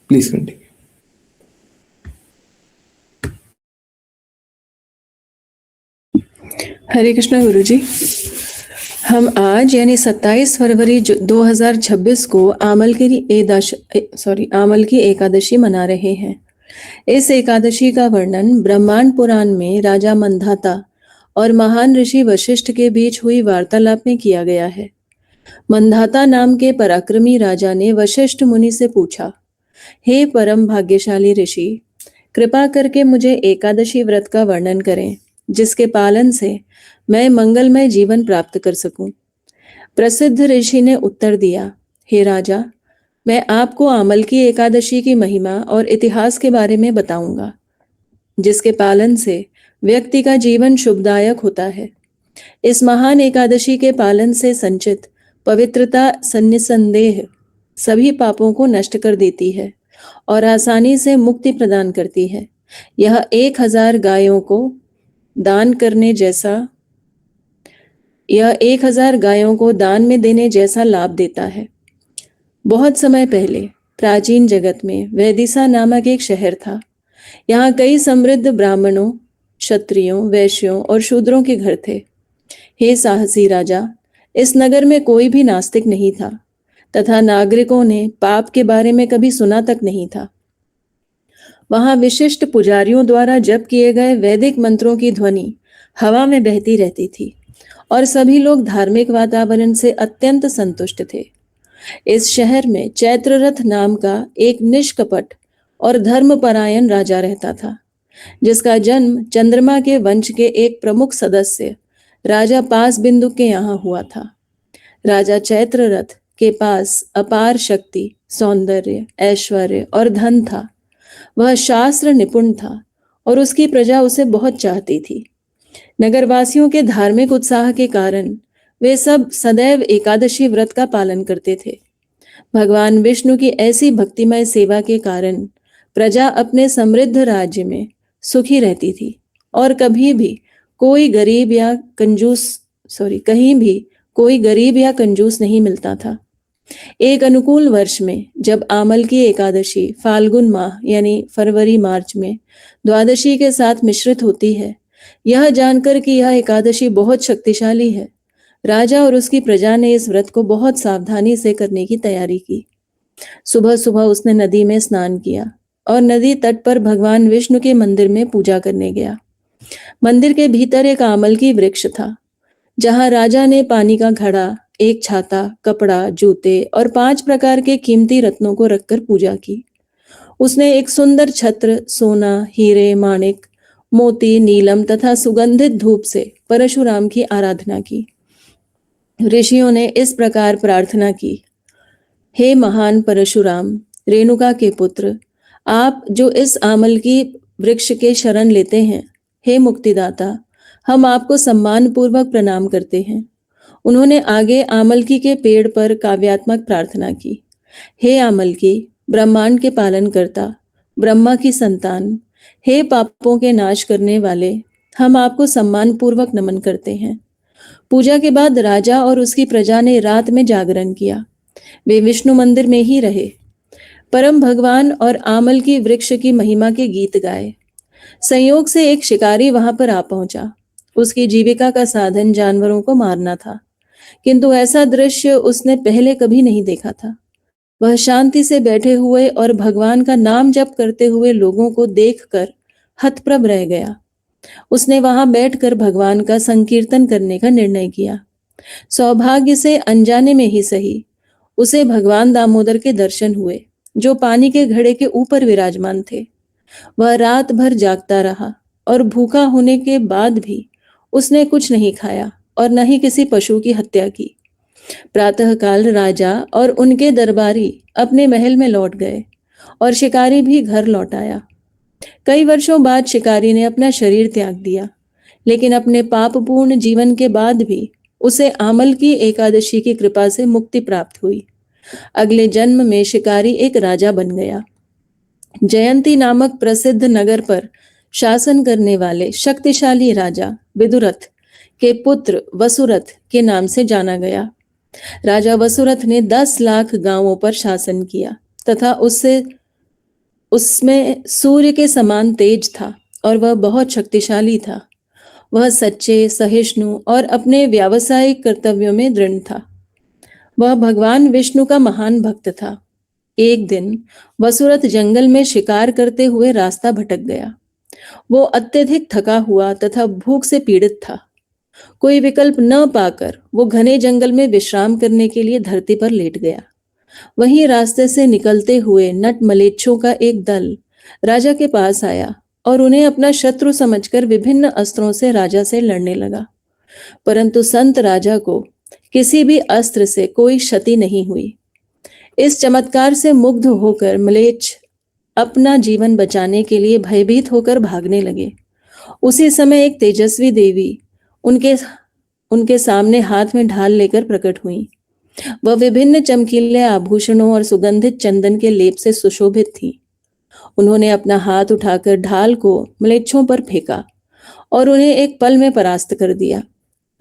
Please continue. Hare Krishna गुरुजी। हम आज यानी 27 फरवरी 2026 को आमल की एकादशी मना रहे हैं। इस एकादशी का वर्णन ब्रह्मांड पुराण में राजा मंधाता और महान ऋषि वशिष्ठ के बीच हुई वार्तालाप में किया गया है। मंधाता नाम के पराक्रमी राजा ने वशिष्ठ मुनि से पूछा, हे परम भाग्यशाली ऋषि, कृपा करके मुझे एकादशी व्रत का वर्णन करें जिसके पालन से मैं मंगलमय जीवन प्राप्त कर सकूं। प्रसिद्ध ऋषि ने उत्तर दिया, हे राजा, मैं आपको आमल की एकादशी की महिमा और इतिहास के बारे में बताऊंगा, जिसके पालन से व्यक्ति का जीवन शुभदायक होता है। इस महान एकादशी के पालन से संचित पवित्रता निस्संदेह सभी पापों को नष्ट कर देती है और आसानी से मुक्ति प्रदान करती है। यह 1000 गायों को दान में देने जैसा लाभ देता है। बहुत समय पहले प्राचीन जगत में वैदिशा नामक एक शहर था। यहाँ कई समृद्ध ब्राह्मणों, क्षत्रियों, वैश्यों और शूद्रों के घर थे। हे साहसी राजा, इस नगर में कोई भी नास्तिक नहीं था तथा नागरिकों ने पाप के बारे में कभी सुना तक नहीं था। वहां विशिष्ट पुजारियों द्वारा जप किए गए वैदिक मंत्रों की ध्वनि हवा में बहती रहती थी और सभी लोग धार्मिक वातावरण से अत्यंत संतुष्ट थे। इस शहर में चैत्ररथ नाम का एक निष्कपट और धर्मपरायण राजा रहता था, जिसका जन्म चंद्रमा के वंश के एक प्रमुख सदस्य राजा पास बिंदु के यहाँ हुआ था। राजा चैत्ररथ के पास अपार शक्ति, सौंदर्य, ऐश्वर्य और धन था। वह शास्त्र निपुण था और उसकी प्रजा उसे बहुत चाहती थी। नगरवासियों के धार्मिक उत्साह के कारण वे सब सदैव एकादशी व्रत का पालन करते थे। भगवान विष्णु की ऐसी भक्तिमय सेवा के कारण प्रजा अपने समृद्ध राज्य में सुखी रहती थी और कहीं भी कोई गरीब या कंजूस नहीं मिलता था। एक अनुकूल वर्ष में जब आमल की एकादशी फाल्गुन माह यानी फरवरी मार्च में द्वादशी के साथ मिश्रित होती है, यह जानकर कि यह एकादशी बहुत शक्तिशाली है, राजा और उसकी प्रजा ने इस व्रत को बहुत सावधानी से करने की तैयारी की। सुबह सुबह उसने नदी में स्नान किया और नदी तट पर भगवान विष्णु के मंदिर में पूजा करने गया। मंदिर के भीतर एक आमल की वृक्ष था, जहां राजा ने पानी का घड़ा, एक छाता, कपड़ा, जूते और 5 प्रकार के कीमती रत्नों को रखकर पूजा की। उसने एक सुंदर छत्र, सोना, हीरे, माणिक, मोती, नीलम तथा सुगंधित धूप से परशुराम की आराधना की। ऋषियों ने इस प्रकार प्रार्थना की, हे महान परशुराम, रेणुका के पुत्र, आप जो इस आमल की वृक्ष के शरण लेते हैं, हे मुक्तिदाता, हम आपको सम्मान पूर्वक प्रणाम करते हैं। उन्होंने आगे आमलकी के पेड़ पर काव्यात्मक प्रार्थना की, हे आमलकी, ब्रह्मांड के पालन करता, ब्रह्मा की संतान, हे पापों के नाश करने वाले, हम आपको सम्मान पूर्वक नमन करते हैं। पूजा के बाद राजा और उसकी प्रजा ने रात में जागरण किया। वे विष्णु मंदिर में ही रहे, परम भगवान और आमल की वृक्ष की महिमा के गीत गाए। संयोग से एक शिकारी वहां पर आ पहुंचा। उसकी जीविका का साधन जानवरों को मारना था, किंतु ऐसा दृश्य उसने पहले कभी नहीं देखा था। वह शांति से बैठे हुए और भगवान का नाम जप करते हुए लोगों को देखकर हतप्रभ रह गया। उसने वहां बैठकर भगवान का संकीर्तन करने का निर्णय किया। सौभाग्य से अनजाने में ही सही, उसे भगवान दामोदर के दर्शन हुए, जो पानी के घड़े के ऊपर विराजमान थे। वह रात भर जागता रहा और भूखा होने के बाद भी उसने कुछ नहीं खाया और न ही किसी पशु की हत्या की। प्रातःकाल राजा और उनके दरबारी अपने महल में लौट गए और शिकारी भी घर लौट आया। कई वर्षों बाद शिकारी ने अपना शरीर त्याग दिया, लेकिन अपने पापपूर्ण जीवन के बाद भी उसे आमल की एकादशी की कृपा से मुक्ति प्राप्त हुई। अगले जन्म में शिकारी एक राजा बन गया। जयंती नामक प्रसिद्ध नगर पर शासन करने वाले शक्तिशाली राजा विदुरथ के पुत्र वसुरथ के नाम से जाना गया। राजा वसुरथ ने 10 लाख गांवों पर शासन किया तथा उससे उसमें सूर्य के समान तेज था और वह बहुत शक्तिशाली था। वह सच्चे, सहिष्णु और अपने व्यावसायिक कर्तव्यों में दृढ़ था। वह भगवान विष्णु का महान भक्त था। एक दिन वसुरथ जंगल में शिकार करते हुए रास्ता भटक गया। वो अत्यधिक थका हुआ तथा भूख से पीड़ित था। कोई विकल्प न पाकर वो घने जंगल में विश्राम करने के लिए धरती पर लेट गया। वहीं रास्ते से निकलते हुए नट मलेच्छों का एक दल राजा के पास आया और उन्हें अपना शत्रु समझकर विभिन्न अस्त्रों से राजा से लड़ने लगा। परंतु संत राजा को किसी भी अस्त्र से कोई क्षति नहीं हुई। इस चमत्कार से मुग्ध होकर मलेच्छ अपना जीवन बचाने के लिए भयभीत होकर भागने लगे। उसी समय एक तेजस्वी देवी उनके उनके सामने हाथ में ढाल लेकर प्रकट हुई। वह विभिन्न चमकीले आभूषणों और सुगंधित चंदन के लेप से सुशोभित थी। उन्होंने अपना हाथ उठाकर ढाल को म्लेच्छों पर फेंका और उन्हें एक पल में परास्त कर दिया।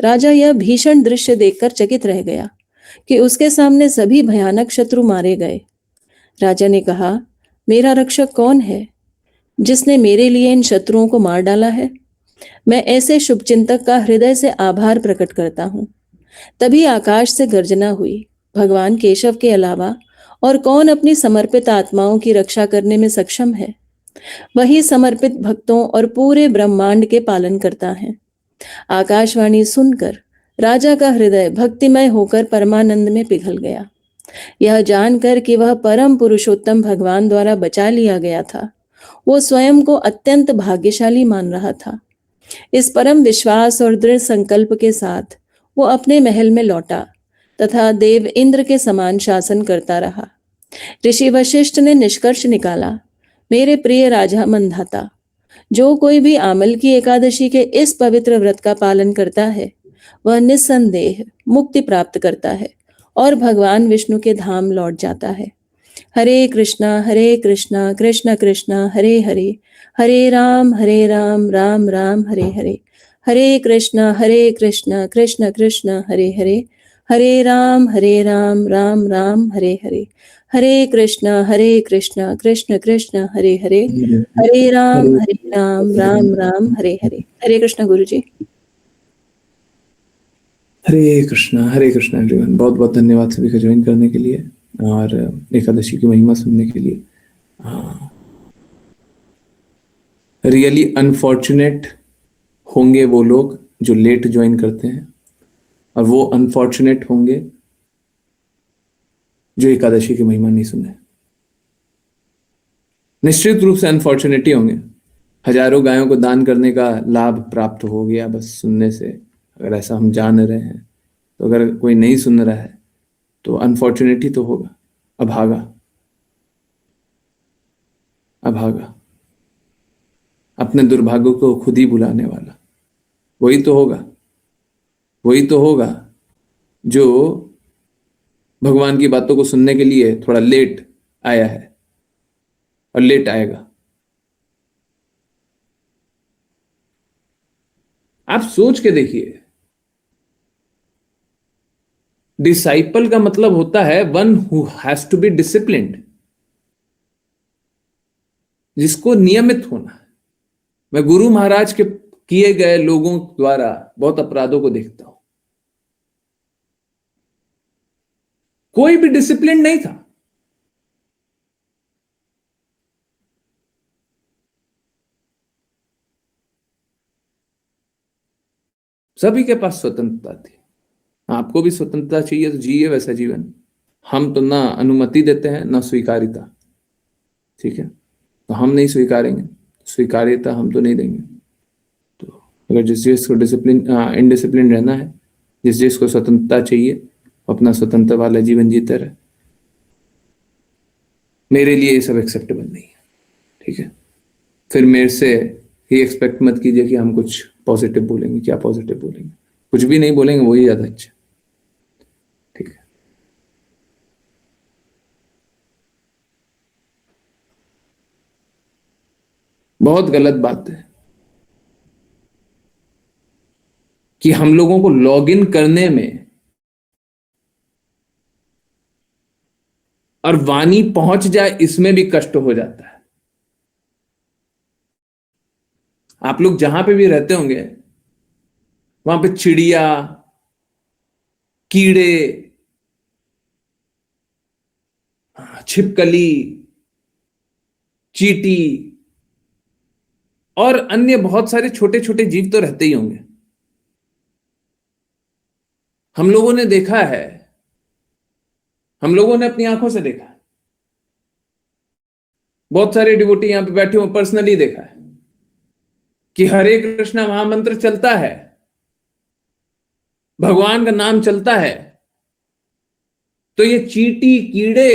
राजा यह भीषण दृश्य देखकर चकित रह गया कि उसके सामने सभी भयानक शत्रु मारे गए। राजा ने कहा, मेरा रक्षक कौन है जिसने मेरे लिए इन शत्रुओं को मार डाला है? मैं ऐसे शुभचिंतक का हृदय से आभार प्रकट करता हूँ। तभी आकाश से गर्जना हुई। भगवान केशव के अलावा और कौन अपनी समर्पित आत्माओं की रक्षा करने में सक्षम है? वही समर्पित भक्तों और पूरे ब्रह्मांड के पालन करता है। आकाशवाणी सुनकर राजा का हृदय भक्तिमय होकर परमानंद में पिघल गया। यह जानकर कि वह परम पुरुषोत्तम भगवान द्वारा बचा लिया गया था, वो स्वयं को अत्यंत भाग्यशाली मान रहा था। इस परम विश्वास और दृढ़ संकल्प के साथ वो अपने महल में लौटा तथा देव इंद्र के समान शासन करता रहा। ऋषि वशिष्ठ ने निष्कर्ष निकाला, मेरे प्रिय राजा मंधाता, जो कोई भी आमल की एकादशी के इस पवित्र व्रत का पालन करता है वह निस्संदेह मुक्ति प्राप्त करता है और भगवान विष्णु के धाम लौट जाता है। हरे कृष्णा कृष्ण कृष्ण हरे हरे, हरे राम राम राम हरे हरे, हरे कृष्णा कृष्ण कृष्ण हरे हरे, हरे राम राम राम हरे हरे, हरे कृष्णा कृष्ण कृष्ण हरे हरे, हरे राम राम राम हरे हरे। हरे कृष्ण गुरु जी। हरे कृष्णा एवरीवन। बहुत बहुत धन्यवाद सभी का ज्वाइन करने के लिए और एकादशी की महिमा सुनने के लिए। रियली अनफॉर्चुनेट होंगे वो लोग जो लेट ज्वाइन करते हैं और वो अनफॉर्चुनेट होंगे जो एकादशी की महिमा नहीं सुने। निश्चित रूप से अनफॉर्चुनेट ही होंगे। हजारों गायों को दान करने का लाभ प्राप्त हो गया बस सुनने से, अगर ऐसा हम जान रहे हैं तो। अगर कोई नहीं सुन रहा है तो अनफॉर्चुनेट ही तो होगा, अभागा, अपने दुर्भाग्य को खुद ही बुलाने वाला वही तो होगा जो भगवान की बातों को सुनने के लिए थोड़ा लेट आया है और लेट आएगा। आप सोच के देखिए, डिसाइपल का मतलब होता है one who has to be disciplined, जिसको नियमित होना है। मैं गुरु महाराज के किए गए लोगों द्वारा बहुत अपराधों को देखता हूं, कोई भी डिसिप्लिन नहीं था। सभी के पास स्वतंत्रता थी। आपको भी स्वतंत्रता चाहिए तो जिए वैसा जीवन। हम तो ना अनुमति देते हैं ना स्वीकारिता, ठीक है? तो हम नहीं स्वीकारेंगे, स्वीकार्यता हम तो नहीं देंगे। तो अगर जिस चीज को इनडिसिप्लिन रहना है, जिस चीज को स्वतंत्रता चाहिए, अपना स्वतंत्र वाला जीवन जीते रहे। मेरे लिए ये सब एक्सेप्टेबल नहीं है, ठीक है? फिर मेरे से ही एक्सपेक्ट मत कीजिए कि हम कुछ पॉजिटिव बोलेंगे। क्या पॉजिटिव बोलेंगे? कुछ भी नहीं बोलेंगे, वही ज्यादा अच्छा, ठीक है? बहुत गलत बात है कि हम लोगों को लॉग इन करने में और वाणी पहुंच जाए इसमें भी कष्ट हो जाता है। आप लोग जहां पे भी रहते होंगे वहां पे चिड़िया, कीड़े, छिपकली, चींटी और अन्य बहुत सारे छोटे छोटे जीव तो रहते ही होंगे। हम लोगों ने देखा है, हम लोगों ने अपनी आंखों से देखा है, बहुत सारे डिवोटी यहां पे बैठे हुए पर्सनली देखा है कि हरे कृष्णा महामंत्र चलता है, भगवान का नाम चलता है, तो ये चींटी, कीड़े,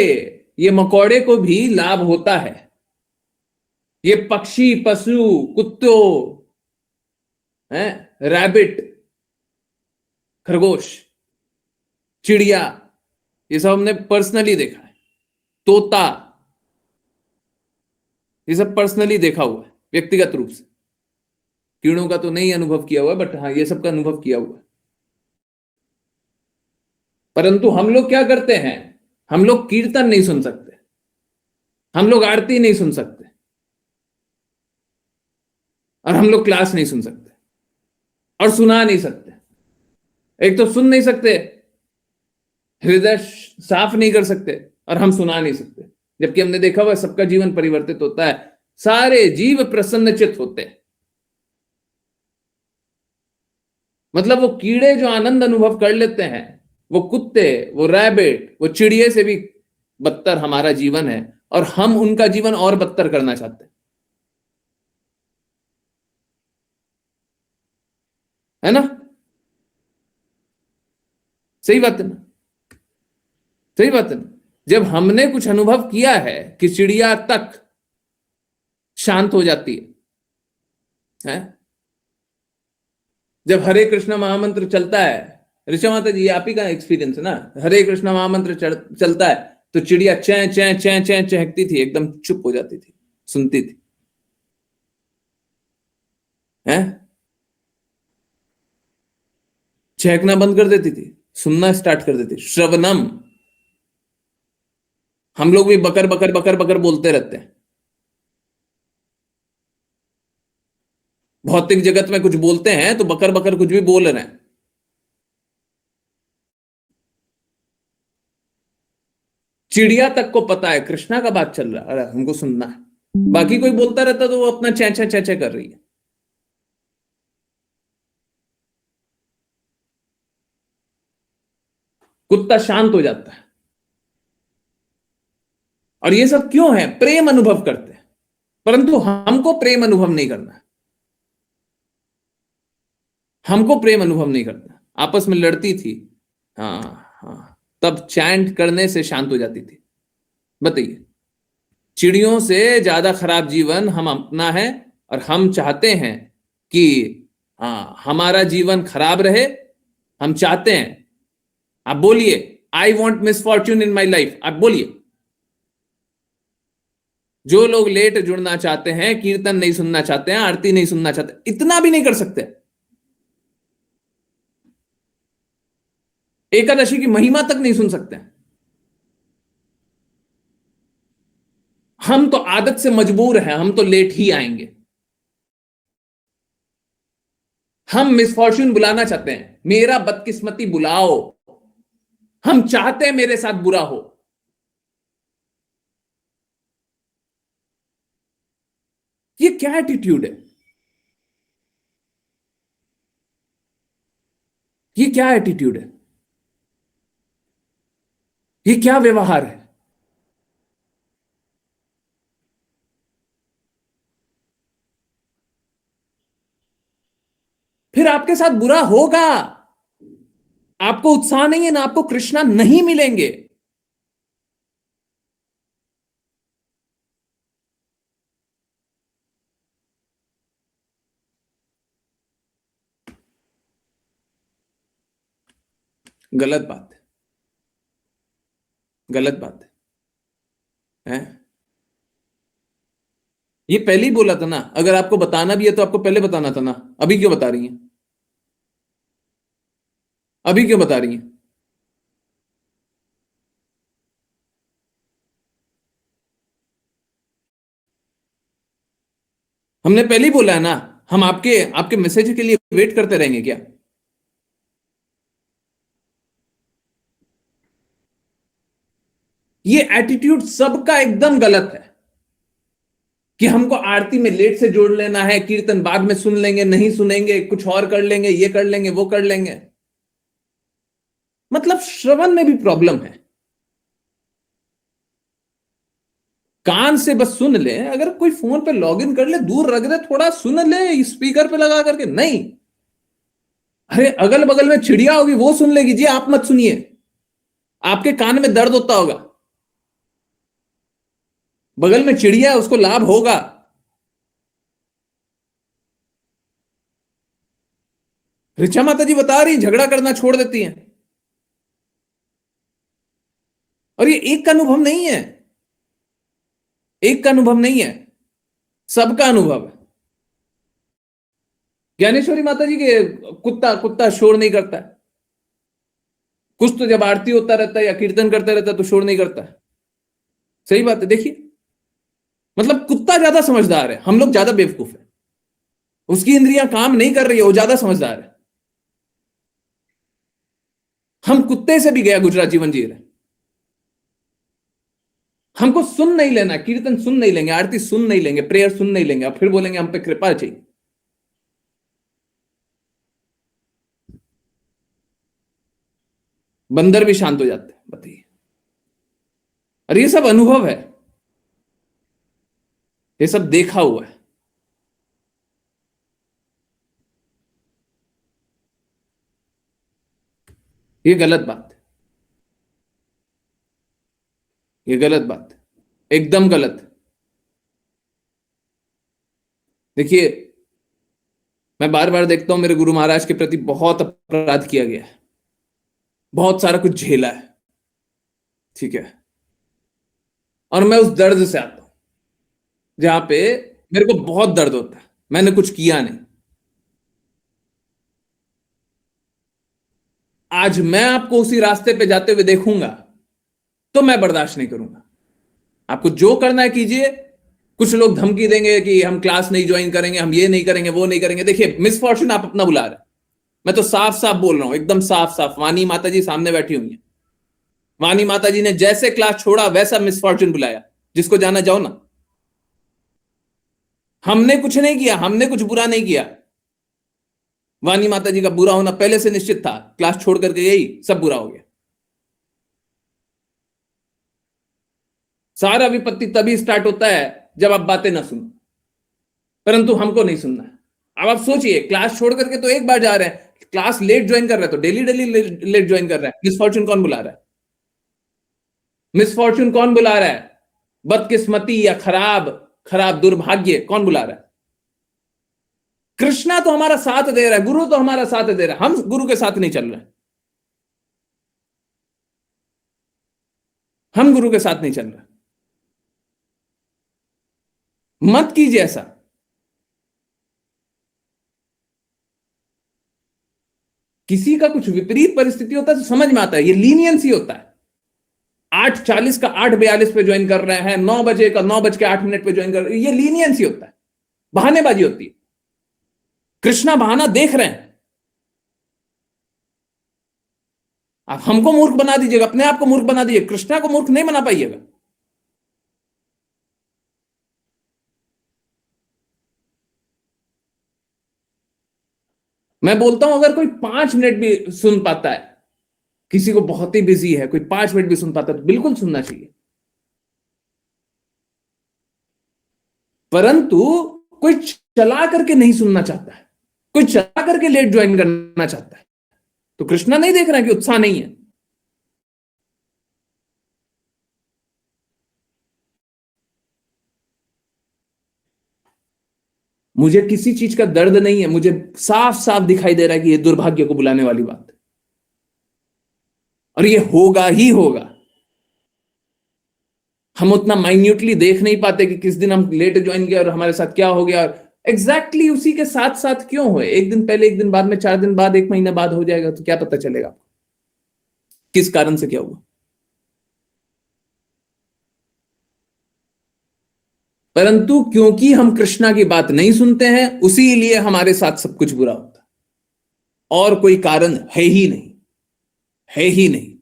ये मकोड़े को भी लाभ होता है। ये पक्षी, पशु, कुत्तों, हैं, रैबिट, खरगोश, चिड़िया, ये सब हमने पर्सनली देखा है। तोता, ये सब पर्सनली देखा हुआ है व्यक्तिगत रूप से। कीड़ों का तो नहीं अनुभव किया हुआ, बट हाँ ये सब का अनुभव किया हुआ है। परंतु हम लोग क्या करते हैं, हम लोग कीर्तन नहीं सुन सकते, हम लोग आरती नहीं सुन सकते, और हम लोग क्लास नहीं सुन सकते और सुना नहीं सकते। एक तो सुन नहीं सकते, हृदय साफ नहीं कर सकते, और हम सुना नहीं सकते। जबकि हमने देखा हुआ सबका जीवन परिवर्तित होता है, सारे जीव प्रसन्नचित होते हैं। मतलब वो कीड़े जो आनंद अनुभव कर लेते हैं, वो कुत्ते, वो रैबिट, वो चिड़िए से भी बदतर हमारा जीवन है, और हम उनका जीवन और बदतर करना चाहते हैं, है ना? सही बात है ना? सही बात है ना? जब हमने कुछ अनुभव किया है कि चिड़िया तक शांत हो जाती है? जब हरे कृष्ण महामंत्र चलता है, ऋषा माता जी, ये आप ही का एक्सपीरियंस है ना, हरे कृष्ण महामंत्र चलता है तो चिड़िया चैं चैं चैं चैं चहकती थी, एकदम चुप हो जाती थी, सुनती थी, हैं, चहकना बंद कर देती थी, सुनना स्टार्ट कर देती, श्रवणम। हम लोग भी बकर बकर बकर बकर बोलते रहते हैं, भौतिक जगत में कुछ बोलते हैं तो बकर बकर कुछ भी बोल रहे हैं। चिड़िया तक को पता है कृष्णा का बात चल रहा है, अरे हमको सुनना है। बाकी कोई बोलता रहता तो वो अपना चैं चैं चैं चैं कर रही है। कुत्ता शांत हो जाता है। और ये सब क्यों है? प्रेम अनुभव करते हैं, परंतु हमको प्रेम अनुभव नहीं करना है, हमको प्रेम अनुभव नहीं करना। आपस में लड़ती थी, हाँ हाँ, तब चैंट करने से शांत हो जाती थी। बताइए, चिड़ियों से ज्यादा खराब जीवन हम अपना है, और हम चाहते हैं कि हाँ हमारा जीवन खराब रहे। हम चाहते हैं, आप बोलिए, I want misfortune in my life, आप बोलिए। जो लोग लेट जुड़ना चाहते हैं, कीर्तन नहीं सुनना चाहते हैं, आरती नहीं सुनना चाहते, इतना भी नहीं कर सकते, एकादशी की महिमा तक नहीं सुन सकते। हम तो आदत से मजबूर हैं, हम तो लेट ही आएंगे। हम मिसफॉर्च्यून बुलाना चाहते हैं, मेरा बदकिस्मती बुलाओ। हम चाहते हैं मेरे साथ बुरा हो। ये क्या एटीट्यूड है? ये क्या एटीट्यूड है? ये क्या व्यवहार है? फिर आपके साथ बुरा होगा। आपको उत्साह नहीं है ना, आपको कृष्णा नहीं मिलेंगे। गलत बात है, गलत बात है? ये पहले ही बोला था ना, अगर आपको बताना भी है तो आपको पहले बताना था ना, अभी क्यों बता रही हैं? अभी क्यों बता रही हैं? हमने पहले ही बोला है ना, हम आपके आपके मैसेज के लिए वेट करते रहेंगे क्या? ये एटीट्यूड सबका एकदम गलत है कि हमको आरती में लेट से जोड़ लेना है, कीर्तन बाद में सुन लेंगे, नहीं सुनेंगे, कुछ और कर लेंगे, ये कर लेंगे, वो कर लेंगे। मतलब श्रवण में भी प्रॉब्लम है। कान से बस सुन ले, अगर कोई फोन पे लॉगिन कर ले, दूर रख दे, थोड़ा सुन ले स्पीकर पे लगा करके, नहीं। अरे अगल बगल में चिड़िया होगी, वो सुन लेगी जी, आप मत सुनिए। आपके कान में दर्द होता होगा, बगल में चिड़िया है, उसको लाभ होगा। ऋचा माता जी बता रही झगड़ा करना छोड़ देती हैं। और ये एक का अनुभव नहीं है, एक का अनुभव नहीं है, सबका अनुभव है। ज्ञानेश्वरी माता जी के कुत्ता कुत्ता शोर नहीं करता है, कुछ तो जब आरती होता रहता है या कीर्तन करता रहता है तो शोर नहीं करता है। सही बात है। देखिए, मतलब कुत्ता ज्यादा समझदार है, हम लोग ज्यादा बेवकूफ है। उसकी इंद्रियां काम नहीं कर रही है, वो ज्यादा समझदार है। हम कुत्ते से भी गया गुजरा जीवन जी रहे। हमको सुन नहीं लेना, कीर्तन सुन नहीं लेंगे, आरती सुन नहीं लेंगे, प्रेयर सुन नहीं लेंगे, अब फिर बोलेंगे हम पे कृपा चाहिए। बंदर भी शांत हो जाते हैं, बताइए। और ये सब अनुभव है, ये सब देखा हुआ है। ये गलत बात है, ये गलत बात है, एकदम गलत है। देखिए, मैं बार बार देखता हूं मेरे गुरु महाराज के प्रति बहुत अपराध किया गया है, बहुत सारा कुछ झेला है, ठीक है। और मैं उस दर्द से आता हूं जहां पे मेरे को बहुत दर्द होता है, मैंने कुछ किया नहीं। आज मैं आपको उसी रास्ते पे जाते हुए देखूंगा तो मैं बर्दाश्त नहीं करूंगा। आपको जो करना है कीजिए। कुछ लोग धमकी देंगे कि हम क्लास नहीं ज्वाइन करेंगे, हम ये नहीं करेंगे, वो नहीं करेंगे। देखिए, मिसफॉर्चून आप अपना बुला रहे हैं। मैं तो साफ साफ बोल रहा हूं, एकदम साफ साफ। वानी माता जी सामने बैठी हुई है। वानी माता जी ने जैसे क्लास छोड़ा वैसा मिसफॉर्चून बुलाया। जिसको जाना जाओ ना। हमने कुछ नहीं किया, हमने कुछ बुरा नहीं किया। वानी माता जी का बुरा होना पहले से निश्चित था, क्लास छोड़ करके यही सब बुरा हो गया। सारा विपत्ति तभी स्टार्ट होता है जब आप बातें ना सुनो, परंतु हमको नहीं सुनना है। अब आप सोचिए, क्लास छोड़ करके तो एक बार जा रहे हैं, क्लास लेट ज्वाइन कर रहे हैं तो डेली डेली लेट ज्वाइन कर रहे हैं। मिसफॉर्चून कौन बुला रहा है? मिसफॉर्चून कौन बुला रहा है? बदकिस्मती या खराब खराब दुर्भाग्य कौन बुला रहा है? कृष्णा तो हमारा साथ दे रहा है, गुरु तो हमारा साथ दे रहा है, हम गुरु के साथ नहीं चल रहे हैं। हम गुरु के साथ नहीं चल रहे। मत कीजिए ऐसा। किसी का कुछ विपरीत परिस्थिति होता है तो समझ में आता है, ये लीनियंसी होता है। 8:40 का 8:42 पे ज्वाइन कर रहे हैं, 9 बजे का 9:08 पे ज्वाइन कर रहे हैं, ये लीनियंसी होता है, बहानेबाजी होती है। कृष्णा बहाना देख रहे हैं। आप हमको मूर्ख बना दीजिएगा, अपने आप को मूर्ख बना दीजिए, कृष्णा को मूर्ख नहीं बना पाइएगा। मैं बोलता हूं, अगर कोई 5 मिनट भी सुन पाता है, किसी को बहुत ही बिजी है, कोई 5 मिनट भी सुन पाता है तो बिल्कुल सुनना चाहिए। परंतु कोई चला करके नहीं सुनना चाहता है, कोई चला करके लेट ज्वाइन करना चाहता है, तो कृष्णा नहीं देख रहा है कि उत्साह नहीं है। मुझे किसी चीज का दर्द नहीं है, मुझे साफ साफ दिखाई दे रहा है कि यह दुर्भाग्य को बुलाने वाली बात है, और ये होगा ही होगा। हम उतना माइन्यूटली देख नहीं पाते कि किस दिन हम लेट ज्वाइन किया और हमारे साथ क्या हो गया, और एग्जैक्टली उसी के साथ साथ क्यों हुए। एक दिन पहले, एक दिन बाद में, 4 दिन बाद, 1 महीना बाद हो जाएगा तो क्या पता चलेगा किस कारण से क्या हुआ। परंतु क्योंकि हम कृष्णा की बात नहीं सुनते हैं, उसीलिए हमारे साथ सब कुछ बुरा होता है, और कोई कारण है ही नहीं, है ही नहीं।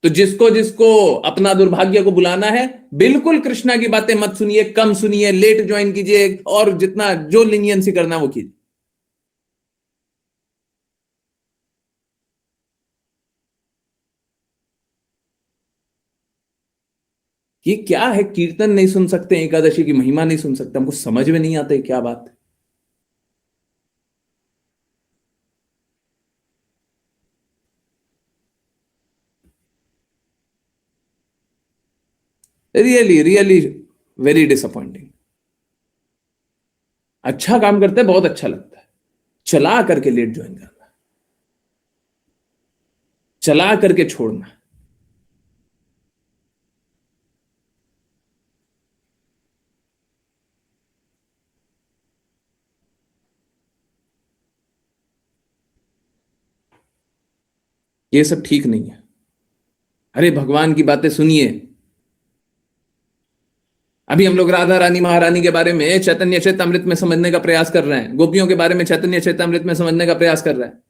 तो जिसको जिसको अपना दुर्भाग्य को बुलाना है, बिल्कुल कृष्णा की बातें मत सुनिए, कम सुनिए, लेट ज्वाइन कीजिए, और जितना जो लीनियंसी करना वो कीजिए। ये क्या है, कीर्तन नहीं सुन सकते, एकादशी की महिमा नहीं सुन सकते, हमको समझ में नहीं आता है क्या बात है। Really really very disappointing. अच्छा काम करते हैं, बहुत अच्छा लगता है, चला करके लेट ज्वाइन करना, चला करके छोड़ना। ये सब ठीक नहीं है। अरे भगवान की बातें सुनिए। अभी हम लोग राधा रानी महारानी के बारे में चैतन्य चैतामृत में समझने का प्रयास कर रहे हैं, गोपियों के बारे में चैतन्य चैतामृत में समझने का प्रयास कर रहे हैं।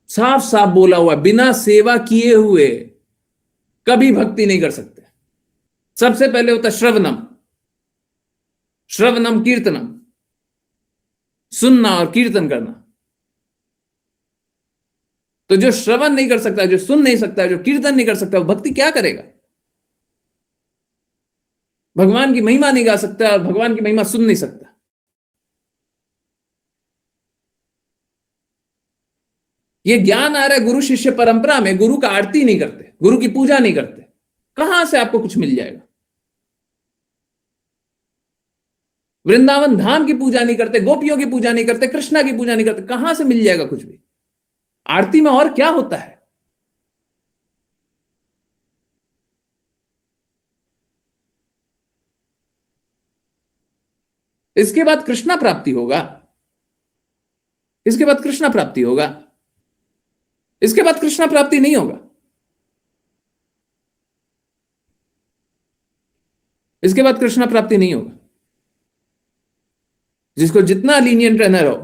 साफ साफ बोला हुआ, बिना सेवा किए हुए कभी भक्ति नहीं कर सकते। सबसे पहले होता श्रवणम, श्रवणम कीर्तनम, सुनना और कीर्तन करना। तो जो श्रवण नहीं कर सकता, जो सुन नहीं सकता, जो कीर्तन नहीं कर सकता, वो भक्ति क्या करेगा? भगवान की महिमा नहीं गा सकता और भगवान की महिमा सुन नहीं सकता। ये ज्ञान आ रहा है गुरु शिष्य परंपरा में, गुरु का आरती नहीं करते, गुरु की पूजा नहीं करते, कहां से आपको कुछ मिल जाएगा? वृंदावन धाम की पूजा नहीं करते, गोपियों की पूजा नहीं करते, कृष्णा की पूजा नहीं करते, कहां से मिल जाएगा कुछ भी? आरती में और क्या होता है? इसके बाद कृष्णा प्राप्ति होगा, इसके बाद कृष्णा प्राप्ति होगा, इसके बाद कृष्णा प्राप्ति नहीं होगा, इसके बाद कृष्णा प्राप्ति नहीं होगा। जिसको जितना लीनियंट रहना रहो,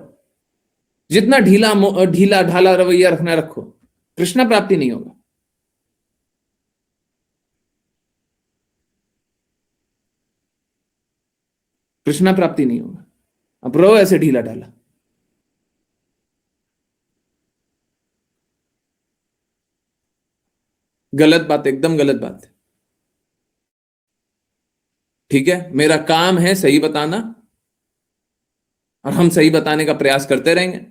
जितना ढीला ढीला ढाला रवैया रखना रखो, कृष्णा प्राप्ति नहीं होगा। कृष्णा प्राप्ति नहीं होगा। अब रहो ऐसे ढीला ढाला। गलत बात, एकदम गलत बात है। ठीक है, मेरा काम है सही बताना, और हम सही बताने का प्रयास करते रहेंगे।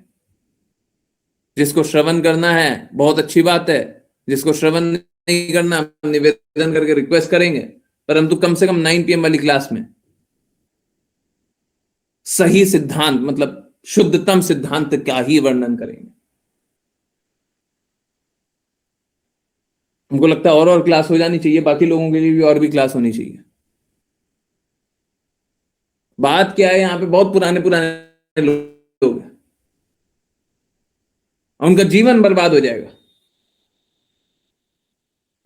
जिसको श्रवण करना है बहुत अच्छी बात है, जिसको श्रवण नहीं करना, हम निवेदन करके रिक्वेस्ट करेंगे, परंतु कम से कम 9 PM वाली क्लास में सही सिद्धांत, मतलब शुद्धतम सिद्धांत का ही वर्णन करेंगे। हमको लगता है और क्लास हो जानी चाहिए, बाकी लोगों के लिए भी और भी क्लास होनी चाहिए। बात क्या है, यहां पे बहुत पुराने पुराने लोग हैं, उनका जीवन बर्बाद हो जाएगा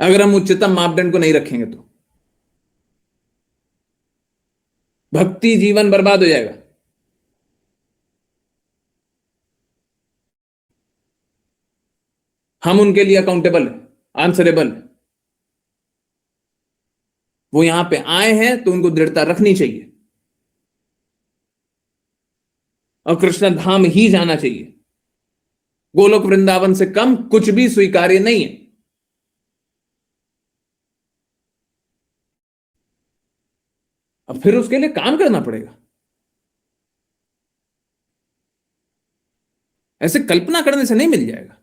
अगर हम उच्चतम मापदंड को नहीं रखेंगे। तो भक्ति जीवन बर्बाद हो जाएगा। हम उनके लिए अकाउंटेबल है, आंसरेबल है। वो यहां पे आए हैं तो उनको दृढ़ता रखनी चाहिए, और कृष्ण धाम ही जाना चाहिए। गोलोक वृंदावन से कम कुछ भी स्वीकार्य नहीं है। अब फिर उसके लिए काम करना पड़ेगा। ऐसे कल्पना करने से नहीं मिल जाएगा।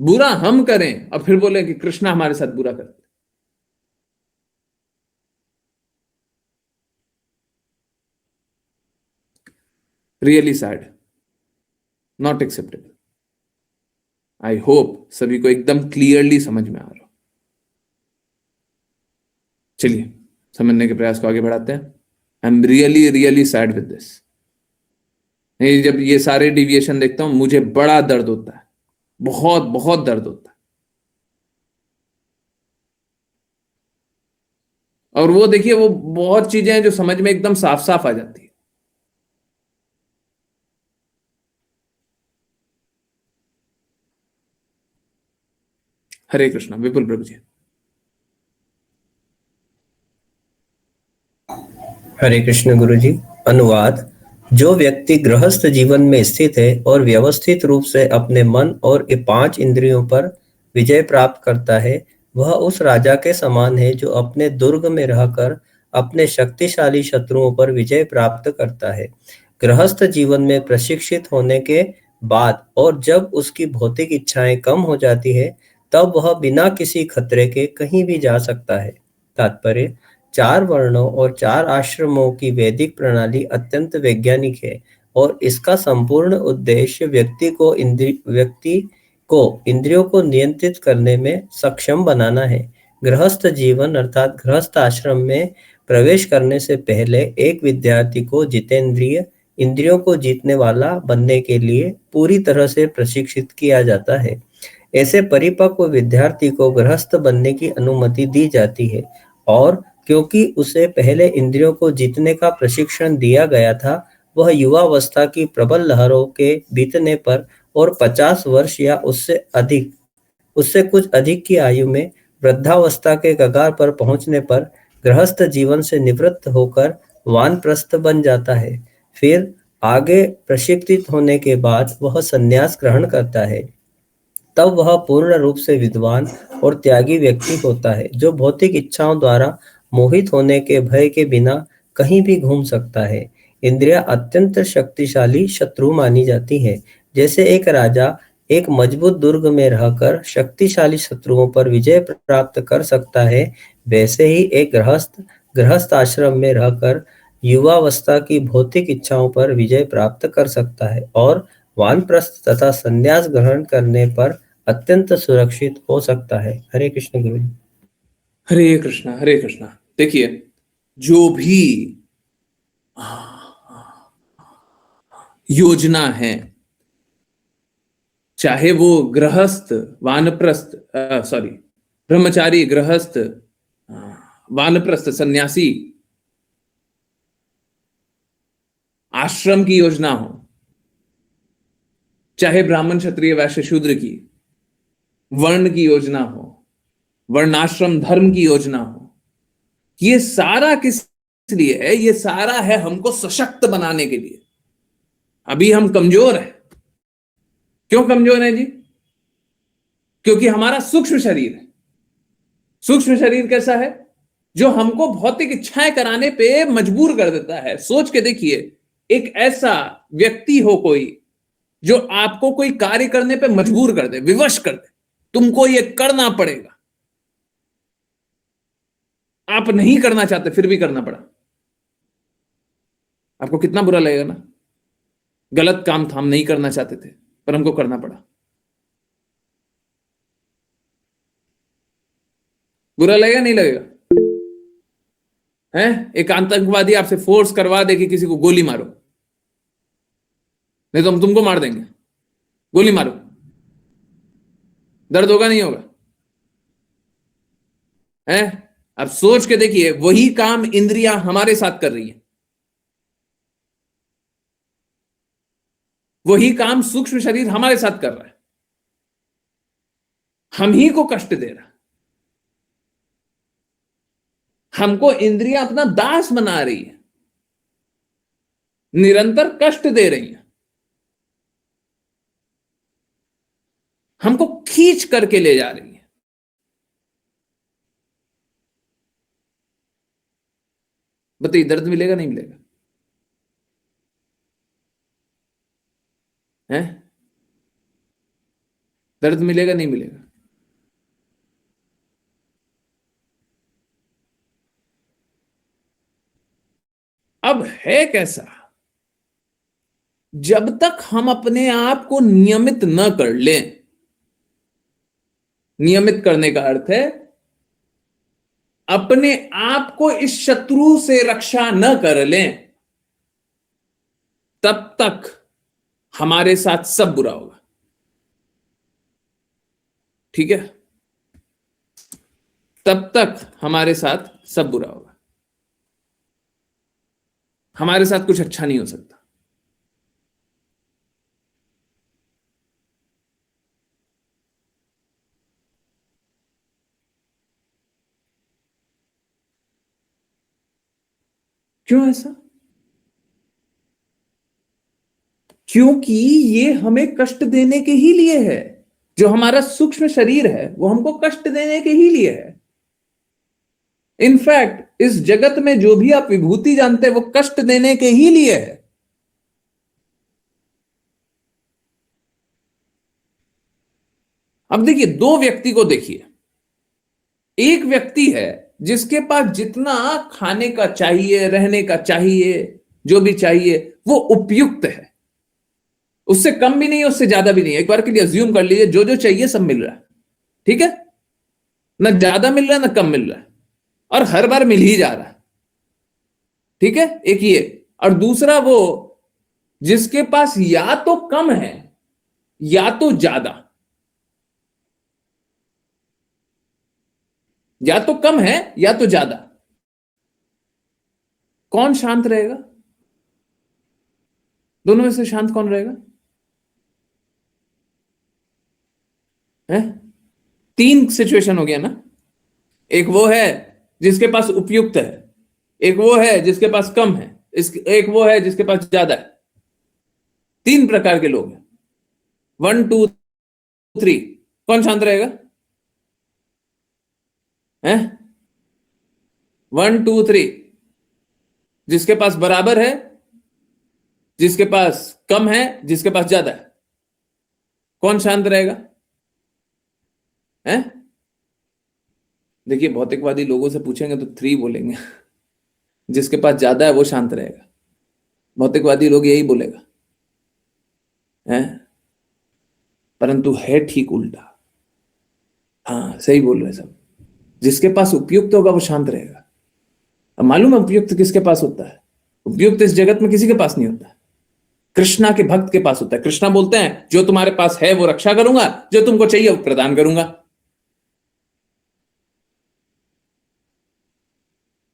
बुरा हम करें और फिर बोले कि कृष्णा हमारे साथ बुरा करते। Really sad, not acceptable. I hope सभी को एकदम क्लियरली समझ में आ रहा हो। चलिए समझने के प्रयास को आगे बढ़ाते हैं। I am really really sad with this. जब ये सारे डिविएशन देखता हूं मुझे बड़ा दर्द होता है, बहुत बहुत दर्द होता है। और वो देखिए, वो बहुत चीजें हैं जो समझ में एकदम साफ साफ आ जाती है। हरे कृष्णा। विपुल प्रभु जी। हरे कृष्ण गुरु जी। अनुवाद। जो व्यक्ति गृहस्थ जीवन में स्थित है और व्यवस्थित रूप से अपने मन और 5 इंद्रियों पर विजय प्राप्त करता है, वह उस राजा के समान है जो अपने दुर्ग में रहकर अपने शक्तिशाली शत्रुओं पर विजय प्राप्त करता है। गृहस्थ जीवन में प्रशिक्षित होने के बाद और जब उसकी भौतिक इच्छाएं कम हो जाती है, तब वह बिना किसी खतरे के कहीं भी जा सकता है। तात्पर्य: 4 वर्णों और 4 आश्रमों की वैदिक प्रणाली अत्यंत वैज्ञानिक है और इसका संपूर्ण उद्देश्य व्यक्ति को इंद्रियों को नियंत्रित करने में सक्षम बनाना है। गृहस्थ जीवन अर्थात गृहस्थ आश्रम में प्रवेश करने से पहले एक विद्यार्थी को जितेंद्रिय, इंद्रियों को जीतने वाला बनने के लिए पूरी तरह से प्रशिक्षित किया जाता है। ऐसे परिपक्व विद्यार्थी को गृहस्थ बनने की अनुमति दी जाती है और क्योंकि उसे पहले इंद्रियों को जीतने का प्रशिक्षण दिया गया था, वह युवावस्था की प्रबल लहरों के बीतने पर और 50 वर्ष या उससे कुछ अधिक की आयु में वृद्धावस्था के कगार पर पहुंचने पर गृहस्थ जीवन से निवृत्त होकर वानप्रस्थ बन जाता है। फिर आगे प्रशिक्षित होने के बाद वह संन्यास ग्रहण करता है। तब वह पूर्ण रूप से विद्वान और त्यागी व्यक्ति होता है, जो भौतिक इच्छाओं द्वारा मोहित होने के भय के बिना कहीं भी घूम सकता है। इंद्रियां अत्यंत शक्तिशाली शत्रु मानी जाती हैं। जैसे एक राजा एक मजबूत दुर्ग में रहकर शक्तिशाली शत्रुओं पर विजय प्राप्त कर सकता है, वैसे ही एक गृहस्थ आश्रम में रहकर युवावस्था की भौतिक इच्छाओं पर विजय प्राप्त कर सकता है और वानप्रस्थ तथा संन्यास ग्रहण करने पर अत्यंत सुरक्षित हो सकता है। हरे कृष्ण गुरु जी। हरे कृष्णा। हरे कृष्णा। देखिए, जो भी योजना है, चाहे वो गृहस्थ, वानप्रस्थ, सॉरी, ब्रह्मचारी, गृहस्थ, वानप्रस्थ, सन्यासी, आश्रम की योजना हो, चाहे ब्राह्मण, क्षत्रिय, वैश्य, शूद्र की वर्ण की योजना हो, वर्णाश्रम धर्म की योजना हो, ये सारा किस लिए है? ये सारा है हमको सशक्त बनाने के लिए। अभी हम कमजोर हैं। क्यों कमजोर है जी? क्योंकि हमारा सूक्ष्म शरीर है। सूक्ष्म शरीर कैसा है? जो हमको भौतिक इच्छाएं कराने पे मजबूर कर देता है। सोच के देखिए, एक ऐसा व्यक्ति हो कोई जो आपको कोई कार्य करने पे मजबूर कर दे, विवश कर दे, तुमको ये करना पड़ेगा, आप नहीं करना चाहते फिर भी करना पड़ा, आपको कितना बुरा लगेगा ना? गलत काम था, हम नहीं करना चाहते थे पर हमको करना पड़ा। बुरा लगेगा नहीं लगेगा? हैं? एक आतंकवादी आपसे फोर्स करवा दे कि किसी को गोली मारो, नहीं तो हम तुमको मार देंगे, गोली मारो, दर्द होगा नहीं होगा? हैं? अब सोच के देखिए, वही काम इंद्रियां हमारे साथ कर रही है, वही काम सूक्ष्म शरीर हमारे साथ कर रहा है, हम ही को कष्ट दे रहा है, हमको इंद्रियां अपना दास बना रही है, निरंतर कष्ट दे रही है, हमको खींच करके ले जा रही है। बताइए, दर्द मिलेगा नहीं मिलेगा? हैं? दर्द मिलेगा नहीं मिलेगा? अब है कैसा, जब तक हम अपने आप को नियमित न कर लें, नियमित करने का अर्थ है अपने आप को इस शत्रु से रक्षा न कर लें, तब तक हमारे साथ सब बुरा होगा। ठीक है, तब तक हमारे साथ सब बुरा होगा, हमारे साथ कुछ अच्छा नहीं हो सकता। क्यों ऐसा? क्योंकि ये हमें कष्ट देने के ही लिए है। जो हमारा सूक्ष्म शरीर है वो हमको कष्ट देने के ही लिए है। इनफैक्ट इस जगत में जो भी आप विभूति जानते हैं वो कष्ट देने के ही लिए है। अब देखिए, दो व्यक्ति को देखिए। एक व्यक्ति है जिसके पास जितना खाने का चाहिए, रहने का चाहिए, जो भी चाहिए वो उपयुक्त है, उससे कम भी नहीं है, उससे ज्यादा भी नहीं है। एक बार के लिए अज्यूम कर लीजिए जो जो चाहिए सब मिल रहा है। ठीक है, ना ज्यादा मिल रहा है ना कम मिल रहा है, और हर बार मिल ही जा रहा है। ठीक है, एक ये। और दूसरा वो जिसके पास या तो कम है या तो ज्यादा, या तो कम है या तो ज्यादा। कौन शांत रहेगा? दोनों में से शांत कौन रहेगा? है? तीन सिचुएशन हो गया ना। एक वो है जिसके पास उपयुक्त है, एक वो है जिसके पास कम है, एक वो है जिसके पास ज्यादा है। तीन प्रकार के लोग हैं। 1 2 3, कौन शांत रहेगा? है? 1 2 3, जिसके पास बराबर है, जिसके पास कम है, जिसके पास ज्यादा है, कौन शांत रहेगा? है? देखिए, भौतिकवादी लोगों से पूछेंगे तो 3 बोलेंगे। जिसके पास ज्यादा है वो शांत रहेगा। भौतिकवादी लोग यही बोलेगा। है? परंतु है ठीक उल्टा। हाँ, सही बोल रहे सब। जिसके पास उपयुक्त होगा वो शांत रहेगा। अब मालूम है उपयुक्त किसके पास होता है? उपयुक्त इस जगत में किसी के पास नहीं होता है। कृष्णा के भक्त के पास होता है। कृष्णा बोलते हैं जो तुम्हारे पास है वो रक्षा करूंगा, जो तुमको चाहिए वो प्रदान करूंगा।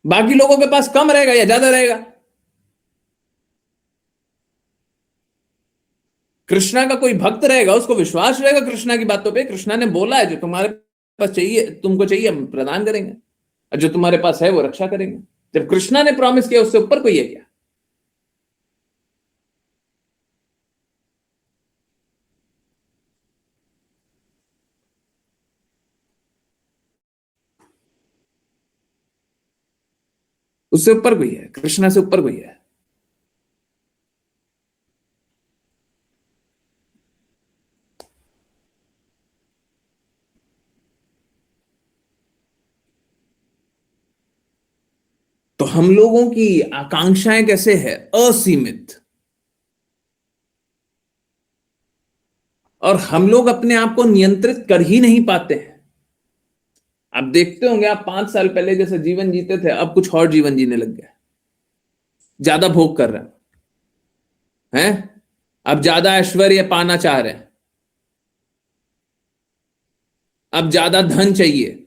बाकी लोगों के पास कम रहेगा या ज्यादा रहेगा। कृष्णा का कोई भक्त रहेगा, उसको विश्वास रहेगा कृष्णा की बातों पे। कृष्णा ने बोला है जो तुम्हारे पास चाहिए, तुमको चाहिए हम प्रदान करेंगे, और जो तुम्हारे पास है वो रक्षा करेंगे। जब कृष्णा ने प्रॉमिस किया उससे ऊपर कोई है क्या? उससे ऊपर कोई है? कृष्णा से ऊपर कोई है? तो हम लोगों की आकांक्षाएं कैसे है? असीमित। और हम लोग अपने आप को नियंत्रित कर ही नहीं पाते हैं। आप देखते होंगे, आप 5 साल पहले जैसे जीवन जीते थे अब कुछ और जीवन जीने लग गए। ज्यादा भोग कर रहे हैं, अब ज्यादा ऐश्वर्य पाना चाह रहे हैं, अब ज्यादा धन चाहिए,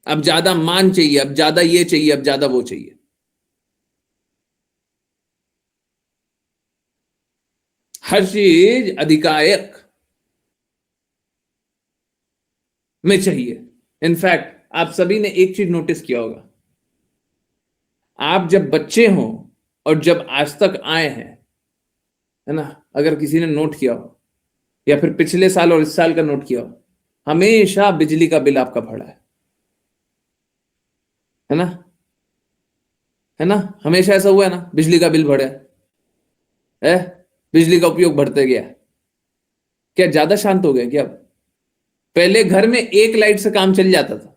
अब ज्यादा मान चाहिए, अब ज्यादा ये चाहिए, अब ज्यादा वो चाहिए। हर चीज अधिकायक में चाहिए। इनफैक्ट आप सभी ने एक चीज नोटिस किया होगा, आप जब बच्चे हो और जब आज तक आए हैं, है ना, अगर किसी ने नोट किया हो या फिर पिछले साल और इस साल का नोट किया हो, हमेशा बिजली का बिल आपका बढ़ा है ना? है ना? हमेशा ऐसा हुआ है ना, बिजली का बिल बढ़ा है, बिजली का उपयोग बढ़ते गया। क्या ज्यादा शांत हो गए क्या? पहले घर में एक लाइट से काम चल जाता था,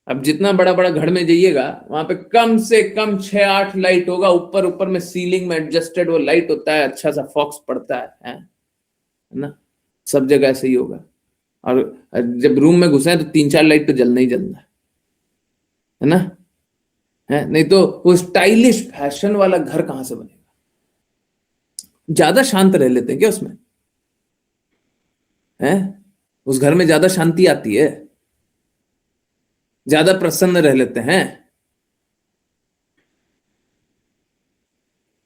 अब जितना बड़ा बड़ा घर में जाइएगा वहां पे कम से कम 6-8 लाइट होगा। ऊपर ऊपर में सीलिंग में एडजस्टेड वो लाइट होता है, अच्छा सा फॉक्स पड़ता है ना? सब जगह ऐसे ही होगा। और जब रूम में घुसे तो 3-4 लाइट तो जलना ही जलना है ना? है नहीं तो वो स्टाइलिश फैशन वाला घर कहां से बनेगा? ज्यादा शांत रह लेते हैं क्या उसमें? हैं? उस घर में ज्यादा शांति आती है, ज्यादा प्रसन्न रह लेते हैं।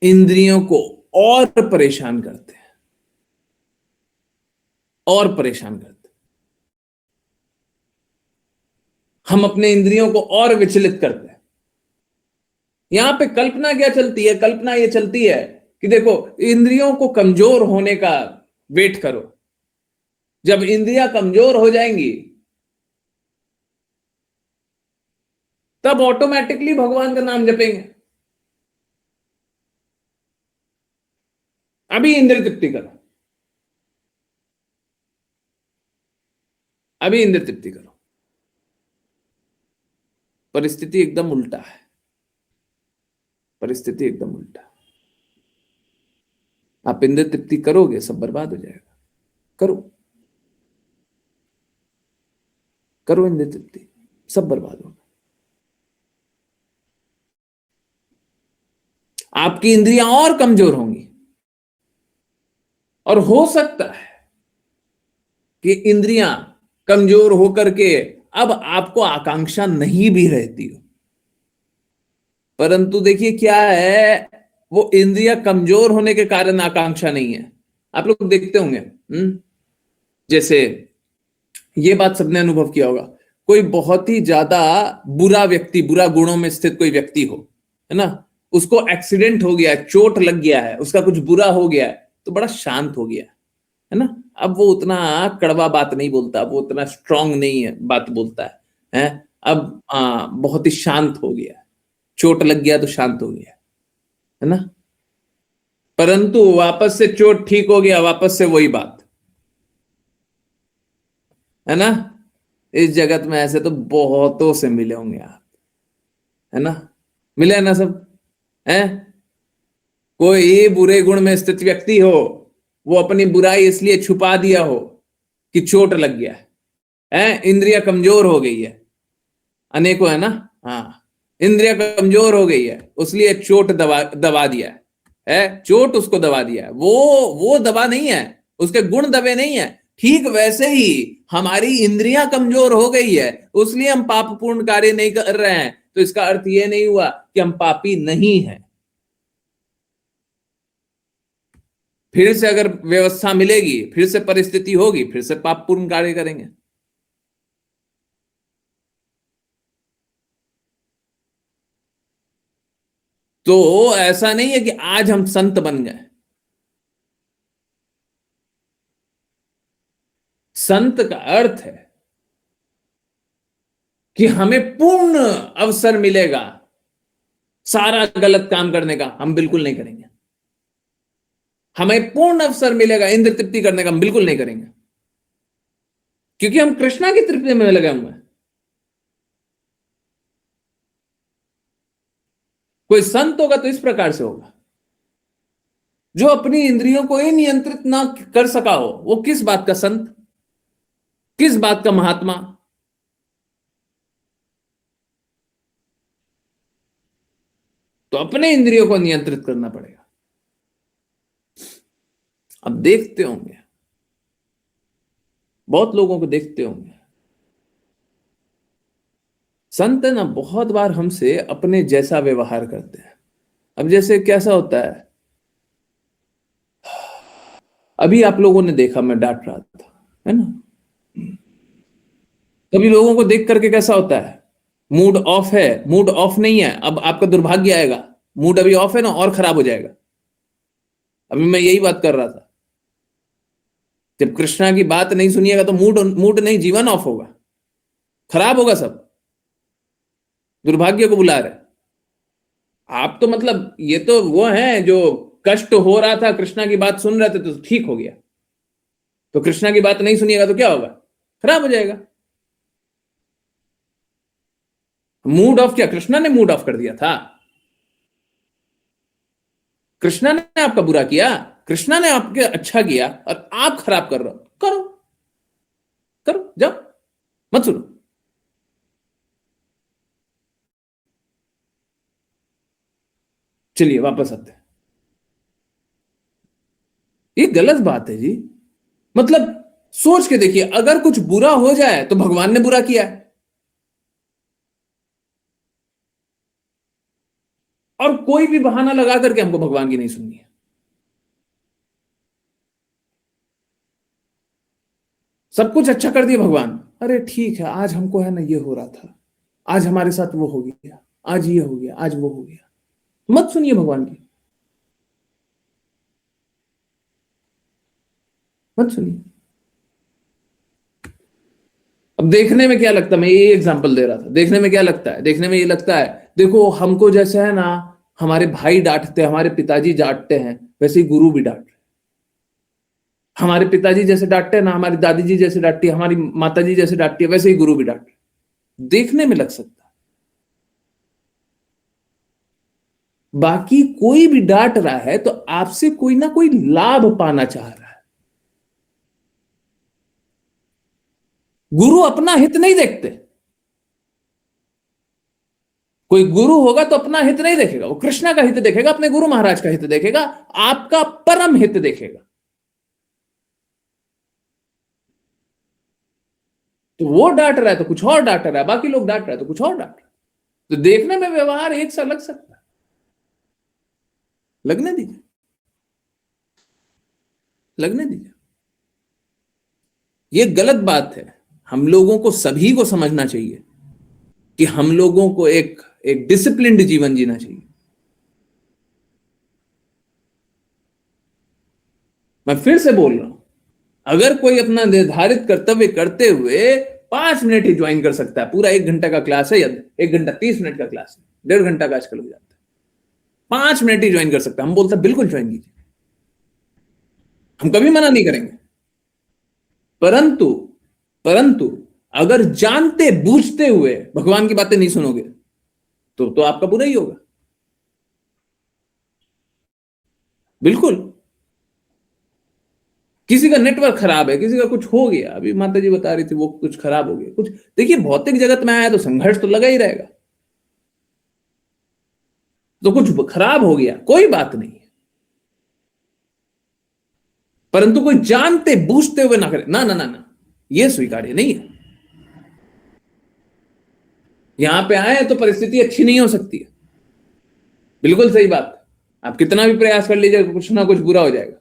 इंद्रियों को और परेशान करते हैं, और परेशान करते हैं। हम अपने इंद्रियों को और विचलित करते हैं। यहां पे कल्पना क्या चलती है? कल्पना ये चलती है कि देखो, इंद्रियों को कमजोर होने का वेट करो। जब इंद्रियां कमजोर हो जाएंगी तब ऑटोमेटिकली भगवान का नाम जपेंगे। अभी इंद्र तृप्ति करो, अभी इंद्र तृप्ति करो। परिस्थिति एकदम उल्टा है, परिस्थिति एकदम उल्टा। आप इंद्र तृप्ति करोगे सब बर्बाद हो जाएगा। करो, करो इंद्र तृप्ति, सब बर्बाद होगा। आपकी इंद्रियां और कमजोर होंगी, और हो सकता है कि इंद्रियां कमजोर होकर के अब आपको आकांक्षा नहीं भी रहती हो। परंतु देखिए क्या है, वो इंद्रियां कमजोर होने के कारण आकांक्षा नहीं है। आप लोग देखते होंगे, जैसे ये बात सबने अनुभव किया होगा, कोई बहुत ही ज्यादा बुरा व्यक्ति, बुरा गुणों में स्थित कोई व्यक्ति हो, है ना, उसको एक्सीडेंट हो गया है, चोट लग गया है, उसका कुछ बुरा हो गया है, तो बड़ा शांत हो गया है ना। अब वो उतना कड़वा बात नहीं बोलता, वो उतना स्ट्रांग नहीं है बात बोलता है। अब बहुत ही शांत हो गया, चोट लग गया तो शांत हो गया, है ना। परंतु वापस से चोट ठीक हो गया, वापस से वही बात, है ना। इस जगत में ऐसे तो बहुतों से मिले होंगे आप, है ना, मिले है ना सब, है। कोई बुरे गुण में स्थित व्यक्ति हो, वो अपनी बुराई इसलिए छुपा दिया हो कि चोट लग गया है, इंद्रिया कमजोर हो गई है, अनेकों, है ना। हाँ, इंद्रिया कमजोर हो गई है, उसलिए चोट दबा दबा दिया है, चोट उसको दबा दिया है। वो दबा नहीं है, उसके गुण दबे नहीं है। ठीक वैसे ही हमारी इंद्रियां कमजोर हो गई है, उसलिए हम पापपूर्ण कार्य नहीं कर रहे हैं। तो इसका अर्थ यह नहीं हुआ कि हम पापी नहीं हैं। फिर से अगर व्यवस्था मिलेगी, फिर से परिस्थिति होगी, फिर से पापपूर्ण कार्य करेंगे। तो ऐसा नहीं है कि आज हम संत बन गए। संत का अर्थ है कि हमें पूर्ण अवसर मिलेगा सारा गलत काम करने का, हम बिल्कुल नहीं करेंगे। हमें पूर्ण अवसर मिलेगा इंद्र तृप्ति करने का, हम बिल्कुल नहीं करेंगे, क्योंकि हम कृष्णा की तृप्ति में लगे हुए हैं। कोई संत होगा तो इस प्रकार से होगा, जो अपनी इंद्रियों को ही नियंत्रित ना कर सका हो, वो किस बात का संत, किस बात का महात्मा। तो अपने इंद्रियों को नियंत्रित करना पड़ेगा। अब देखते होंगे, बहुत लोगों को देखते होंगे, संत ना बहुत बार हमसे अपने जैसा व्यवहार करते हैं। अब जैसे कैसा होता है, अभी आप लोगों ने देखा, मैं डांट रहा था, है ना। कभी लोगों को देख करके कैसा होता है, मूड ऑफ है, मूड ऑफ नहीं है, अब आपका दुर्भाग्य आएगा, मूड अभी ऑफ है ना, और खराब हो जाएगा। अभी मैं यही बात कर रहा था, जब कृष्णा की बात नहीं सुनिएगा तो मूड मूड नहीं, जीवन ऑफ होगा, खराब होगा सब, दुर्भाग्य को बुला रहे। आप तो मतलब ये तो वो है जो कष्ट हो रहा था, कृष्णा की बात सुन रहे थे तो ठीक हो गया। तो कृष्णा की बात नहीं सुनिएगा तो क्या होगा, खराब हो जाएगा। मूड ऑफ क्या, कृष्णा ने मूड ऑफ कर दिया था? कृष्णा ने आपका बुरा किया? कृष्णा ने आपके अच्छा किया और आप खराब कर रहे हो? करो, करो, जाओ, मत सुनो। चलिए वापस आते हैं। ये गलत बात है जी। मतलब सोच के देखिए, अगर कुछ बुरा हो जाए तो भगवान ने बुरा किया है, और कोई भी बहाना लगा करके हमको भगवान की नहीं सुननी है। सब कुछ अच्छा कर दिया भगवान, अरे ठीक है, आज हमको है ना ये हो रहा था, आज हमारे साथ वो हो गया, आज ये हो गया, आज वो हो गया। मत सुनिए भगवान की, मत सुनिए। अब देखने में क्या लगता है, मैं ये एग्जांपल दे रहा था, देखने में क्या लगता है, देखने में ये लगता है, देखो हमको जैसे है ना हमारे भाई डांटते हैं, हमारे पिताजी डांटते हैं, वैसे ही गुरु भी डांट रहे हैं। हमारे पिताजी जैसे डांटते हैं ना, हमारी दादी जी जैसे डांटती है, हमारी माता जी जैसे डांटती है, वैसे ही गुरु भी डांट रहे हैं। देखने में लग सकता है, बाकी कोई भी डांट रहा है तो आपसे कोई ना कोई लाभ पाना चाह रहा है। गुरु अपना हित नहीं देखते। कोई गुरु होगा तो अपना हित नहीं देखेगा, वो कृष्णा का हित देखेगा, अपने गुरु महाराज का हित देखेगा, आपका परम हित देखेगा। तो वो डांट रहा है तो कुछ और डांट रहा है, बाकी लोग डांट रहे हैं तो कुछ और डांट रहा है। तो देखने में व्यवहार एक सा लग सकता है, लगने दीजिए, लगने दीजिए। ये गलत बात है। हम लोगों को, सभी को समझना चाहिए कि हम लोगों को एक एक डिसिप्लिन्ड जीवन जीना चाहिए। मैं फिर से बोल रहा हूं, अगर कोई अपना निर्धारित कर्तव्य करते हुए 5 मिनट ही ज्वाइन कर सकता है, पूरा 1 घंटा का क्लास है या 1 घंटा 30 मिनट का क्लास है, 1.5 घंटा का आजकल हो जाता है, 5 मिनट ही ज्वाइन कर सकता है, हम बोलते हैं बिल्कुल ज्वाइन कीजिए, हम कभी मना नहीं करेंगे। परंतु परंतु अगर जानते बूझते हुए भगवान की बातें नहीं सुनोगे तो आपका बुरा ही होगा, बिल्कुल। किसी का नेटवर्क खराब है, किसी का कुछ हो गया, अभी माता जी बता रही थी वो कुछ खराब हो गया, कुछ देखिए भौतिक जगत में आया तो संघर्ष तो लगा ही रहेगा, तो कुछ खराब हो गया कोई बात नहीं है, परंतु कोई जानते बूझते हुए ना करे, ना ना ना ना, ये स्वीकार्य नहीं है। यहां पे आए तो परिस्थिति अच्छी नहीं हो सकती है, बिल्कुल सही बात है। आप कितना भी प्रयास कर लीजिए, कुछ ना कुछ बुरा हो जाएगा।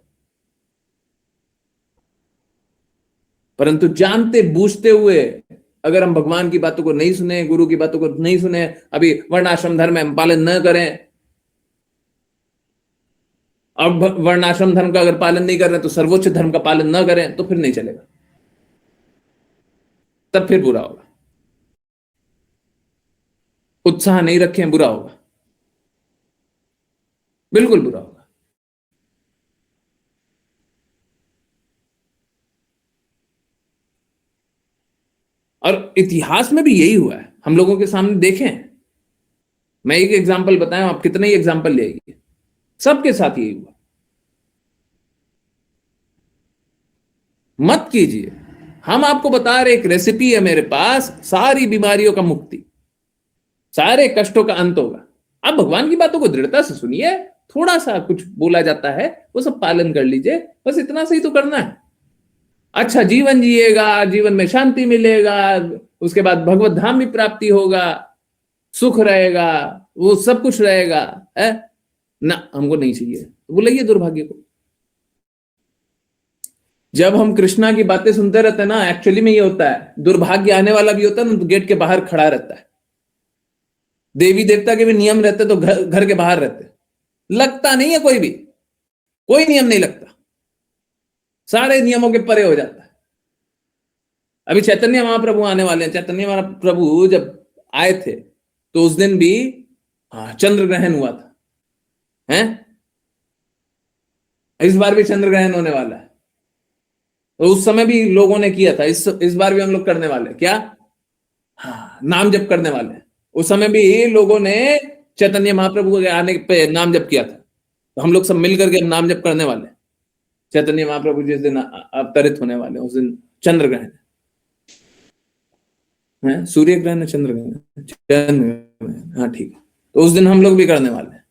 परंतु जानते बूझते हुए अगर हम भगवान की बातों को नहीं सुने, गुरु की बातों को नहीं सुने, अभी वर्णाश्रम धर्म में पालन न करें, और वर्णाश्रम धर्म का अगर पालन नहीं कर रहे तो सर्वोच्च धर्म का पालन न करें, तो फिर नहीं चलेगा, तब फिर बुरा होगा। उत्साह नहीं रखें, बुरा होगा, बिल्कुल बुरा होगा। और इतिहास में भी यही हुआ है, हम लोगों के सामने देखें। मैं एक एग्जांपल बताया, आप कितने ही एग्जांपल ले आइए, सबके साथ यही हुआ। मत कीजिए, हम आपको बता रहे, एक रेसिपी है मेरे पास, सारी बीमारियों का मुक्ति, सारे कष्टों का अंत होगा। आप भगवान की बातों को दृढ़ता से सुनिए, थोड़ा सा कुछ बोला जाता है वो सब पालन कर लीजिए, बस इतना सही तो करना है। अच्छा जीवन जिएगा, जीवन में शांति मिलेगा, उसके बाद भगवत धाम भी प्राप्ति होगा, सुख रहेगा, वो सब कुछ रहेगा, है ना, हमको नहीं चाहिए। तो बोले ये दुर्भाग्य को, जब हम कृष्णा की बातें सुनते रहते हैं ना, एक्चुअली में ये होता है, दुर्भाग्य आने वाला भी होता है ना, तो गेट के बाहर खड़ा रहता है। देवी देवता के भी नियम रहते तो घर के बाहर रहते, लगता नहीं है कोई भी, कोई नियम नहीं लगता, सारे नियमों के परे हो जाता है। अभी चैतन्य महाप्रभु आने वाले हैं, चैतन्य महाप्रभु जब आए थे तो उस दिन भी चंद्र ग्रहण हुआ था, हैं? इस बार भी चंद्र ग्रहण होने वाला है, तो उस समय भी लोगों ने किया था, इस बार भी हम लोग करने वाले हैं। क्या? हाँ, नाम जप करने वाले हैं। उस समय भी लोगों ने चैतन्य महाप्रभु के आने पे नाम जप किया था, तो हम लोग सब मिलकर के नाम जप करने वाले हैं। चैतन्य महाप्रभु जिस दिन अवतरित होने वाले, उस दिन चंद्र ग्रहण है, सूर्य ग्रहण है, चंद्र ग्रहण, चंद्र ग्रहण, हाँ ठीक है। तो उस दिन हम लोग भी करने वाले हैं।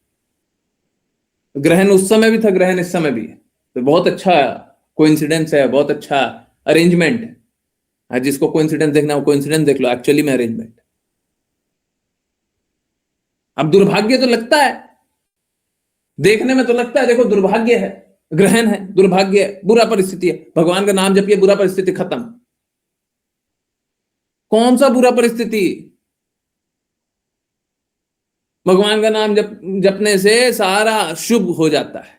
ग्रहण उस समय भी था, ग्रहण इस समय भी है, तो बहुत अच्छा कोइंसिडेंस है, बहुत अच्छा अरेंजमेंट है। जिसको कोइंसिडेंस देखना है वो कोइंसिडेंस देख लो, एक्चुअली में अरेंजमेंट। अब दुर्भाग्य तो लगता है, देखने में तो लगता है देखो दुर्भाग्य है, ग्रहण है, दुर्भाग्य है, बुरा परिस्थिति है, भगवान का नाम जपिए बुरा परिस्थिति खत्म। कौन सा बुरा परिस्थिति? भगवान का नाम जपने से सारा शुभ हो जाता है?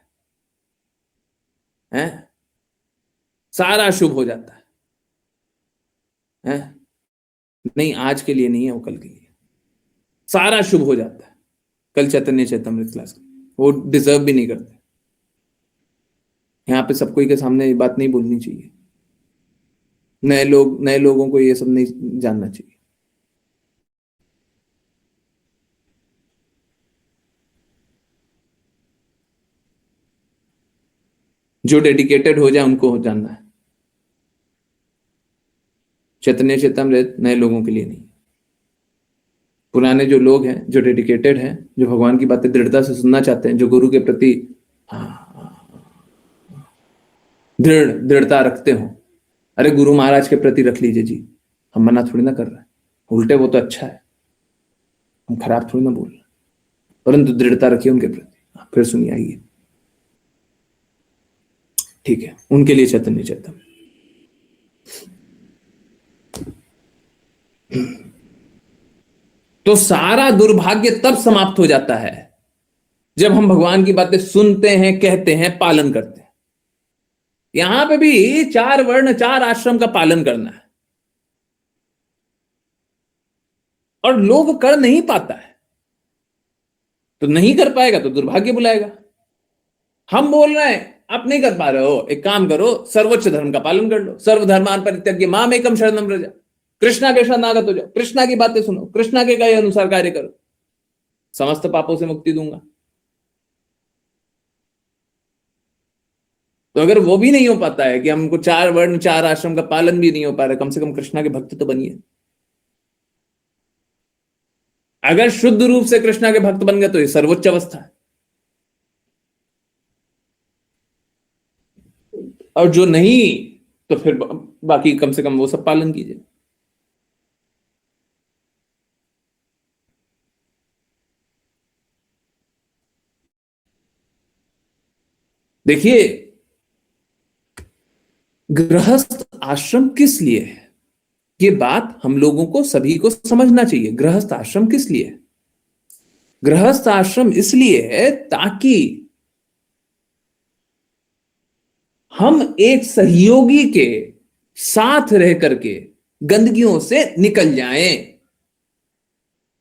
सारा शुभ हो जाता है? नहीं, आज के लिए नहीं है वो, कल के लिए सारा शुभ हो जाता है। कल चैतन्य चैतमृत क्लास वो डिजर्व भी नहीं करते। यहाँ पे सब कोई के सामने ये बात नहीं बोलनी चाहिए, नए लोगों को ये सब नहीं जानना चाहिए। जो डेडिकेटेड हो जाए उनको हो जानना है। चैतन्य चैतमृत नए लोगों के लिए नहीं, पुराने जो लोग हैं, जो डेडिकेटेड हैं, जो भगवान की बातें दृढ़ता से सुनना चाहते हैं, जो गुरु के प्रति दृढ़ता रखते हो। अरे गुरु महाराज के प्रति रख लीजिए जी, हम मना थोड़ी ना कर रहे हैं, उल्टे वो तो अच्छा है, हम खराब थोड़ी ना बोल रहे, परंतु दृढ़ता रखिए उनके प्रति। फिर सुनिए, आइए, ठीक है, उनके लिए चैतन्य चैतन्य। तो सारा दुर्भाग्य तब समाप्त हो जाता है जब हम भगवान की बातें सुनते हैं, कहते हैं, पालन करते हैं। यहां पे भी 4 वर्ण 4 आश्रम का पालन करना है, और लोग कर नहीं पाता है, तो नहीं कर पाएगा तो दुर्भाग्य बुलाएगा। हम बोल रहे हैं आप नहीं कर पा रहे हो, एक काम करो, सर्वोच्च धर्म का पालन कर लो। सर्वधर्मान परित्यज्य माम एकम शरणम व्रज, कृष्णा के शरणागत हो जाओ, कृष्णा की बातें सुनो, कृष्णा के कहे अनुसार कार्य करो, समस्त पापों से मुक्ति दूंगा। तो अगर वो भी नहीं हो पाता है कि हमको 4 वर्ण 4 आश्रम का पालन भी नहीं हो पा रहा, कम से कम कृष्णा के भक्त तो बनिए। अगर शुद्ध रूप से कृष्णा के भक्त बन गए तो ये सर्वोच्च अवस्था है, और जो नहीं तो फिर बाकी कम से कम वो सब पालन कीजिए। देखिए, गृहस्थ आश्रम किस लिए है, ये बात हम लोगों को सभी को समझना चाहिए। गृहस्थ आश्रम किस लिए है? गृहस्थ आश्रम इसलिए है ताकि हम एक सहयोगी के साथ रह करके गंदगियों से निकल जाएं।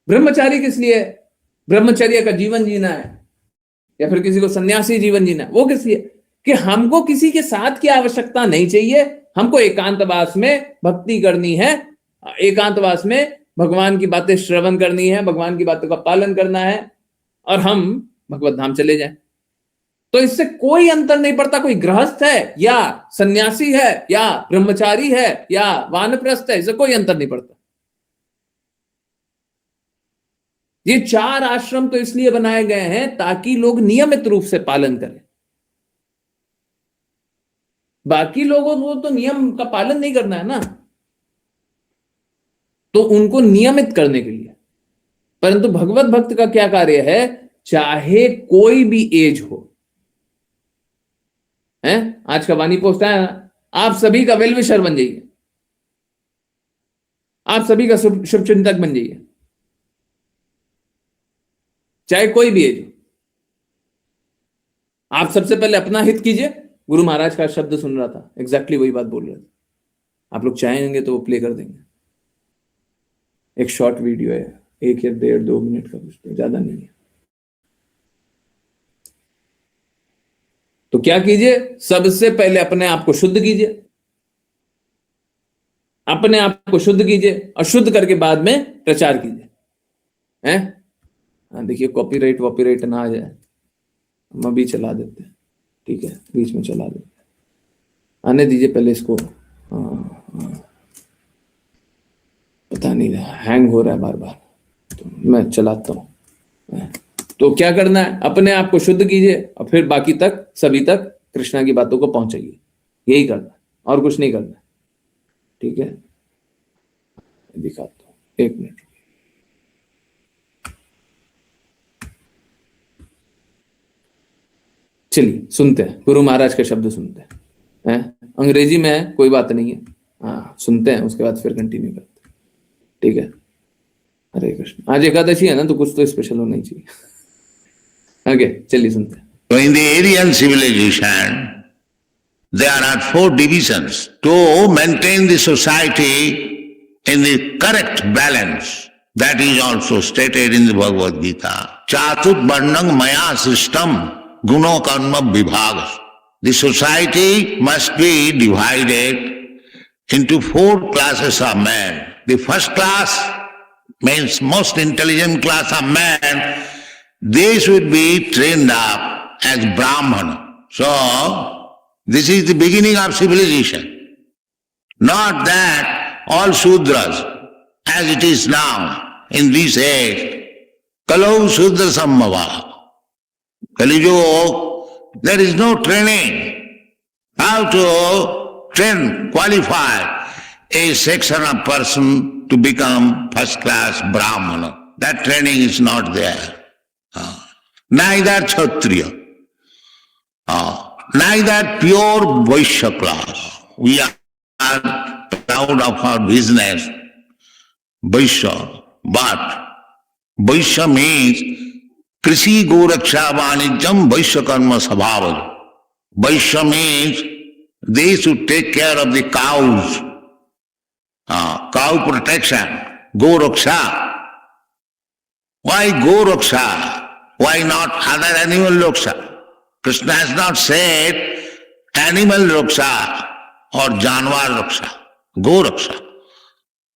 ब्रह्मचारी किस लिए है? ब्रह्मचर्य का जीवन जीना है, या फिर किसी को सन्यासी जीवन जीना है, वो किस लिए? कि हमको किसी के साथ की आवश्यकता नहीं चाहिए, हमको एकांतवास में भक्ति करनी है, एकांतवास में भगवान की बातें श्रवण करनी है, भगवान की बातों का पालन करना है, और हम भगवत धाम चले जाएं। तो इससे कोई अंतर नहीं पड़ता कोई गृहस्थ है या सन्यासी है या ब्रह्मचारी है या वानप्रस्थ है, इससे कोई अंतर नहीं पड़ता। ये 4 आश्रम तो इसलिए बनाए गए हैं ताकि लोग नियमित रूप से पालन करें। बाकी लोगों को तो नियम का पालन नहीं करना है ना, तो उनको नियमित करने के लिए। परंतु भगवत भक्त का क्या कार्य है, चाहे कोई भी एज हो, है? आज का वाणी पोस्ट है ना, आप सभी का वेल विशर बन जाइए, आप सभी का शुभ चिंतक बन जाइए, चाहे कोई भी एज हो। आप सबसे पहले अपना हित कीजिए। गुरु महाराज का शब्द सुन रहा था, एग्जैक्टली वही बात बोल रहे थे। आप लोग चाहेंगे तो वो प्ले कर देंगे, एक शॉर्ट वीडियो है, 1 या 1.5-2 मिनट का, कुछ तो ज्यादा नहीं है। तो क्या कीजिए, सबसे पहले अपने आप को शुद्ध कीजिए, अपने आप को शुद्ध कीजिए, और शुद्ध करके बाद में प्रचार कीजिए। हैं? देखिए, कॉपीराइट ना आ जाए, हम अभी चला देते हैं, ठीक है, बीच में चला देते हैं, आने दीजिए पहले इसको। पता नहीं हैंग हो रहा है बार बार, तो मैं चलाता हूं। तो क्या करना है, अपने आप को शुद्ध कीजिए और फिर बाकी तक सभी तक कृष्णा की बातों को पहुंचाइए, यही करना है और कुछ नहीं करना है। ठीक है, दिखाता हूँ, एक मिनट। चलिए सुनते हैं, गुरु महाराज के शब्द सुनते हैं। अंग्रेजी में है, कोई बात नहीं है, हाँ सुनते हैं, उसके बाद फिर कंटिन्यू करते हैं। ठीक है, हरे कृष्ण। आज एकादशी है ना, तो कुछ तो स्पेशल होना ही चाहिए। आगे चलिए सुनते हैं। So in the Aryan civilization, there are 4 divisions to maintain the society in the correct balance. That is also stated in the Bhagavad Gita. Chatut varnang maya system guno karma vibhag. The society must be divided into 4 classes of men. The first class means most intelligent class of men. They should be trained up as Brahmana. So, this is the beginning of civilization. Not that all Shudras, as it is now, in this age, Kalau Shudra Sammava. Kali Yuga, there is no training. How to train, qualify a section of person to become first class Brahmana. That training is not there. Neither Kshatriya. Neither pure Vaishya class. We are proud of our business, Vaishya, but Vaishya means Krishi Goraksha Vanijam Vaishya Karma Sabhavaj. Vaishya means they should take care of the cows, cow protection, Goraksha. Why Goraksha? Why not other animal Raksha? Krishna has not said animal Raksha or Janwar Raksha, Go Raksha.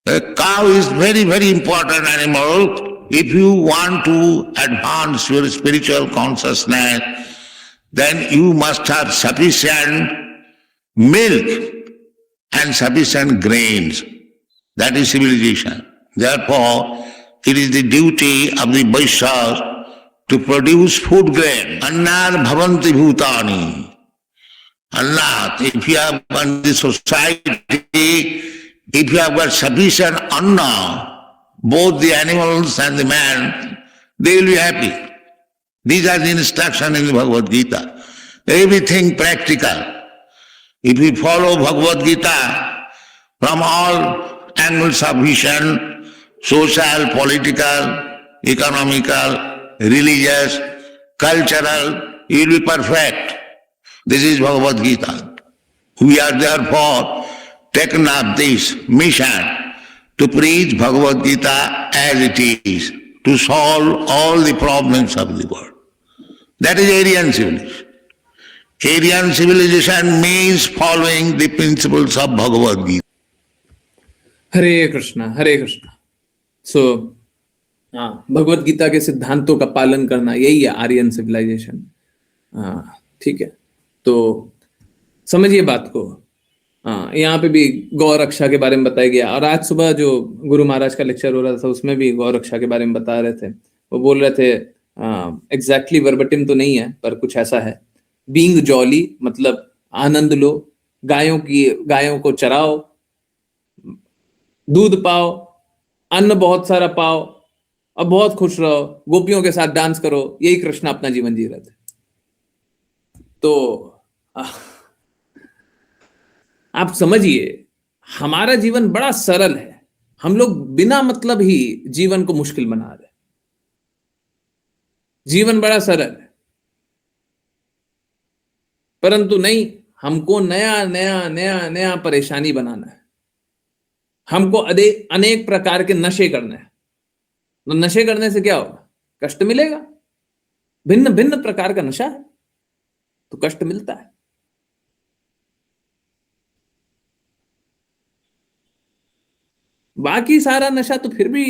A cow is very, very important animal. If you want to advance your spiritual consciousness, then you must have sufficient milk and sufficient grains. That is civilization. Therefore, it is the duty of the Vaishyas to produce food grain. Annar bhavanti bhutani. Allah, if you have in the society, if you have got sufficient anna, both the animals and the man, they will be happy. These are the instructions in the Bhagavad Gita. Everything practical. If we follow Bhagavad Gita from all angles of vision, social, political, economical, religious, cultural, you will be perfect. This is Bhagavad Gita. We are therefore taken up this mission to preach Bhagavad Gita as it is, to solve all the problems of the world. That is Aryan civilization. Aryan civilization means following the principles of Bhagavad Gita. हरे कृष्णा, हरे कृष्णा। सो हाँ, भगवत गीता के सिद्धांतों का पालन करना, यही है Aryan civilisation. हाँ ठीक है, तो समझिए बात को। हाँ, यहाँ पे भी गौ रक्षा के बारे में बताया गया, और आज सुबह जो गुरु महाराज का लेक्चर हो रहा था उसमें भी गौ रक्षा के बारे में बता रहे थे। वो बोल रहे थे, एग्जैक्टली वर्बटिम तो नहीं है पर कुछ ऐसा है, बीइंग जॉली मतलब आनंद लो, गायों को चराओ, दूध पाओ, अन्न बहुत सारा पाओ और बहुत खुश रहो, गोपियों के साथ डांस करो, यही कृष्ण अपना जीवन जी रहे थे। तो आप समझिए, हमारा जीवन बड़ा सरल है, हम लोग बिना मतलब ही जीवन को मुश्किल बना रहे। जीवन बड़ा सरल है, परंतु नहीं, हमको नया नया नया नया परेशानी बनाना है, हमको अनेक प्रकार के नशे करने हैं। तो नशे करने से क्या होगा? कष्ट मिलेगा। भिन्न भिन्न प्रकार का नशा है तो कष्ट मिलता है। बाकी सारा नशा तो फिर भी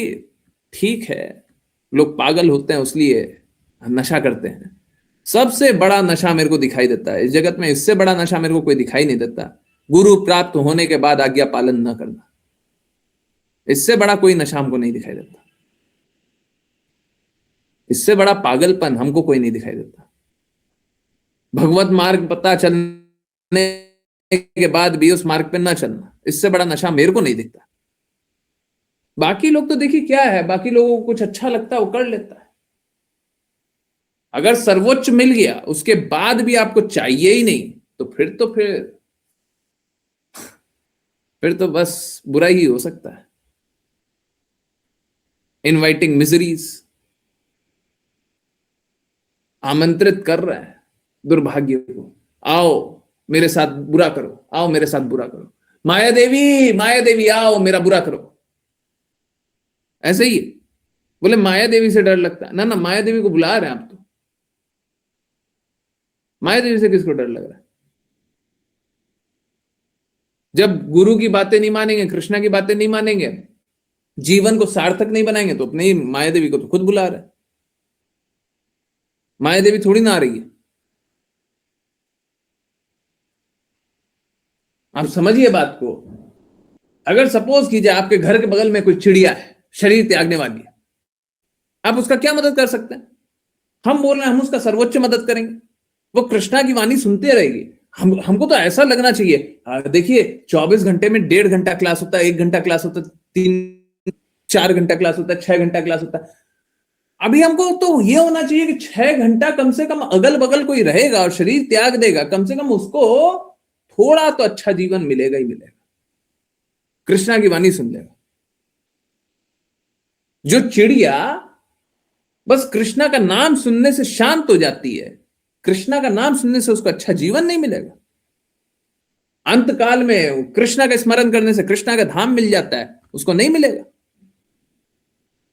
ठीक है, लोग पागल होते हैं उसलिए नशा करते हैं। सबसे बड़ा नशा मेरे को दिखाई देता है इस जगत में, इससे बड़ा नशा मेरे को कोई दिखाई नहीं देता, गुरु प्राप्त होने के बाद आज्ञा पालन न करना। इससे बड़ा कोई नशा हमको नहीं दिखाई देता, इससे बड़ा पागलपन हमको कोई नहीं दिखाई देता। भगवत मार्ग पता चलने के बाद भी उस मार्ग पे ना चलना, इससे बड़ा नशा मेरे को नहीं दिखता। बाकी लोग तो देखिए क्या है, बाकी लोगों को कुछ अच्छा लगता है वो कर लेता है। अगर सर्वोच्च मिल गया उसके बाद भी आपको चाहिए ही नहीं, तो फिर तो बस बुरा ही हो सकता है। इनवाइटिंग मिजरीज, आमंत्रित कर रहा है दुर्भाग्य को, आओ मेरे साथ बुरा करो, आओ मेरे साथ बुरा करो, माया देवी आओ मेरा बुरा करो। ऐसे ही है। बोले माया देवी से डर लगता है, ना माया देवी को बुला रहे हैं आप तो। माया देवी से किसको डर लग रहा है? जब गुरु की बातें नहीं मानेंगे, कृष्णा की बातें नहीं मानेंगे, जीवन को सार्थक नहीं बनाएंगे, तो अपने ही माया देवी को तो खुद बुला रहे हैं। माया देवी थोड़ी ना आ रही है। आप समझिए बात को। अगर सपोज कीजिए आपके घर के बगल में कोई चिड़िया है शरीर त्यागने वाली है, आप उसका क्या मदद कर सकते हैं? हम बोल रहे हैं हम उसका सर्वोच्च मदद करेंगे, वो कृष्णा की वाणी सुनते रहेगी। हमको तो ऐसा लगना चाहिए, देखिए 24 घंटे में 1.5 घंटा क्लास होता है, 1 घंटा क्लास होता है, 3-4 घंटा क्लास होता है, 6 घंटा क्लास होता है। अभी हमको तो ये होना चाहिए कि 6 घंटा कम से कम अगल बगल कोई रहेगा और शरीर त्याग देगा, कम से कम उसको थोड़ा तो अच्छा जीवन मिलेगा ही मिलेगा, कृष्णा की वाणी सुन लेगा। जो चिड़िया बस कृष्णा का नाम सुनने से शांत हो जाती है, कृष्णा का नाम सुनने से उसको अच्छा जीवन नहीं मिलेगा। अंत काल में कृष्णा का स्मरण करने से कृष्णा का धाम मिल जाता है, उसको नहीं मिलेगा।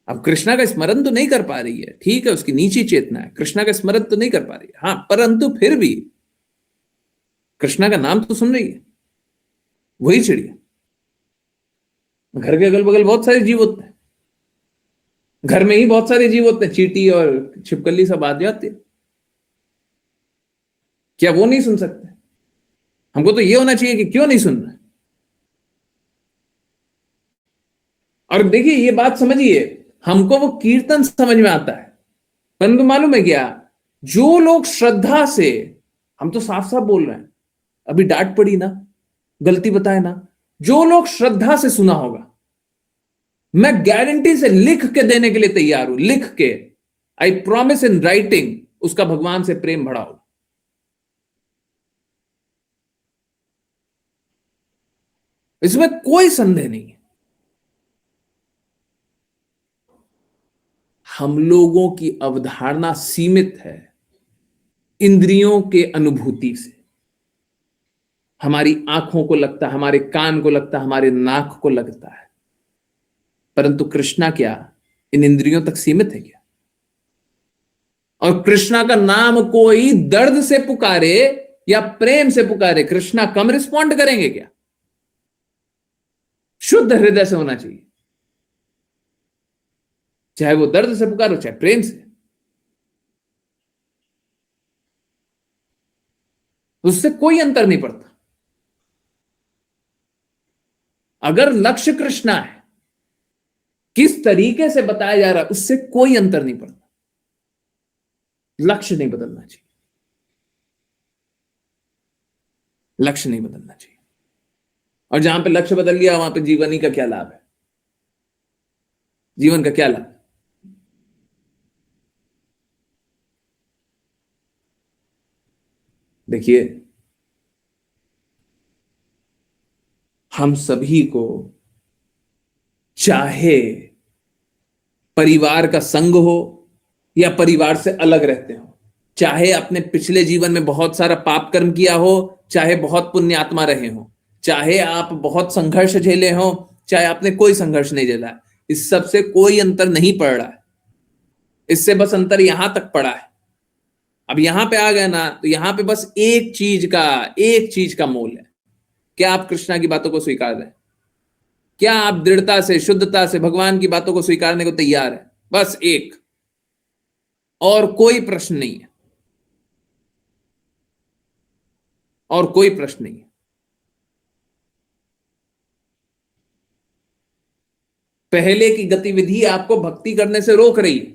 अब कृष्णा का स्मरण तो नहीं कर पा रही है, ठीक है, उसकी नीची चेतना है, कृष्णा का स्मरण तो नहीं कर पा रही है, हाँ, परंतु फिर भी कृष्णा का नाम तो सुन रही है वही चिड़िया। घर के अगल बगल बहुत सारे जीव होते हैं, घर में ही बहुत सारे जीव होते हैं, चींटी और छिपकली सब आ जाती है, क्या वो नहीं सुन सकते? हमको तो ये होना चाहिए कि क्यों नहीं सुन रहे। और देखिए ये बात समझिए, हमको वो कीर्तन समझ में आता है, परंतु मालूम है क्या, जो लोग श्रद्धा से, हम तो साफ साफ बोल रहे हैं, अभी डांट पड़ी ना, गलती बताए ना, जो लोग श्रद्धा से सुना होगा, मैं गारंटी से लिख के देने के लिए तैयार हूं, लिख के, आई प्रॉमिस इन राइटिंग, उसका भगवान से प्रेम बढ़ा होगा। इसमें कोई संदेह नहीं है। हम लोगों की अवधारणा सीमित है इंद्रियों के अनुभूति से। हमारी आंखों को लगता है, हमारे कान को लगता है, हमारे नाक को लगता है, परंतु कृष्णा क्या इन इंद्रियों तक सीमित है क्या? और कृष्णा का नाम कोई दर्द से पुकारे या प्रेम से पुकारे, कृष्णा कम रिस्पॉन्ड करेंगे क्या? शुद्ध हृदय से होना चाहिए, चाहे वो दर्द से पुकारो चाहे प्रेम से, उससे कोई अंतर नहीं पड़ता। अगर लक्ष्य कृष्णा है, किस तरीके से बताया जा रहा है, उससे कोई अंतर नहीं पड़ता। लक्ष्य नहीं बदलना चाहिए, लक्ष्य नहीं बदलना चाहिए। और जहां पे लक्ष्य बदल गया वहां पे जीवनी का क्या लाभ है? जीवन का क्या लाभ? देखिए हम सभी को, चाहे परिवार का संग हो या परिवार से अलग रहते हो, चाहे अपने पिछले जीवन में बहुत सारा पाप कर्म किया हो, चाहे बहुत पुण्यात्मा रहे हो, चाहे आप बहुत संघर्ष झेले हो, चाहे आपने कोई संघर्ष नहीं झेला है, इस सब से कोई अंतर नहीं पड़ रहा है। इससे बस अंतर यहां तक पड़ा है। अब यहां पे आ गए ना, तो यहां पे बस एक चीज का मोल है, क्या आप कृष्णा की बातों को स्वीकार रहे हैं? क्या आप दृढ़ता से, शुद्धता से भगवान की बातों को स्वीकारने को तैयार है? बस एक, और कोई प्रश्न नहीं है, और कोई प्रश्न नहीं है। पहले की गतिविधि आपको भक्ति करने से रोक रही है,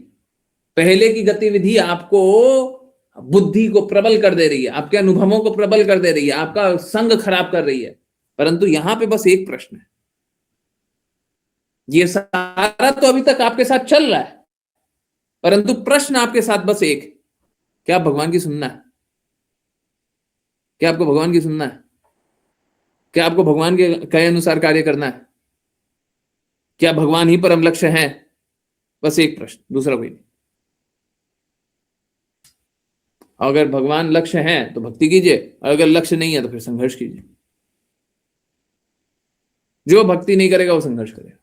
पहले की गतिविधि आपको बुद्धि को प्रबल कर दे रही है, आपके अनुभवों को प्रबल कर दे रही है, आपका संग खराब कर रही है। परंतु यहां पे बस एक प्रश्न है, ये सारा तो अभी तक आपके साथ चल रहा है, परंतु प्रश्न आपके साथ बस एक, क्या आप भगवान की सुनना है? क्या आपको भगवान की सुनना है? क्या आपको भगवान के कहे अनुसार कार्य करना है? क्या भगवान ही परम लक्ष्य है? बस एक प्रश्न, दूसरा कोई नहीं। अगर भगवान लक्ष्य है तो भक्ति कीजिए, और अगर लक्ष्य नहीं है तो फिर संघर्ष कीजिए। जो भक्ति नहीं करेगा वो संघर्ष करेगा,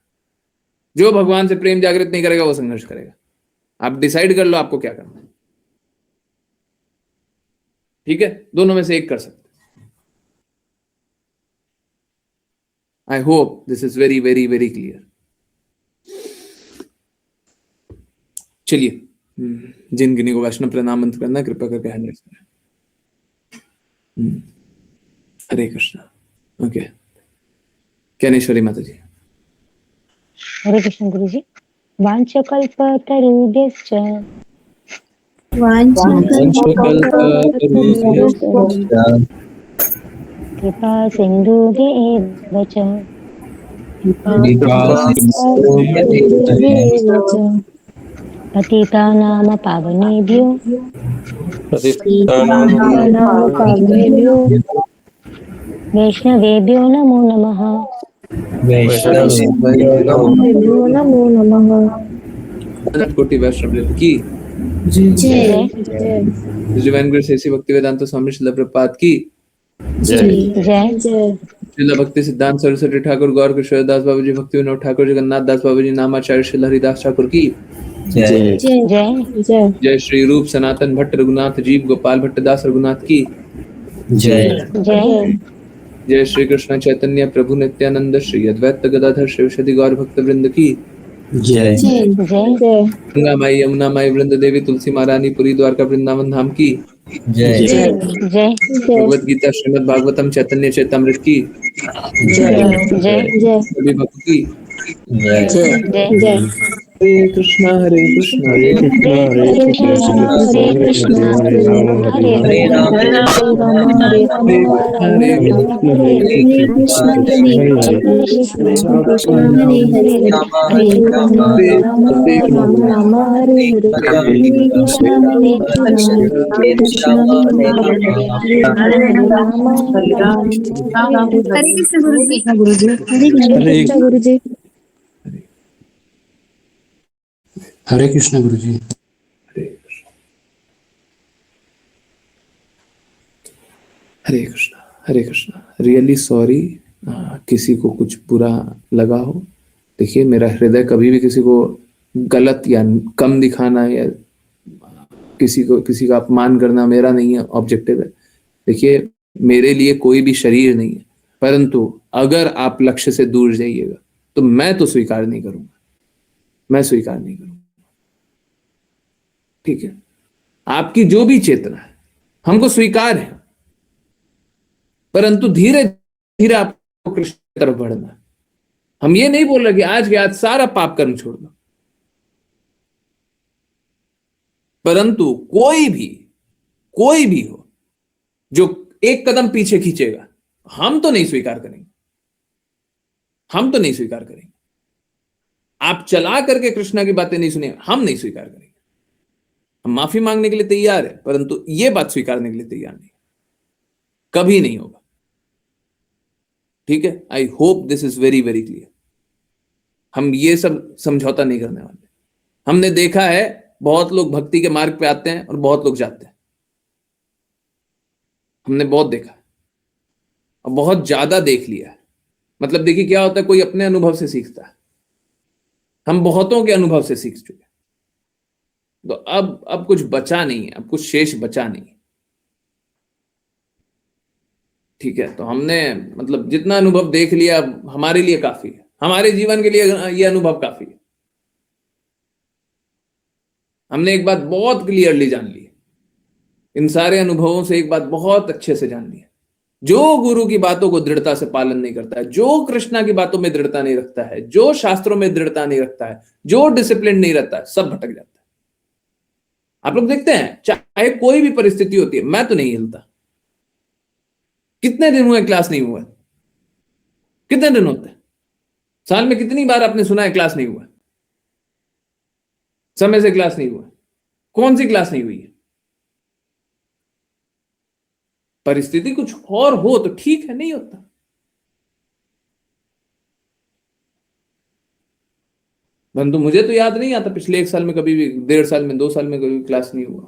जो भगवान से प्रेम जागृत नहीं करेगा वो संघर्ष करेगा। आप डिसाइड कर लो आपको क्या करना है, ठीक है? दोनों में से एक कर सकते। I hope this is very very very clear. चलिए, जिन गिनी को वैष्णव प्रणाम मंत्र करना, कृपा करके हैंड रेज करें। हरे कृष्णा। ओके, ज्ञानेश्वरी माता जी। हरे कृष्ण गुरु जी। वाञ्छकल्पतरुभ्यश्च कृपा सिन्धुभ्य एव च पतितानां पावनेभ्यो वैष्णवेभ्यो नमो नमः। कोटि वैष्णव की जय डिवाइन ग्रेस ऐसी भक्ति वेदांत स्वामी श्रील प्रभुपाद की जय श्रील भक्ति सिद्धांत सरस्वती ठाकुर, गौर किशोर दास बाबू जी, भक्ति विनोद ठाकुर, जगन्नाथ दास बाबू जी, नामाचार्य श्री हरिदास ठाकुर की जय जय जय। श्री रूप सनातन भट्ट रघुनाथ जीव गोपाल भट्ट दास रघुनाथ की जय जय जय। श्री कृष्ण चैतन्य प्रभु नित्यानंद श्री अद्वैत गदाधर शिवशति गौर भक्त वृंद की जय जय गंगा माई यमुना माई वृंद देवी तुलसी महारानी पुरी द्वारका वृंदावन धाम की जय जय भगवत गीता श्रीमद् भागवतम चैतन्य चैतामृत की जय सभी भक्त की जय जय हरे कृष्णा हरे कृष्णा हरे कृष्ण हरे कृष्ण हरे हरे राम हरे कृष्णा गुरु जी। हरे कृष्ण गुरु जी। हरे कृष्णा हरे कृष्णा। रियली सॉरी किसी को कुछ बुरा लगा हो। देखिए, मेरा हृदय कभी भी किसी को गलत या कम दिखाना या किसी का अपमान करना मेरा नहीं है, ऑब्जेक्टिव है। देखिए, मेरे लिए कोई भी शरीर नहीं है, परंतु अगर आप लक्ष्य से दूर जाइएगा तो मैं तो स्वीकार नहीं करूंगा, मैं स्वीकार नहीं करूंगा, ठीक है? आपकी जो भी चेतना है हमको स्वीकार है, परंतु धीरे धीरे आपको कृष्ण की तरफ बढ़ना है। हम ये नहीं बोल रहे कि आज के आज सारा पाप कर्म छोड़ दो, परंतु कोई भी हो जो एक कदम पीछे खींचेगा, हम तो नहीं स्वीकार करेंगे, हम तो नहीं स्वीकार करेंगे। आप चला करके कृष्णा की बातें नहीं सुने, हम नहीं स्वीकार करेंगे। हम माफी मांगने के लिए तैयार है, परंतु यह बात स्वीकारने के लिए तैयार नहीं, कभी नहीं होगा, ठीक है? I hope this is very very clear. हम ये सब समझौता नहीं करने वाले। हमने देखा है बहुत लोग भक्ति के मार्ग पे आते हैं और बहुत लोग जाते हैं, हमने बहुत देखा और बहुत ज्यादा देख लिया है। मतलब देखिए क्या होता है, कोई अपने अनुभव से सीखता है, हम बहुतों के अनुभव से सीख चुके, तो अब कुछ बचा नहीं है, अब कुछ शेष बचा नहीं है, ठीक है? तो हमने मतलब जितना अनुभव देख लिया हमारे लिए काफी है, हमारे जीवन के लिए ये अनुभव काफी है। हमने एक बात बहुत क्लियरली जान ली, इन सारे अनुभवों से एक बात बहुत अच्छे से जान ली, जो गुरु की बातों को दृढ़ता से पालन नहीं करता है, जो कृष्णा की बातों में दृढ़ता नहीं रखता है, जो शास्त्रों में दृढ़ता नहीं रखता है, जो डिसिप्लिन नहीं रहता है, सब भटक जाता है। आप लोग देखते हैं चाहे कोई भी परिस्थिति होती है, मैं तो नहीं हिलता। कितने दिन हुए क्लास नहीं हुआ? कितने दिन होते हैं? साल में कितनी बार आपने सुना है क्लास नहीं हुआ, समय से क्लास नहीं हुआ? कौन सी क्लास नहीं हुई है? परिस्थिति कुछ और हो तो ठीक है, नहीं होता। परंतु मुझे तो याद नहीं आता पिछले 1 साल में कभी भी, 1.5 साल में, 2 साल में कभी क्लास नहीं हुआ।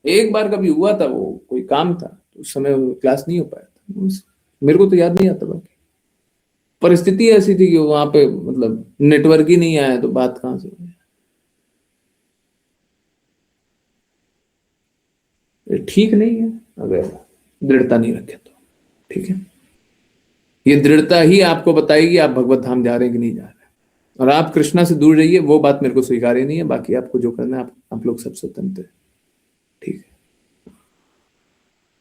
एक बार कभी हुआ था, वो कोई काम था, उस समय क्लास नहीं हो पाया था, मेरे को तो याद नहीं आता। बाकी परिस्थिति ऐसी थी कि वहां पे मतलब नेटवर्क ही नहीं आया, तो बात कहां से हुई? ये ठीक नहीं है अगर दृढ़ता नहीं रखे तो। ठीक है, ये दृढ़ता ही आपको बताएगी आप भगवत धाम जा रहे हैं कि नहीं जा रहे हैं। और आप कृष्णा से दूर रहिए, वो बात मेरे को स्वीकार्य नहीं है। बाकी आपको जो करना है, आप लोग सब स्वतंत्र है। ठीक है,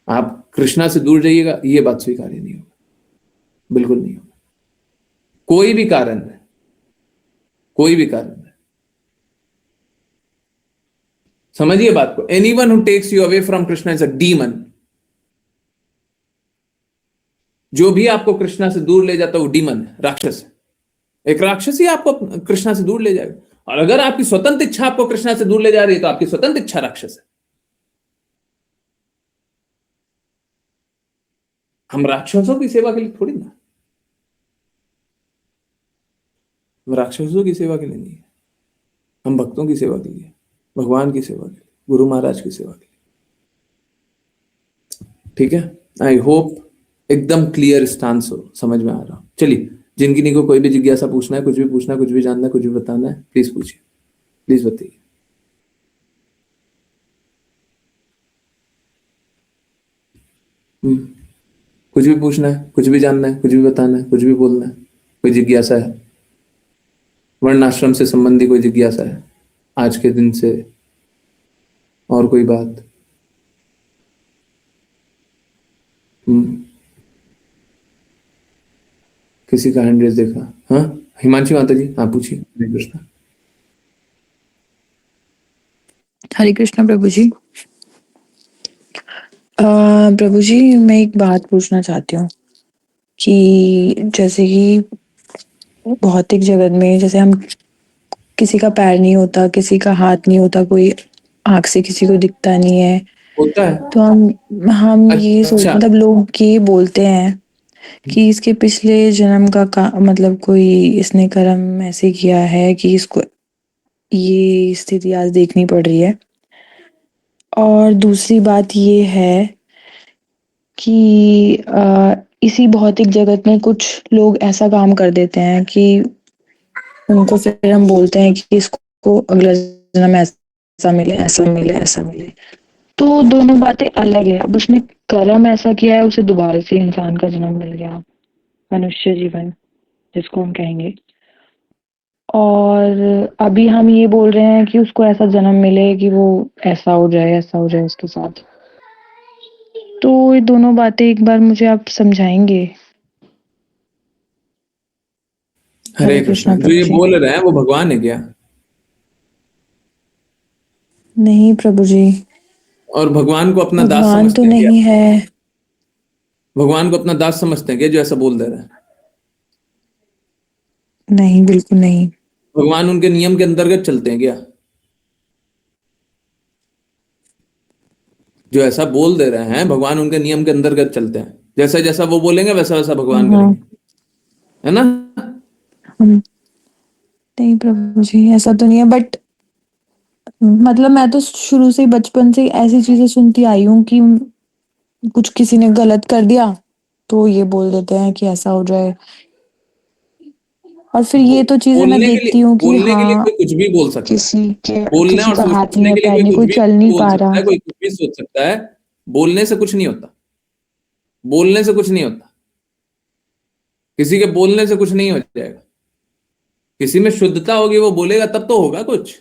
आप कृष्णा से दूर रहिएगा, ये बात स्वीकार्य नहीं होगा, बिल्कुल नहीं होगा। कोई भी कारण है, कोई भी कारण है, समझिए बात को। Anyone who takes you away from Krishna is a demon. जो भी आपको कृष्णा से दूर ले जाता है वो डीमन है, राक्षस है। एक राक्षस ही आपको कृष्णा से दूर ले जाएगा। और अगर आपकी स्वतंत्र इच्छा आपको कृष्णा से दूर ले जा रही है, तो आपकी स्वतंत्र इच्छा राक्षस है। हम राक्षसों की सेवा के लिए थोड़ी ना, हम राक्षसों की सेवा के लिए नहीं है, हम भक्तों की सेवा के लिए, भगवान की सेवा के लिए, गुरु महाराज की सेवा के लिए। ठीक है, आई होप एकदम क्लियर स्टांस हो, समझ में आ रहा हो। चलिए, जिनकी को कोई भी जिज्ञासा पूछना है, कुछ भी पूछना है, कुछ भी जानना है, कुछ भी बताना है, प्लीज पूछिए, प्लीज बताइए। कुछ भी पूछना है, कुछ भी जानना है, कुछ भी बताना है, कुछ भी बोलना है, कोई जिज्ञासा है, वर्णाश्रम से संबंधी कोई जिज्ञासा है आज के दिन से, और कोई बात? किसी का हैंड रेज देखा? हाँ, हिमांशी माता जी, हाँ पूछिए। हरे कृष्णा। हरे कृष्णा प्रभु जी। प्रभु जी, मैं एक बात पूछना चाहती हूँ कि जैसे कि भौतिक जगत में, जैसे हम किसी का पैर नहीं होता, किसी का हाथ नहीं होता, कोई आंख से किसी को दिखता नहीं है, होता है। तो हम ये सोच, अच्छा, मतलब लोग ये बोलते हैं कि इसके पिछले जन्म का मतलब कोई इसने कर्म ऐसे किया है कि इसको ये स्थिति आज देखनी पड़ रही है। और दूसरी बात ये है कि इसी भौतिक जगत में कुछ लोग ऐसा काम कर देते हैं कि उनको फिर हम बोलते हैं कि इसको अगला जन्म ऐसा मिले, ऐसा मिले, ऐसा मिले। तो दोनों बातें अलग है। अब उसने कर्म ऐसा किया है, उसे दोबारा से इंसान का जन्म मिल गया, मनुष्य जीवन जिसको हम कहेंगे। और अभी हम ये बोल रहे हैं कि उसको ऐसा जन्म मिले कि वो ऐसा हो जाए, ऐसा हो जाए उसके साथ। तो ये दोनों बातें एक बार मुझे आप समझाएंगे? हरे कृष्णा। जो प्रभु ये जी। बोल रहे हैं वो भगवान है क्या? नहीं प्रभु जी, और भगवान को अपना दास भगवान तो समझते हैं क्या? नहीं है। भगवान को अपना दास समझते हैं क्या, जो ऐसा बोल दे रहे हैं? नहीं, बिल्कुल नहीं। भगवान उनके नियम के अंतर्गत चलते हैं क्या? जो ऐसा बोल दे रहे हैं, भगवान उनके नियम के अंतर्गत चलते हैं, जैसा जैसा वो बोलेंगे वैसा वैसा भगवान हाँ, करेंगे, है ना? हम नहीं प्रभु जी, ऐसा तो नहीं है। बट मतलब मैं तो शुरू से, बचपन से ऐसी चीजें सुनती आई हूँ कि कुछ किसी ने गलत कर दिया तो ये बोल देते हैं कि ऐसा हो जाए। और फिर ये तो चीजें मैं देखती हूँ कि बोलने के लिए हाँ, कोई कुछ भी बोल सकता है। बोलने किसी और का हाथ नहीं सोचने है, के लिए पैर कोई नहीं, कुछ कोई भी चल नहीं बोल पा सकता रहा। है, कोई कुछ भी सोच सकता है। बोलने से कुछ नहीं होता, बोलने से कुछ नहीं होता, किसी के बोलने से कुछ नहीं हो जाएगा। किसी में शुद्धता होगी, वो बोलेगा तब तो होगा कुछ।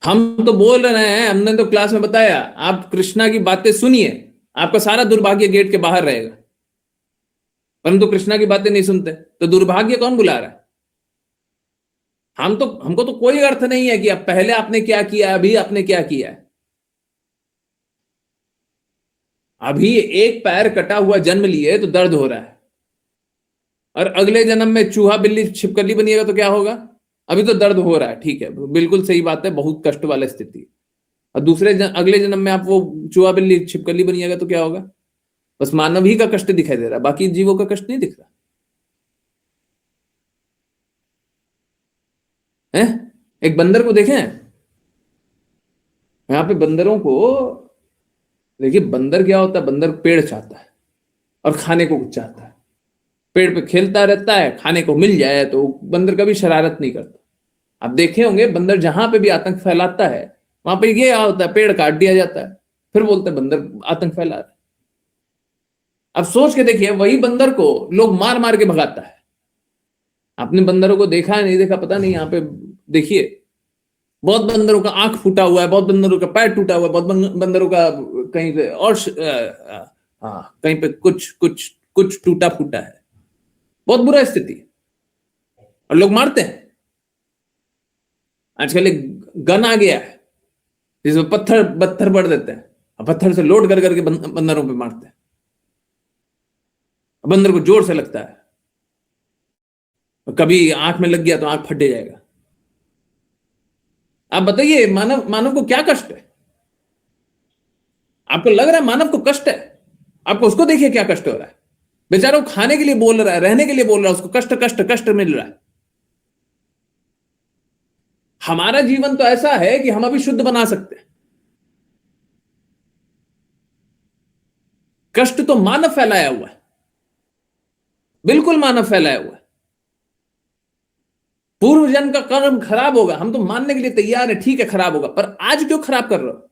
हम तो बोल रहे हैं, हमने तो क्लास में बताया, आप कृष्णा की बातें सुनिए, आपका सारा दुर्भाग्य गेट के बाहर रहेगा। परंतु कृष्णा की बातें नहीं सुनते, तो दुर्भाग्य कौन बुला रहा है? हमको तो कोई अर्थ नहीं है कि अब पहले आपने क्या किया, अभी आपने क्या किया है। अभी एक पैर कटा हुआ जन्म लिए तो दर्द हो रहा है, और अगले जन्म में चूहा बिल्ली छिपकली बनिएगा तो क्या होगा? अभी तो दर्द हो रहा है, ठीक है, बिल्कुल सही बात है, बहुत कष्ट वाला स्थिति। और अगले जन्म में आप वो चूहा बिल्ली छिपकली बनिएगा तो क्या होगा? बस मानव ही का कष्ट दिखाई दे रहा है, बाकी जीवों का कष्ट नहीं दिख रहा है। एक बंदर को देखें, यहां पे बंदरों को देखिए, बंदर क्या होता है? बंदर पेड़ चाहता है और खाने को कुछ चाहता है, पेड़ पे खेलता रहता है, खाने को मिल जाए तो बंदर कभी शरारत नहीं करता। आप देखे होंगे बंदर जहां पे भी आतंक फैलाता है वहां पे ये होता है, पेड़ काट दिया जाता है, फिर बोलते हैं बंदर आतंक फैला रहा है। अब सोच के देखिए, वही बंदर को लोग मार मार के भगाता है। आपने बंदरों को देखा है नहीं देखा पता नहीं, यहाँ पे देखिए, बहुत बंदरों का आंख फूटा हुआ है, बहुत बंदरों का पैर टूटा हुआ है, बहुत बंदरों का कहीं पे और कहीं पे कुछ कुछ कुछ टूटा फूटा है, बहुत बुरा स्थिति है, और लोग मारते हैं। आजकल एक गन आ गया है जिसमें पत्थर भर देते हैं, और पत्थर से लोड कर करके बंदरों पे मारते हैं। बंदर को जोर से लगता है, कभी आंख में लग गया तो आंख फट जाएगा। आप बताइए, मानव को क्या कष्ट है? आपको लग रहा है मानव को कष्ट है? आपको उसको देखिए क्या कष्ट हो रहा है। बेचारा वो खाने के लिए बोल रहा है, रहने के लिए बोल रहा है, उसको कष्ट कष्ट कष्ट मिल रहा है। हमारा जीवन तो ऐसा है कि हम अभी शुद्ध बना सकते हैं। कष्ट तो मानव फैलाया हुआ है, बिल्कुल मानव फैलाया हुआ है। पूर्व जन्म का कर्म खराब होगा, हम तो मानने के लिए तैयार है, ठीक है खराब होगा, पर आज क्यों खराब कर रहे हो?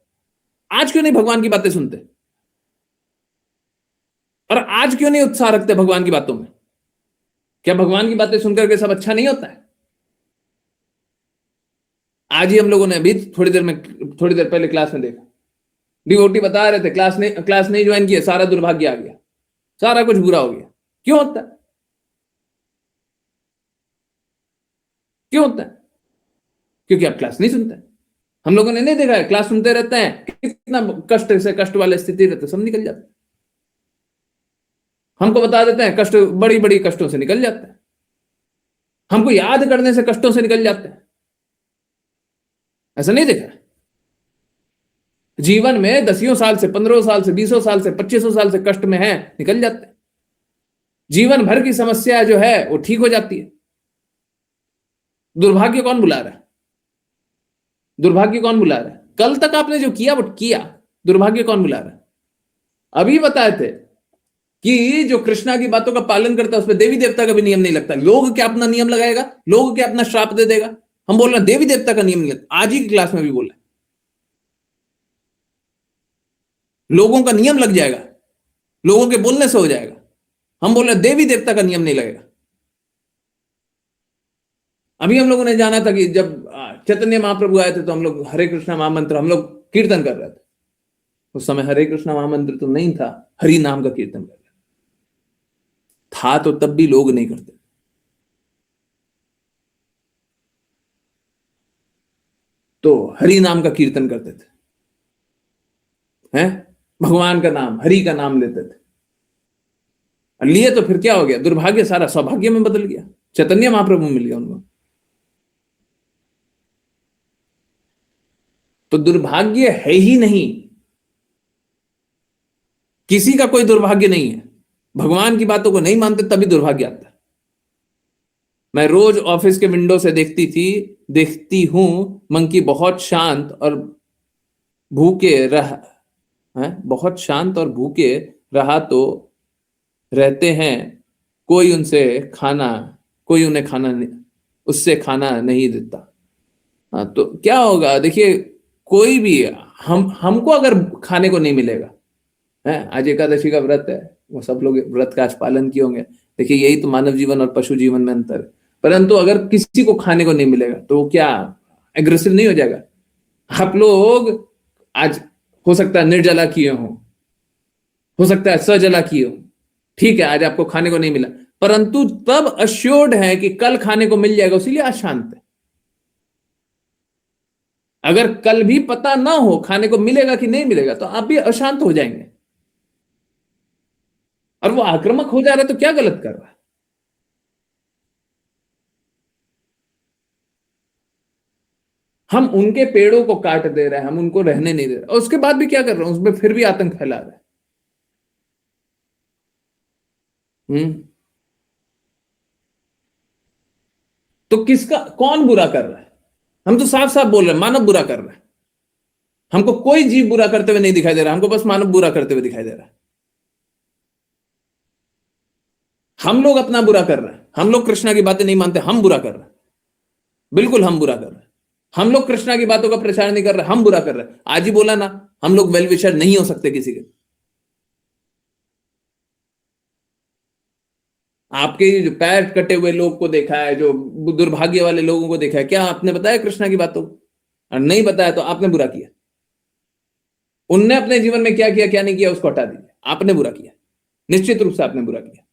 आज क्यों नहीं भगवान की बातें सुनते? और आज क्यों नहीं उत्साह रखते भगवान की बातों में? क्या भगवान की बातें सुनकर के सब अच्छा नहीं होता है? आज ही हम लोगों ने अभी थोड़ी देर पहले क्लास में देखा, डिवोटी बता रहे थे क्लास नहीं ज्वाइन किया, सारा दुर्भाग्य आ गया, सारा कुछ बुरा हो गया। क्यों होता है? क्यों होता है? क्योंकि आप क्लास नहीं सुनते। हम लोगों ने नहीं देखा है, क्लास सुनते रहते हैं, कितना कष्ट से कष्ट वाले स्थिति रहते सब निकल जाते हैं। हमको बता देते हैं कष्ट, बड़ी बड़ी कष्टों से निकल जाते हैं, हमको याद करने से कष्टों से निकल जाते हैं। ऐसा नहीं देखा? जीवन में 10 साल से 15 साल से 20 साल से 25 साल से कष्ट में है, निकल जाते हैं। जीवन भर की समस्या जो है वो ठीक हो जाती है। दुर्भाग्य कौन बुला रहा है? दुर्भाग्य कौन बुला रहा है? कल तक आपने जो किया वो किया, दुर्भाग्य कौन बुला रहा है? अभी बताए थे कि जो कृष्णा की बातों का पालन करता है उस पर देवी देवता का भी नियम नहीं लगता। लोग क्या अपना नियम लगाएगा? लोग क्या अपना श्राप दे देगा? हम बोल रहे हैं देवी देवता का नियम नहीं लगता। आज ही की क्लास में भी बोला, लोगों का नियम लग जाएगा, लोगों के बोलने से हो जाएगा। हम बोल रहे हैं देवी देवता का नियम नहीं लगेगा। अभी हम लोगों ने जाना था कि जब चैतन्य महाप्रभु आए थे तो हम लोग हरे कृष्णा महामंत्र हम लोग कीर्तन कर रहे थे। उस समय हरे कृष्णा महामंत्र तो नहीं था, हरि नाम का कीर्तन कर रहे था तो तब भी लोग नहीं करते। तो हरि नाम का कीर्तन करते थे, हैं, भगवान का नाम, हरि का नाम लेते थे। लिए तो फिर क्या हो गया? दुर्भाग्य सारा सौभाग्य में बदल गया। चैतन्य महाप्रभु मिल गया उनको। तो दुर्भाग्य है ही नहीं, किसी का कोई दुर्भाग्य नहीं है। भगवान की बातों को नहीं मानते तभी दुर्भाग्य आता है। मैं रोज ऑफिस के विंडो से देखती हूं मंकी बहुत शांत और भूखे बहुत शांत और भूखे रहा तो रहते हैं, कोई उन्हें उससे खाना नहीं देता। हाँ, तो क्या होगा? देखिए, कोई भी हमको अगर खाने को नहीं मिलेगा, है, आज एकादशी का व्रत है, वो सब लोग व्रत का आज पालन किए होंगे। देखिए, यही तो मानव जीवन और पशु जीवन में अंतर है। परंतु अगर किसी को खाने को नहीं मिलेगा तो वो क्या एग्रेसिव नहीं हो जाएगा? आप लोग आज हो सकता है निर्जला किए हो सकता है सजला किए हो, ठीक है, आज आपको खाने को नहीं मिला, परंतु तब अश्योर्ड है कि कल खाने को मिल जाएगा, इसीलिए आज शांत है। अगर कल भी पता ना हो खाने को मिलेगा कि नहीं मिलेगा तो आप भी अशांत हो जाएंगे। और वो आक्रामक हो जा रहा है तो क्या गलत कर रहा है? हम उनके पेड़ों को काट दे रहे हैं, हम उनको रहने नहीं दे रहे, और उसके बाद भी क्या कर रहे हैं? उसमें फिर भी आतंक फैला रहे हैं। तो किसका, कौन बुरा कर रहा है? हम तो साफ साफ बोल रहे हैं मानव बुरा कर रहा है। हमको कोई जीव बुरा करते हुए नहीं दिखाई दे रहा, हमको बस मानव बुरा करते हुए दिखाई दे रहा है। हम लोग अपना बुरा कर रहे हैं, हम लोग कृष्णा की बातें नहीं मानते, हम बुरा कर रहे हैं। बिल्कुल हम बुरा कर रहे हैं। हम लोग कृष्णा की बातों का प्रचार नहीं कर रहे, हम बुरा कर रहे हैं। आज ही बोला ना, हम लोग वेल विशर नहीं हो सकते किसी के। आपके जो पैर कटे हुए लोग को देखा है, जो दुर्भाग्य वाले लोगों को देखा है, क्या आपने बताया कृष्णा की बातों को? और नहीं बताया तो आपने बुरा किया। उनने अपने जीवन में क्या किया क्या नहीं किया उसको हटा दीजिए, आपने बुरा किया, निश्चित रूप से आपने बुरा किया।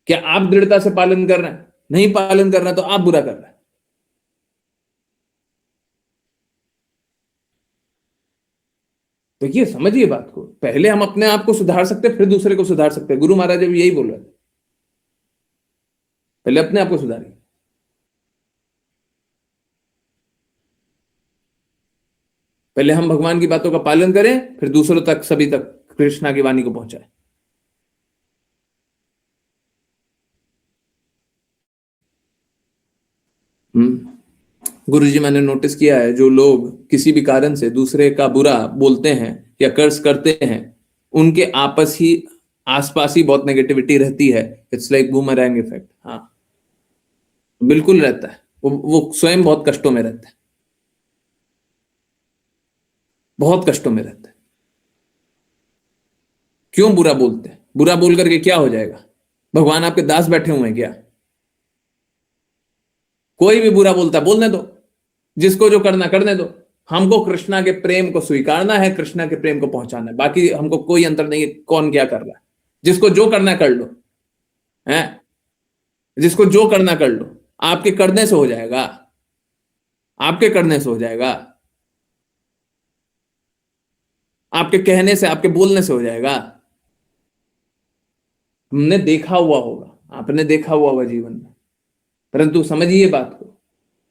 क्या आप दृढ़ता से पालन कर रहे हैं? नहीं पालन कर रहे हैं तो आप बुरा कर रहे हैं। तो ये समझिए बात को, पहले हम अपने आप को सुधार सकते हैं, फिर दूसरे को सुधार सकते हैं। गुरु महाराज अभी यही बोल रहे थे, पहले अपने आप को सुधारिए। पहले हम भगवान की बातों का पालन करें, फिर दूसरों तक, सभी तक कृष्णा की वाणी को पहुंचाएं। गुरुजी, मैंने नोटिस किया है जो लोग किसी भी कारण से दूसरे का बुरा बोलते हैं या कर्ज करते हैं, उनके आपस ही आसपास ही बहुत नेगेटिविटी रहती है। It's like boomerang effect. हाँ, बिल्कुल रहता है। वो स्वयं बहुत कष्टों में रहता है, बहुत कष्टों में रहता है। क्यों बुरा बोलते हैं? बुरा बोल करके क्या हो जाएगा? भगवान आपके दास बैठे हुए हैं क्या? कोई भी बुरा बोलता है बोलने दो, जिसको जो करना करने दो। हमको कृष्णा के प्रेम को स्वीकारना है, कृष्णा के प्रेम को पहुंचाना है। बाकी हमको कोई अंतर नहीं है कौन क्या कर रहा है। जिसको जो करना कर लो, है, जिसको जो करना कर लो। आपके करने से हो जाएगा, आपके करने से हो जाएगा, आपके कहने से, आपके बोलने से हो जाएगा। हमने देखा हुआ होगा, आपने देखा हुआ होगा जीवन में, परंतु समझिए बात को,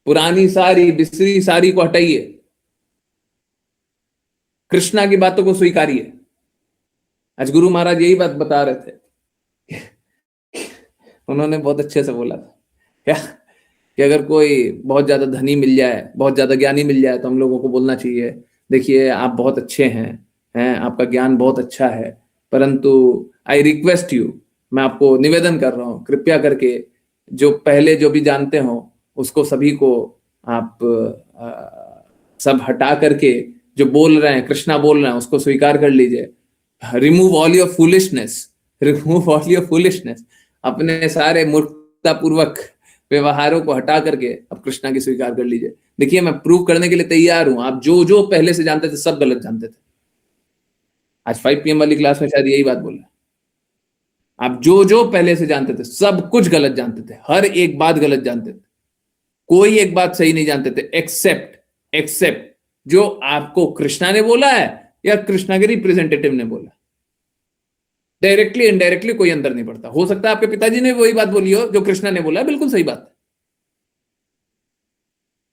पुरानी सारी बिसरी सारी को हटाइए, कृष्णा की बातों को स्वीकारिए। आज गुरु महाराज यही बात बता रहे थे। उन्होंने बहुत अच्छे से बोला था क्या, कि अगर कोई बहुत ज्यादा धनी मिल जाए, बहुत ज्यादा ज्ञानी मिल जाए, तो हम लोगों को बोलना चाहिए, देखिए आप बहुत अच्छे हैं, आपका ज्ञान बहुत अच्छा है, परंतु आई रिक्वेस्ट यू, मैं आपको निवेदन कर रहा हूं, कृपया करके जो पहले जो भी जानते हो उसको सभी को आप सब हटा करके जो बोल रहे हैं, कृष्णा बोल रहे हैं, उसको स्वीकार कर लीजिए। Remove all your foolishness, remove all your foolishness. अपने सारे मूर्खतापूर्वक व्यवहारों को हटा करके अब कृष्णा की स्वीकार कर लीजिए। देखिए, मैं प्रूव करने के लिए तैयार हूं, आप जो जो पहले से जानते थे सब गलत जानते थे। आज 5 PM वाली क्लास में शायद यही बात बोला। आप जो जो पहले से जानते थे सब कुछ गलत जानते थे, हर एक बात गलत जानते थे, कोई एक बात सही नहीं जानते थे, एक्सेप्ट जो आपको कृष्णा ने बोला है या कृष्णा के रिप्रेजेंटेटिव ने बोला। डायरेक्टली इनडायरेक्टली कोई अंतर नहीं पड़ता। हो सकता है आपके पिताजी ने वही बात बोली हो जो कृष्णा ने बोला है, बिल्कुल सही बात है।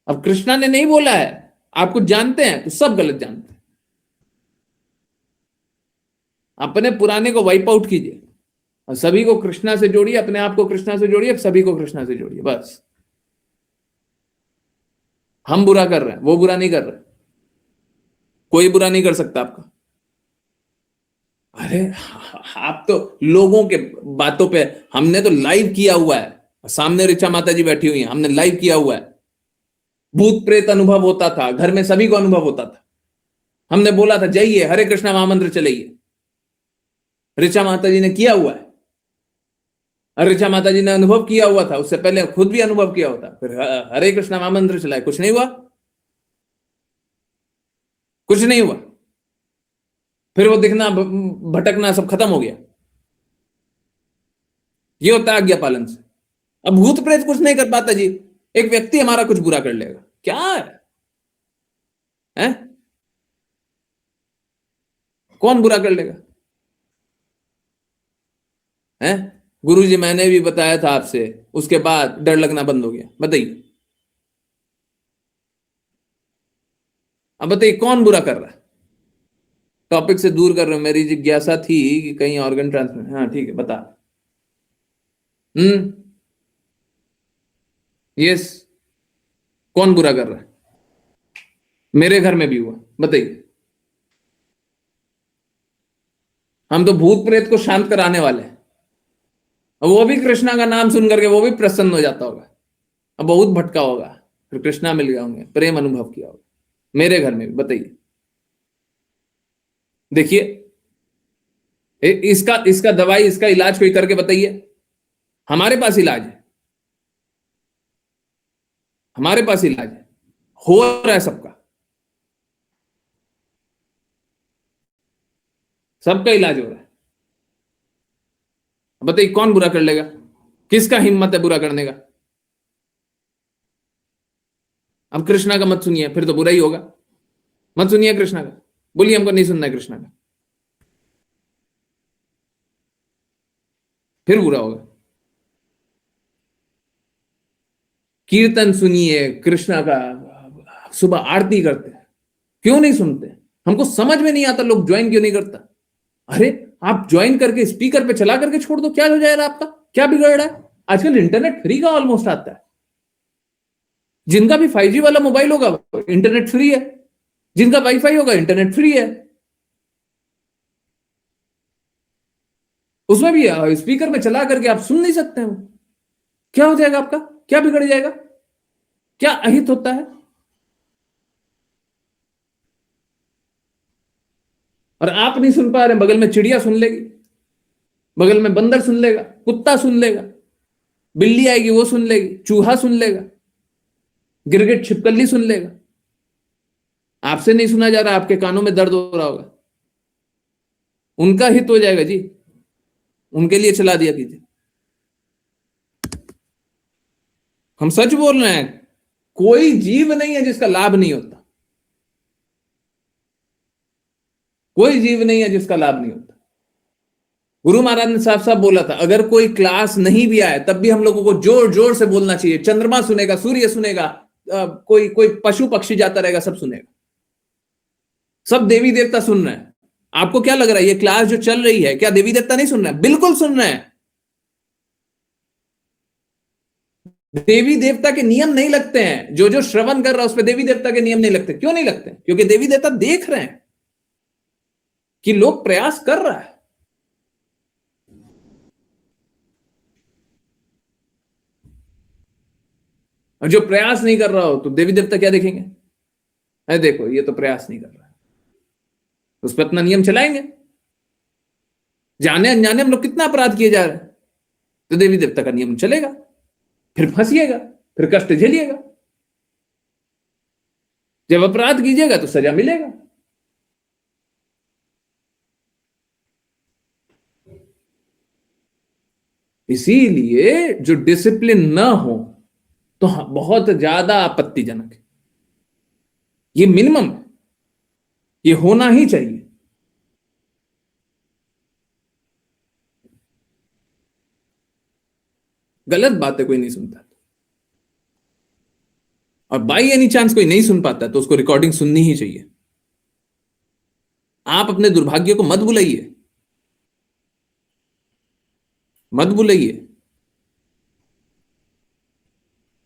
अब कृष्णा ने नहीं बोला है, आप कुछ जानते हैं तो सब गलत जानते हैं। अपने पुराने को वाइप आउट कीजिए और सभी को कृष्णा से जोड़िए, अपने आप को कृष्णा से जोड़िए, सभी को कृष्णा से जोड़िए। बस हम बुरा कर रहे हैं, वो बुरा नहीं कर रहे, कोई बुरा नहीं कर सकता आपका। अरे आप तो लोगों के बातों पे, हमने तो लाइव किया हुआ है, सामने ऋचा माता जी बैठी हुई हैं, हमने लाइव किया हुआ है। भूत प्रेत अनुभव होता था, घर में सभी को अनुभव होता था। हमने बोला था जाइए हरे कृष्णा महामंत्र चलाइए, ऋचा माता जी ने किया हुआ है। और ऋचा माता जी ने अनुभव किया हुआ था, उससे पहले खुद भी अनुभव किया होता, फिर हरे कृष्णा महामंत्र चलाए, कुछ नहीं हुआ, कुछ नहीं हुआ। फिर वो दिखना भटकना सब खत्म हो गया। ये होता है आज्ञा पालन से। अब भूत प्रेत कुछ नहीं कर पाता जी, एक व्यक्ति हमारा कुछ बुरा कर लेगा, क्या है? कौन बुरा कर लेगा? है गुरुजी, मैंने भी बताया था आपसे, उसके बाद डर लगना बंद हो गया। बताइए, अब बताइए कौन बुरा कर रहा है? टॉपिक से दूर कर रहे हो, मेरी जिज्ञासा थी कि कहीं ऑर्गन ट्रांसप्लांट। हाँ ठीक है, बता। यस, कौन बुरा कर रहा है? मेरे घर में भी हुआ, बताइए। हम तो भूत प्रेत को शांत कराने वाले हैं, अब वो भी कृष्णा का नाम सुन करके वो भी प्रसन्न हो जाता होगा, अब बहुत भटका होगा, फिर कृष्णा मिल गया होंगे, प्रेम अनुभव किया होगा। मेरे घर में भी, बताइए। देखिए, इसका इसका दवाई, इसका इलाज कोई करके बताइए। हमारे पास इलाज है, हमारे पास इलाज है, हो रहा है सबका, सबका इलाज हो रहा है। बताइए कौन बुरा कर लेगा? किसका हिम्मत है बुरा करने का? अब कृष्णा का मत सुनिए, फिर तो बुरा ही होगा। मत सुनिए कृष्णा का, बोलिए हमको नहीं सुनना है कृष्णा का, फिर बुरा होगा। कीर्तन सुनिए कृष्णा का, सुबह आरती करते हैं, क्यों नहीं सुनते? हमको समझ में नहीं आता लोग ज्वाइन क्यों नहीं करता। अरे आप ज्वाइन करके स्पीकर पे चला करके छोड़ दो, क्या हो जाएगा आपका? क्या बिगड़ रहा है? आजकल इंटरनेट फ्री का ऑलमोस्ट आता है, जिनका भी 5G वाला मोबाइल होगा इंटरनेट फ्री है, जिनका वाईफाई होगा इंटरनेट फ्री है, उसमें भी स्पीकर में चला करके आप सुन नहीं सकते हो। क्या हो जाएगा आपका? क्या बिगड़ जाएगा? क्या अहित होता है? और आप नहीं सुन पा रहे, बगल में चिड़िया सुन लेगी, बगल में बंदर सुन लेगा, कुत्ता सुन लेगा, बिल्ली आएगी वो सुन लेगी, चूहा सुन लेगा, गिरगिट छिपकली सुन लेगा। आपसे नहीं सुना जा रहा, आपके कानों में दर्द हो रहा होगा, उनका हित हो जाएगा जी, उनके लिए चला दिया कीजिए। हम सच बोल रहे हैं, कोई जीव नहीं है जिसका लाभ नहीं होता, कोई जीव नहीं है जिसका लाभ नहीं होता। गुरु महाराज ने साफ साफ बोला था, अगर कोई क्लास नहीं भी आए तब भी हम लोगों को जोर जोर से बोलना चाहिए। चंद्रमा सुनेगा, सूर्य सुनेगा, कोई कोई पशु पक्षी जाता रहेगा, सब सुनेगा, सब देवी देवता सुन रहे हैं। आपको क्या लग रहा है ये क्लास जो चल रही है, क्या देवी देवता नहीं सुन रहे हैं? बिल्कुल सुन रहे हैं। देवी देवता के नियम नहीं लगते हैं, जो जो श्रवण कर रहा है उस पर देवी देवता के नियम नहीं लगते। क्यों नहीं लगते? क्योंकि देवी देवता देख रहे हैं कि लोग प्रयास कर रहा है। और जो प्रयास नहीं कर रहा हो तो देवी देवता क्या देखेंगे? अरे देखो ये तो प्रयास नहीं कर रहा है, उस पर अपना नियम चलाएंगे। जाने अनजाने हम लोग कितना अपराध किए जा रहे हैं, तो देवी देवता का नियम चलेगा, फिर फंसिएगा, फिर कष्ट झेलिएगा। जब अपराध कीजिएगा तो सजा मिलेगा। इसीलिए जो डिसिप्लिन न हो तो बहुत ज्यादा आपत्तिजनक है, ये मिनिमम है, ये होना ही चाहिए। गलत बातें कोई नहीं सुनता, और बाई एनी चांस कोई नहीं सुन पाता तो उसको रिकॉर्डिंग सुननी ही चाहिए। आप अपने दुर्भाग्य को मत बुलाइए, मत बुलाइए।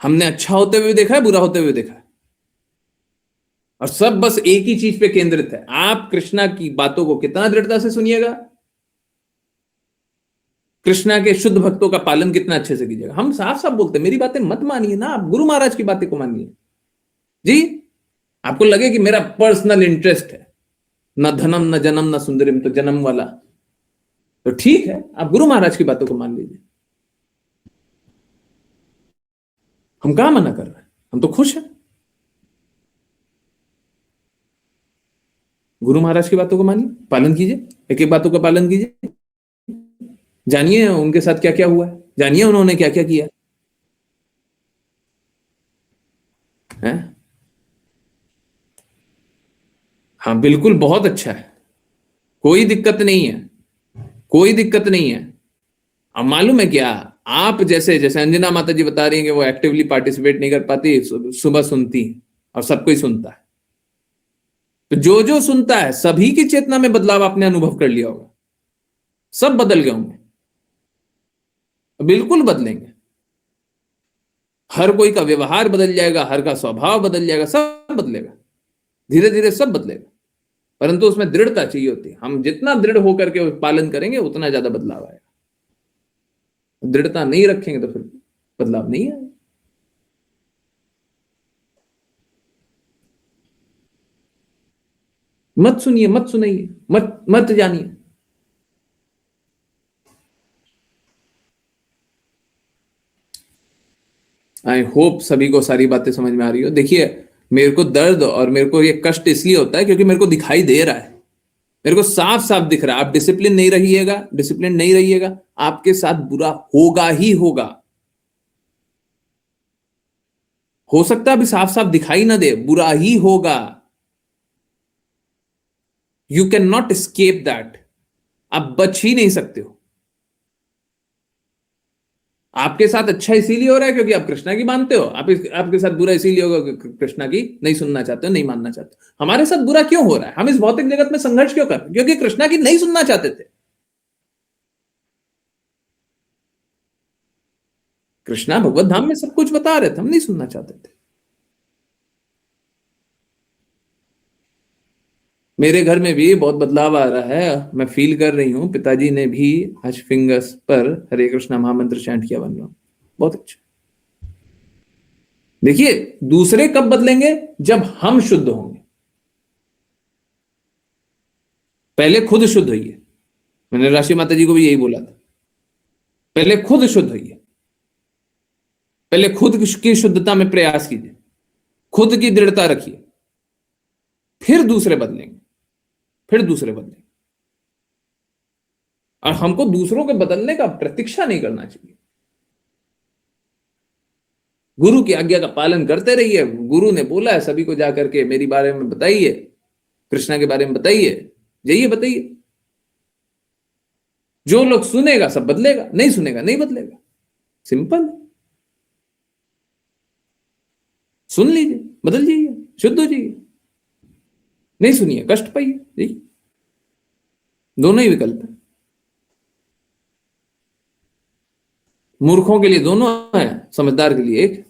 हमने अच्छा होते हुए देखा है, बुरा होते हुए देखा है, और सब बस एक ही चीज पे केंद्रित है। आप कृष्णा की बातों को कितना दृढ़ता से सुनिएगा, कृष्णा के शुद्ध भक्तों का पालन कितना अच्छे से कीजिएगा। हम साफ साफ बोलते हैं, मेरी बातें मत मानिए ना, आप गुरु महाराज की बातें को मानिए जी। आपको लगे कि मेरा पर्सनल इंटरेस्ट है, न धनम न जन्म न सुंदरिम, तो जन्म वाला, तो ठीक है, आप गुरु महाराज की बातों को मान लीजिए। हम कहां मना कर रहे हैं, हम तो खुश हैं। गुरु महाराज की बातों को मानिए, पालन कीजिए, एक एक बातों का पालन कीजिए, जानिए उनके साथ क्या क्या हुआ है, जानिए उन्होंने क्या क्या किया। हैं? हाँ बिल्कुल, बहुत अच्छा है, कोई दिक्कत नहीं है, कोई दिक्कत नहीं है। अब मालूम है क्या, आप जैसे जैसे अंजना माता जी बता रही हैं कि वो एक्टिवली पार्टिसिपेट नहीं कर पाती, सुबह सुनती और सबको ही सुनता है, तो जो जो सुनता है सभी की चेतना में बदलाव आपने अनुभव कर लिया होगा, सब बदल गए होंगे, बिल्कुल बदलेंगे। हर कोई का व्यवहार बदल जाएगा, हर का स्वभाव बदल जाएगा, सब बदलेगा, धीरे धीरे सब बदलेगा। परंतु उसमें दृढ़ता चाहिए होती है, हम जितना दृढ़ होकर के पालन करेंगे उतना ज्यादा बदलाव आएगा। दृढ़ता नहीं रखेंगे तो फिर बदलाव नहीं आएगा। मत सुनिए, मत सुनाइए, मत मत जानिए। आई होप सभी को सारी बातें समझ में आ रही हो। देखिए, मेरे को दर्द और मेरे को ये कष्ट इसलिए होता है क्योंकि मेरे को दिखाई दे रहा है, मेरे को साफ साफ दिख रहा है। आप डिसिप्लिन नहीं रहिएगा, डिसिप्लिन नहीं रहिएगा, आपके साथ बुरा होगा ही होगा। हो सकता है अभी साफ साफ दिखाई ना दे, बुरा ही होगा। You can not escape that, आप बच ही नहीं सकते हो। आपके साथ अच्छा इसीलिए हो रहा है क्योंकि आप कृष्णा की मानते हो, आपके साथ बुरा इसीलिए होगा कि कृष्णा की नहीं सुनना चाहते हो, नहीं मानना चाहते हो। हमारे साथ बुरा क्यों हो रहा है, हम इस भौतिक जगत में संघर्ष क्यों कर रहे हैं? क्योंकि कृष्णा की नहीं सुनना चाहते थे। कृष्णा भगवत धाम में सब कुछ बता रहे थे, हम नहीं सुनना चाहते थे। मेरे घर में भी बहुत बदलाव आ रहा है, मैं फील कर रही हूं। पिताजी ने भी आज फिंगर्स पर हरे कृष्णा महामंत्र चैंट किया, बन रहा हूं, बहुत अच्छा। देखिए, दूसरे कब बदलेंगे, जब हम शुद्ध होंगे। पहले खुद शुद्ध होइए, मैंने राशि माता जी को भी यही बोला था, पहले खुद शुद्ध होइए, पहले खुद की शुद्धता में प्रयास कीजिए, खुद की दृढ़ता रखिए, फिर दूसरे बदलेंगे, फिर दूसरे बदलेंगे। और हमको दूसरों के बदलने का प्रतीक्षा नहीं करना चाहिए। गुरु की आज्ञा का पालन करते रहिए। गुरु ने बोला है सभी को जाकर के मेरी बारे में बताइए, कृष्णा के बारे में बताइए, जाइए बताइए। जो लोग सुनेगा सब बदलेगा, नहीं सुनेगा नहीं बदलेगा, सिंपल। सुन लीजिए, बदल जाइए, शुद्ध हो जाइए। नहीं सुनिए, कष्ट पाइए, जाइए। दोनों ही विकल्प है। मूर्खों के लिए दोनों है, समझदार के लिए एक।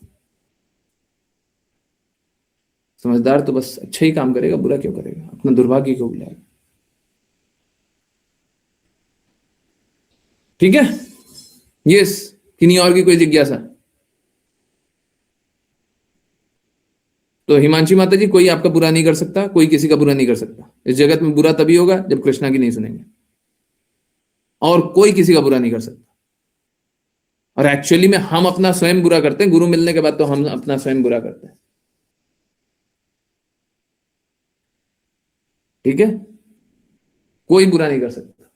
समझदार तो बस अच्छा ही काम करेगा, बुरा क्यों करेगा, अपना दुर्भाग्य क्यों बुलाएगा। ठीक है, यस। किन्हीं और की कोई जिज्ञासा? तो हिमांशी माता जी, कोई आपका बुरा नहीं कर सकता, कोई किसी का बुरा नहीं कर सकता। इस जगत में बुरा तभी होगा जब कृष्णा की नहीं सुनेंगे, और कोई किसी का बुरा नहीं कर सकता। और एक्चुअली में हम अपना स्वयं बुरा करते हैं, गुरु मिलने के बाद तो हम अपना स्वयं बुरा करते हैं। ठीक है, कोई बुरा नहीं कर सकता।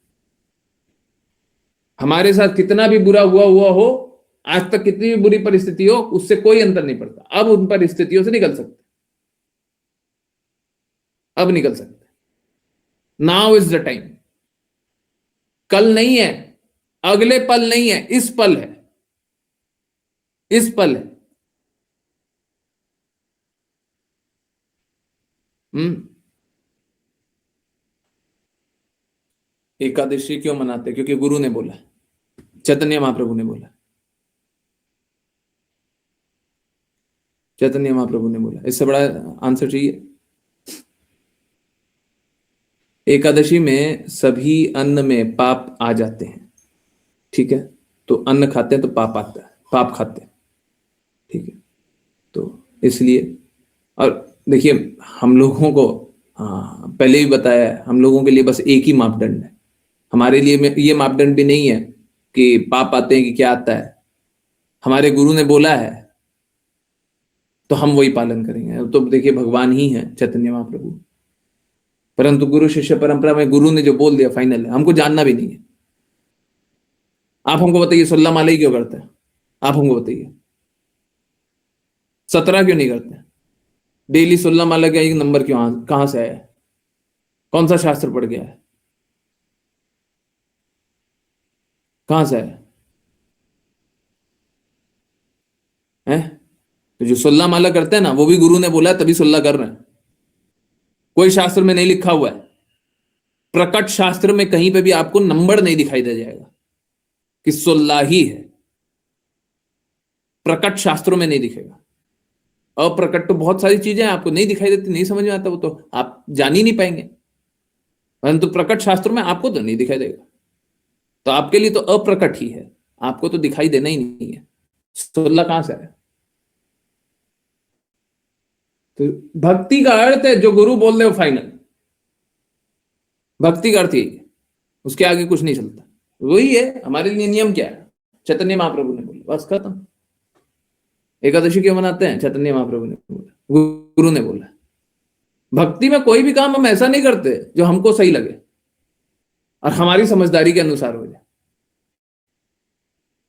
हमारे साथ कितना भी बुरा हुआ हो, आज तक कितनी भी बुरी परिस्थिति हो, उससे कोई अंतर नहीं पड़ता। अब उन परिस्थितियों से निकल सकते, अब निकल सकते। Now is the time. कल नहीं है, अगले पल नहीं है, इस पल है, इस पल है। एकादशी क्यों मनाते? क्योंकि गुरु ने बोला, चैतन्य महाप्रभु ने बोला, चैतन्य महाप्रभु ने बोला। इससे बड़ा आंसर चाहिए? एकादशी में सभी अन्न में पाप आ जाते हैं, ठीक है? तो अन्न खाते हैं तो पाप आता है, पाप खाते हैं, ठीक है? तो इसलिए, और देखिए हम लोगों को, हाँ पहले भी बताया है, हम लोगों के लिए बस एक ही मापदंड है। हमारे लिए ये मापदंड भी नहीं है कि पाप आते हैं कि क्या आता है। हमारे गुरु ने बोला है तो हम वही पालन करेंगे। तो देखिए, भगवान ही है चैतन्य महाप्रभु, परंतु गुरु शिष्य परंपरा में गुरु ने जो बोल दिया फाइनल है, हमको जानना भी नहीं है। आप हमको बताइए, 16 माले ही क्यों करते हैं? आप हमको बताइए, 17 क्यों नहीं करते? डेली 16 माला का एक नंबर क्यों कहां से आया? कौन सा शास्त्र पढ़ गया है? कहां से आया है? तो जो 16 माला करते हैं ना, वो भी गुरु ने बोला है तभी 16 कर रहे हैं। कोई शास्त्र में नहीं लिखा हुआ है। प्रकट शास्त्र में कहीं पे भी आपको नंबर नहीं दिखाई दे जाएगा कि 16 ही है। प्रकट शास्त्रों में नहीं दिखेगा। अप्रकट तो बहुत सारी चीजें आपको नहीं दिखाई देती, नहीं समझ में आता, वो तो आप जान ही नहीं पाएंगे। परंतु प्रकट शास्त्रों में आपको तो नहीं दिखाई देगा, तो आपके लिए तो अप्रकट ही है, आपको तो दिखाई देना ही नहीं है। 16 कहां से आया? तो भक्ति का अर्थ है जो गुरु बोल रहे हो फाइनल। भक्ति का अर्थ यही है, उसके आगे कुछ नहीं चलता। वही है हमारे लिए नियम। क्या है? चैतन्य महाप्रभु ने बोला, बस खत्म। एकादशी क्यों मनाते हैं? चैतन्य महाप्रभु ने बोला, गुरु ने बोला। भक्ति में कोई भी काम हम ऐसा नहीं करते जो हमको सही लगे और हमारी समझदारी के अनुसार हो जाए।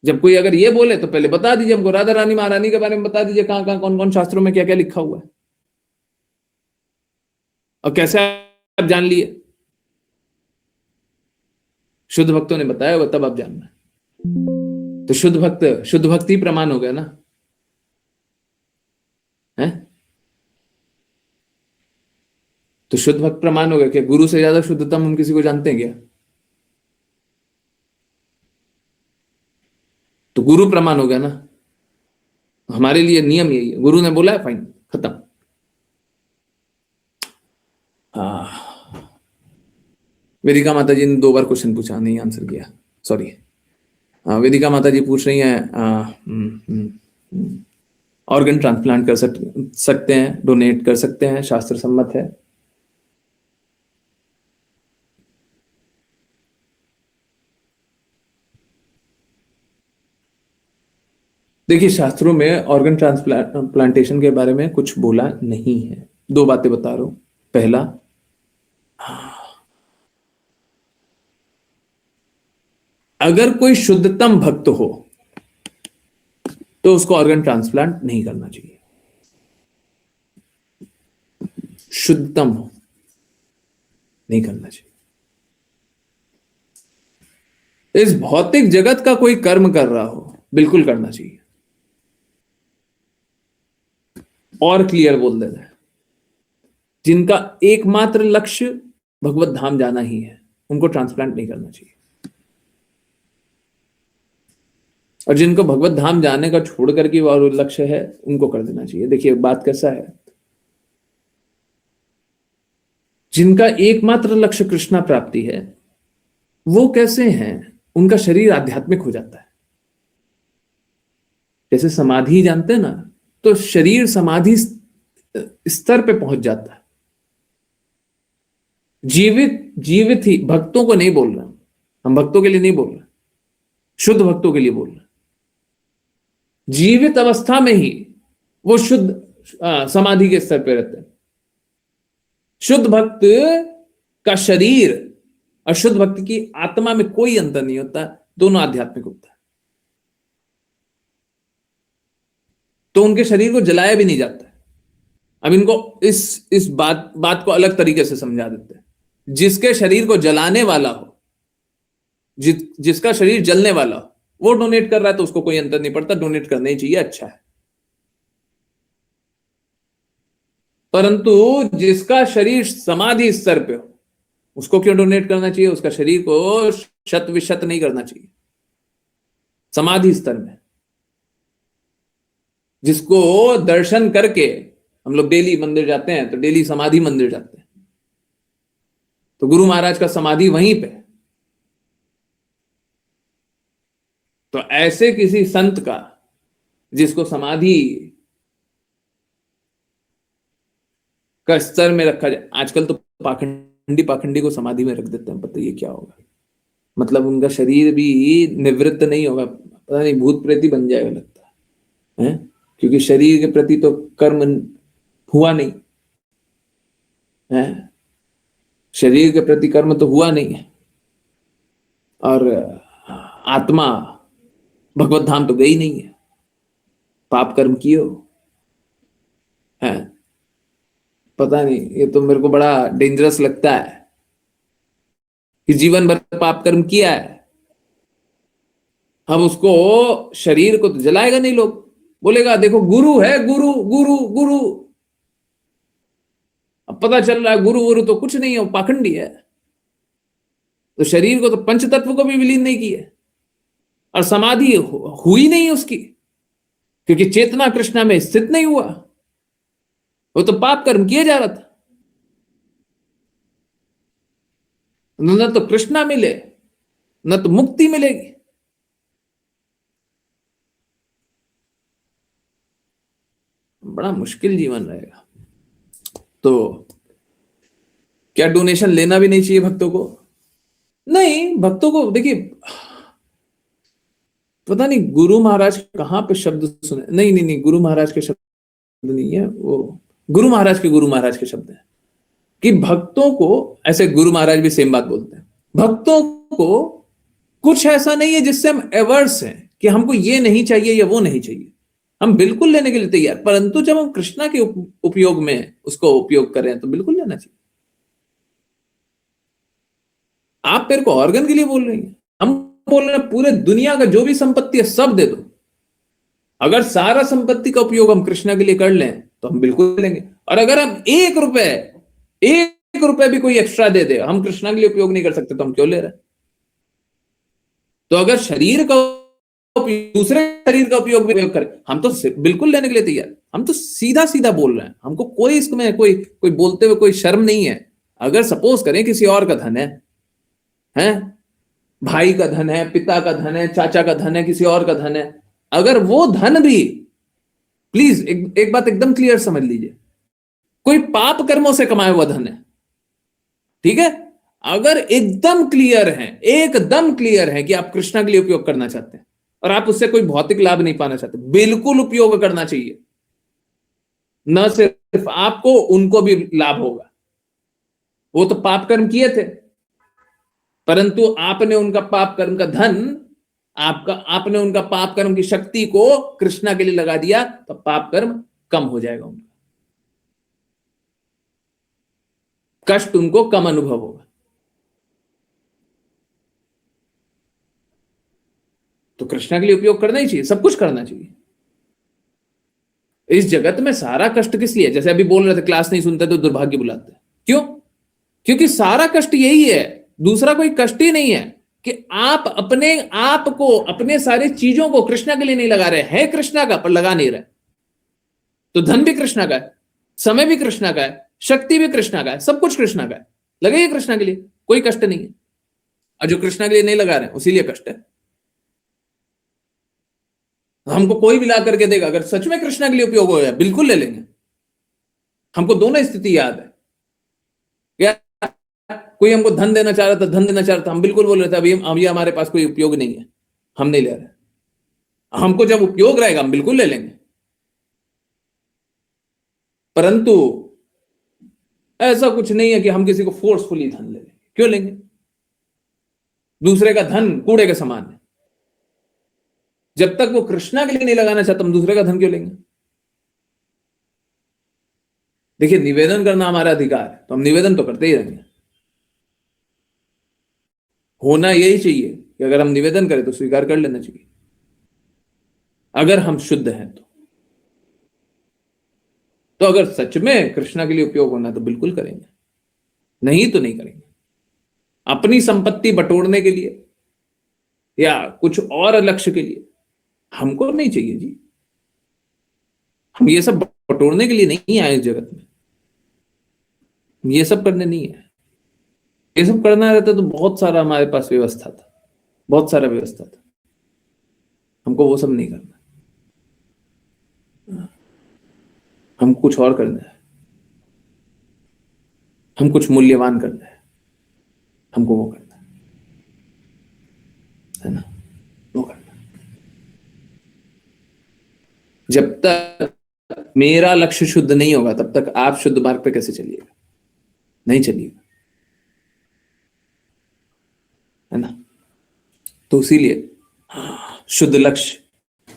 जब कोई अगर ये बोले तो पहले बता दीजिए हमको, राधा रानी महारानी के बारे में बता दीजिए, कहां कहां कौन कौन शास्त्रों में क्या क्या लिखा हुआ है और कैसे आप जान लिए। शुद्ध भक्तों ने बताया हुआ, तब आप जानना। तो शुद्ध भक्ति प्रमाण हो गया ना है? तो शुद्ध भक्त प्रमाण हो गया। क्या गुरु से ज्यादा शुद्धतम हम किसी को जानते हैं क्या? तो गुरु प्रमाण हो गया ना। हमारे लिए नियम यही है, गुरु ने बोला है फाइन, खत्म। वेदिका माता जी ने 2 बार क्वेश्चन पूछा, नहीं आंसर किया, सॉरी। वेदिका माता जी पूछ रही हैं ऑर्गन ट्रांसप्लांट कर सकते हैं, डोनेट कर सकते हैं, शास्त्र सम्मत है? देखिए, शास्त्रों में ऑर्गन ट्रांसप्लांटेशन के बारे में कुछ बोला नहीं है। 2 बातें बता रहा हूं। पहला, अगर कोई शुद्धतम भक्त हो तो उसको ऑर्गन ट्रांसप्लांट नहीं करना चाहिए। शुद्धतम हो, नहीं करना चाहिए। इस भौतिक जगत का कोई कर्म कर रहा हो, बिल्कुल करना चाहिए। और क्लियर बोल देना है, जिनका एकमात्र लक्ष्य भगवत धाम जाना ही है, उनको ट्रांसप्लांट नहीं करना चाहिए। और जिनको भगवत धाम जाने का छोड़ करके और लक्ष्य है, उनको कर देना चाहिए। देखिए बात कैसा है, जिनका एकमात्र लक्ष्य कृष्णा प्राप्ति है, वो कैसे हैं? उनका शरीर आध्यात्मिक हो जाता है। जैसे समाधि जानते हैं ना, तो शरीर समाधि स्तर पे पहुंच जाता है। जीवित ही, भक्तों को नहीं बोल रहा हम, भक्तों के लिए नहीं बोल रहे, शुद्ध भक्तों के लिए बोल रहे। जीवित अवस्था में ही वो शुद्ध समाधि के स्तर पे रहते हैं। शुद्ध भक्त का शरीर और शुद्ध भक्त की आत्मा में कोई अंतर नहीं होता, दोनों आध्यात्मिक होता है। तो उनके शरीर को जलाया भी नहीं जाता है। अब इनको इस बात को अलग तरीके से समझा देते हैं। जिसके शरीर को जलाने वाला हो, जिसका शरीर जलने वाला हो, वो डोनेट कर रहा है तो उसको कोई अंतर नहीं पड़ता, डोनेट करना ही चाहिए, अच्छा है। परंतु जिसका शरीर समाधि स्तर पे हो, उसको क्यों डोनेट करना चाहिए? उसका शरीर को शत विशत नहीं करना चाहिए। समाधि स्तर में जिसको दर्शन करके हम लोग डेली मंदिर जाते हैं, तो डेली समाधि मंदिर जाते हैं, तो गुरु महाराज का समाधि वहीं पे। तो ऐसे किसी संत का जिसको समाधि का स्तर में रखा जाए, आजकल तो पाखंडी को समाधि में रख देते हैं, पता ये क्या होगा? मतलब उनका शरीर भी निवृत्त नहीं होगा, पता नहीं भूत प्रेती बन जाएगा लगता है, क्योंकि शरीर के प्रति तो कर्म हुआ नहीं है, शरीर के प्रति कर्म तो हुआ नहीं है, और आत्मा भगवत धाम तो गई नहीं है, पाप कर्म किए हो है। पता नहीं, ये तो मेरे को बड़ा डेंजरस लगता है कि जीवन भर पाप कर्म किया है, अब उसको शरीर को तो जलाएगा नहीं, लोग बोलेगा देखो गुरु है, गुरु गुरु गुरु। अब पता चल रहा है गुरु गुरु तो कुछ नहीं है, वो पाखंडी है। तो शरीर को तो पंच तत्व को भी विलीन नहीं किया और समाधि हुई नहीं उसकी, क्योंकि चेतना कृष्णा में स्थित नहीं हुआ, वो तो पाप कर्म किए जा रहा था। न तो कृष्णा मिले न तो मुक्ति मिलेगी। बड़ा मुश्किल जीवन रहेगा। तो क्या डोनेशन लेना भी नहीं चाहिए भक्तों को? नहीं, भक्तों को देखिए, पता नहीं गुरु महाराज कहां पे शब्द सुने, नहीं नहीं नहीं, गुरु महाराज के शब्द नहीं है वो, गुरु महाराज के शब्द हैं कि भक्तों को, ऐसे गुरु महाराज भी सेम बात बोलते हैं, भक्तों को कुछ ऐसा नहीं है जिससे हम एवर्स हैं कि हमको ये नहीं चाहिए या वो नहीं चाहिए, हम बिल्कुल लेने के लिए तैयार, परंतु जब हम कृष्णा के उपयोग में उसको उपयोग करें तो बिल्कुल लेना चाहिए। आप मेरे को ऑर्गन के लिए बोल रही हैं, हम बोल रहे हैं पूरे दुनिया का जो भी संपत्ति है सब दे दो। अगर सारा संपत्ति का उपयोग हम कृष्णा के लिए कर लें तो हम बिल्कुल लेंगे, और अगर हम एक रुपए भी कोई एक्स्ट्रा दे दे, हम कृष्णा के लिए उपयोग नहीं कर सकते तो हम क्यों ले रहे हैं? तो अगर शरीर का दूसरे शरीर का उपयोग भी करें, हम तो बिल्कुल लेने के लिए तैयार। हम तो सीधा सीधा बोल रहे हैं, हमको कोई इसमें कोई बोलते हुए कोई शर्म नहीं है। अगर सपोज करें किसी और का धन है, भाई का धन है, पिता का धन है, चाचा का धन है, किसी और का धन है, अगर वो धन भी, प्लीज एक बात एकदम क्लियर समझ लीजिए, कोई पाप कर्मों से कमाया हुआ धन है, ठीक है, अगर एकदम क्लियर है कि आप कृष्णा के लिए उपयोग करना चाहते हैं और आप उससे कोई भौतिक लाभ नहीं पाना चाहते, बिल्कुल उपयोग करना चाहिए। न सिर्फ आपको, उनको भी लाभ होगा। वो तो पाप कर्म किए थे, परंतु आपने उनका पाप कर्म का धन, आपने उनका पाप कर्म की शक्ति को कृष्णा के लिए लगा दिया, तो पाप कर्म कम हो जाएगा, उनका कष्ट उनको कम अनुभव होगा। तो कृष्णा के लिए उपयोग करना ही चाहिए, सब कुछ करना चाहिए। इस जगत में सारा कष्ट किस लिए? जैसे अभी बोल रहे थे, क्लास नहीं सुनते तो दुर्भाग्य बुलाते। क्यों? क्योंकि सारा कष्ट यही है, दूसरा कोई कष्ट ही नहीं है कि आप अपने आप को, अपने सारी चीजों को कृष्णा के लिए नहीं लगा रहे हैं, कृष्णा का पर लगा नहीं रहे। तो धन भी कृष्णा का है, समय भी कृष्णा का है, शक्ति भी कृष्णा का है, सब कुछ कृष्णा का है, लगेगा कृष्णा के लिए, कोई कष्ट नहीं है। और जो कृष्णा के लिए नहीं लगा रहे उसी लिए कष्ट है। हमको कोई भी ला करके देगा, अगर सच में कृष्णा के लिए उपयोग हो, बिल्कुल ले लेंगे। हमको दोनों स्थिति याद है, क्या कोई हमको धन देना चाह रहा था, हम बिल्कुल बोल रहे थे अभी हमारे पास कोई उपयोग नहीं है, हम नहीं ले रहे। हमको जब उपयोग रहेगा हम बिल्कुल ले लेंगे, परंतु ऐसा कुछ नहीं है कि हम किसी को फोर्सफुली धन ले लेंगे। क्यों लेंगे? दूसरे का धन कूड़े के समान है। जब तक वो कृष्णा के लिए नहीं लगाना चाहता, हम दूसरे का धन क्यों लेंगे? देखिए, निवेदन करना हमारा अधिकार है, तो हम निवेदन तो करते ही रहेंगे। होना यही चाहिए कि अगर हम निवेदन करें तो स्वीकार कर लेना चाहिए, अगर हम शुद्ध हैं तो अगर सच में कृष्णा के लिए उपयोग होना तो बिल्कुल करेंगे, नहीं तो नहीं करेंगे। अपनी संपत्ति बटोरने के लिए या कुछ और लक्ष्य के लिए हमको नहीं चाहिए जी। हम ये सब बटोरने के लिए नहीं आए इस जगत में, ये सब करने नहीं है। ये सब करना रहता तो बहुत सारा हमारे पास व्यवस्था था, बहुत सारा व्यवस्था था। हमको वो सब नहीं करना, हमको कुछ और करना है, हम कुछ मूल्यवान करना है, हमको वो करना है ना, वो करना। जब तक मेरा लक्ष्य शुद्ध नहीं होगा तब तक आप शुद्ध मार्ग पे कैसे चलिएगा? नहीं चलिएगा, है ना। तो इसीलिए शुद्ध लक्ष्य,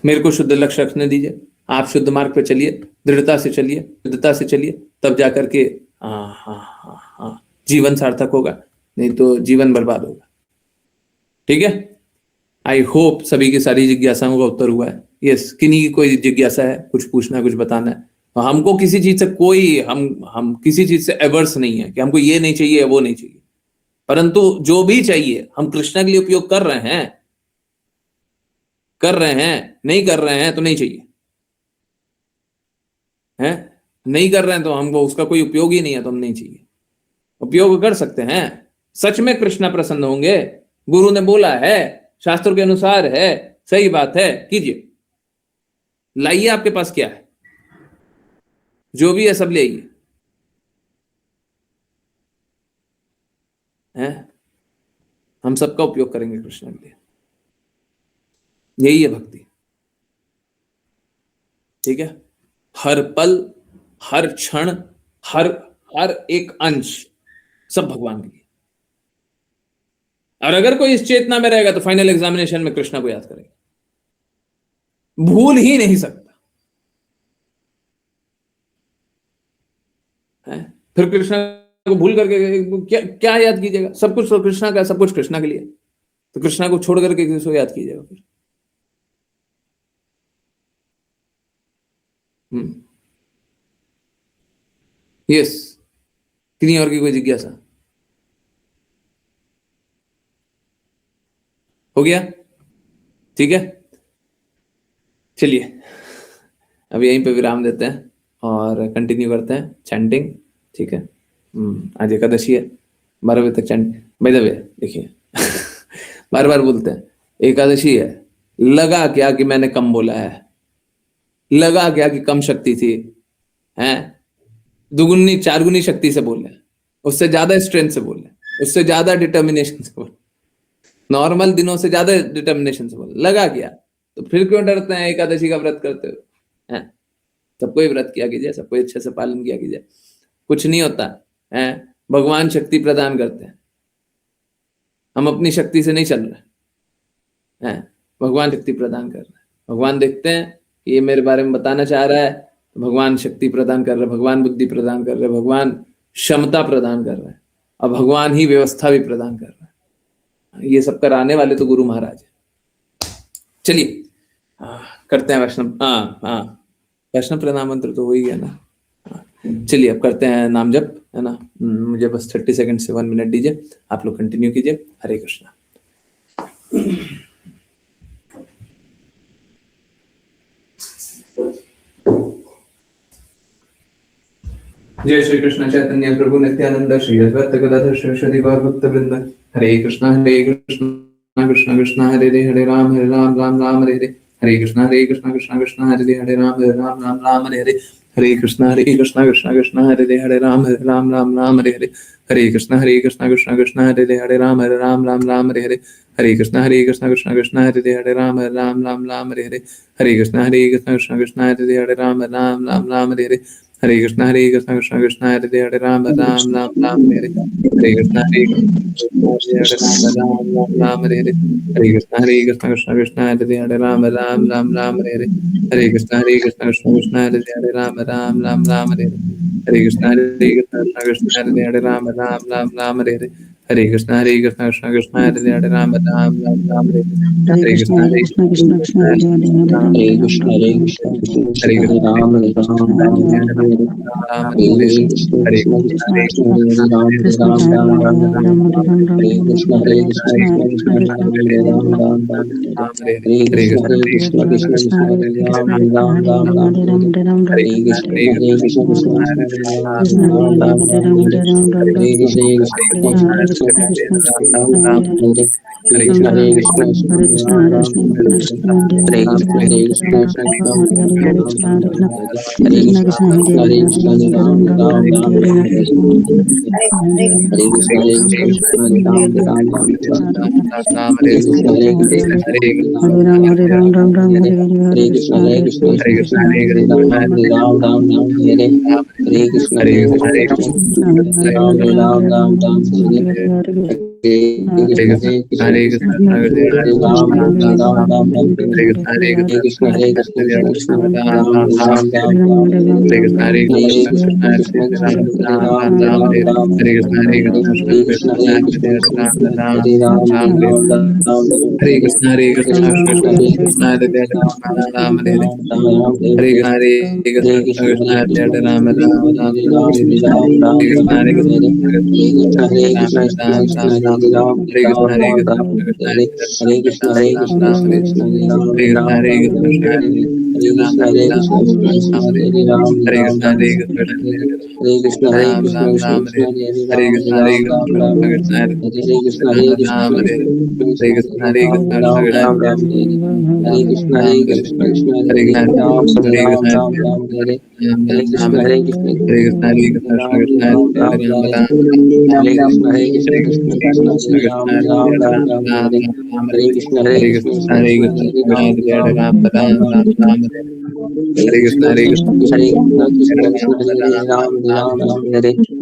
मेरे को शुद्ध लक्ष्य रखने दीजिए, आप शुद्ध मार्ग पे चलिए, दृढ़ता से चलिए, शुद्धता से चलिए, तब जाकर के जीवन सार्थक होगा, नहीं तो जीवन बर्बाद होगा। ठीक है, आई होप सभी की सारी जिज्ञासाओं का उत्तर हुआ है। यस, किन्हीं की कोई जिज्ञासा है, कुछ पूछना, कुछ बताना है? हमको किसी चीज से कोई हम किसी चीज से एवर्स नहीं है कि हमको ये नहीं चाहिए, वो नहीं चाहिए, परंतु जो भी चाहिए हम कृष्णा के लिए उपयोग कर रहे हैं, नहीं कर रहे हैं तो नहीं चाहिए, हैं? नहीं कर रहे हैं तो हमको उसका कोई उपयोग ही नहीं है, तो हम नहीं चाहिए। उपयोग कर सकते हैं, सच में कृष्णा प्रसन्न होंगे, गुरु ने बोला है, शास्त्रों के अनुसार है, सही बात है, कीजिए। लाइए, आपके पास क्या है, जो भी है सब ले आइए, हैं? हम सबका उपयोग करेंगे कृष्ण के लिए, यही है भक्ति। ठीक है, हर पल, हर क्षण, हर एक अंश सब भगवान के लिए। और अगर कोई इस चेतना में रहेगा तो फाइनल एग्जामिनेशन में कृष्णा को याद करेगा, भूल ही नहीं सकता है। फिर कृष्णा को भूल करके क्या याद कीजिएगा? सब कुछ तो कृष्णा का, सब कुछ कृष्णा के लिए, तो कृष्णा को छोड़ करके किसको याद कीजिएगा फिर? यस, किन्हीं और की कोई जिज्ञासा? हो गया? ठीक है, चलिए अब यहीं पे विराम देते हैं और कंटिन्यू करते हैं चैंटिंग। ठीक है, आज एकादशी है, 12 बजे तक चैंट। बाय द वे देखिए बार बार बोलते हैं एकादशी है, लगा क्या कि मैंने कम बोला है, लगा क्या कि कम शक्ति थी, हैं? दुगुनी चारगुनी शक्ति से बोल रहे, उससे ज्यादा स्ट्रेंथ से बोल रहे, उससे ज्यादा डिटर्मिनेशन से बोल, नॉर्मल दिनों से ज्यादा डिटर्मिनेशन से बोल, लगा क्या? तो फिर क्यों डरते हैं एकादशी का व्रत करते हो? हैं? सबको ही व्रत किया कीजिए, सबको अच्छे से पालन किया कीजिए, कुछ नहीं होता है। भगवान शक्ति प्रदान करते हैं, हम अपनी शक्ति से नहीं चल रहे हैं, भगवान शक्ति प्रदान कर रहे हैं। भगवान देखते हैं कि ये मेरे बारे में बताना चाह रहा है, तो भगवान शक्ति प्रदान कर रहे हैं, भगवान बुद्धि प्रदान कर रहे हैं, भगवान क्षमता प्रदान कर रहे हैं, और भगवान ही व्यवस्था भी प्रदान कर रहे हैं। ये सब कराने वाले तो गुरु महाराज है। चलिए करते हैं वैष्णव, वैष्णव प्रणाम मंत्र तो हो ही गया ना। चलिए अब करते हैं नाम जप, है ना। मुझे बस 30 सेकंड से 1 मिनट दीजिए, आप लोग कंटिन्यू कीजिए। हरे कृष्णा। जय श्री कृष्ण चैतन्य प्रभु नित्यानंद श्री अद्वैत गदाधर श्रीवासादि गौर भक्त वृंद। हरे कृष्णा कृष्ण कृष्ण हरे हरे राम राम राम हरे हरे कृष्ण कृष्ण कृष्ण हरे हरे राम राम हरे हरे कृष्ण कृष्ण कृष्ण हरे राम राम हरे हरे कृष्ण कृष्ण कृष्ण हरे राम राम हरे हरे कृष्ण कृष्ण कृष्ण हरे राम राम हरे हरे कृष्ण कृष्ण कृष्ण हरे राम राम हरे हरे कृष्ण कृष्ण कृष्ण हरे राम राम हरे हरे कृष्ण राम हरे हरे कृष्ण कृष्ण कृष्ण हरे राम राम हरे हरे कृष्ण कृष्ण कृष्ण हरे राम राम हरे हरे कृष्ण कृष्ण कृष्ण हरे राम राम हरे हरे कृष्ण कृष्ण कृष्ण हरे राम राम हरे हरे कृष्ण कृष्ण कृष्ण हरे कृष्ण हरे राम हरे हरे कृष्ण हरे कृष्ण हरे राम राम राम हरे कृष्ण हरे कृष्ण हरे कृष्ण राम राम राम हरे कृष्ण हरे कृष्ण राम राम राम हरे कृष्ण हरे कृष्ण कृष्ण कृष्ण राम राम राम हरे कृष्ण हरे कृष्ण कृष्ण कृष्ण हरे राम हरे हरे कृष्ण हरे कृष्ण कृष्ण हरे राम राम राम हरे कृष्ण हरे कृष्ण राम राम राम राम हरे कृष्ण हरे कृष्ण कृष्ण राम राम राम हरे हरे कृष्ण हरे कृष्ण राम राम राम हरे हरे कृष्ण हरे कृष्ण राम राम राम हरे हरे कृष्ण हरे कृष्ण कृष्ण राम राम हरे हरे कृष्ण हरे कृष्ण कृष्ण राम राम हरे हरे कृष्ण हरे कृष्ण राम राम राम हरे हरे कृष्ण हरे कृष्ण कृष्ण राम राम हरे कृष्ण राम राम राम हरे हरे कृष्ण हरे कृष्ण राम राम राम हरे हरे कृष्ण हरे कृष्ण राम राम राम हरे कृष्ण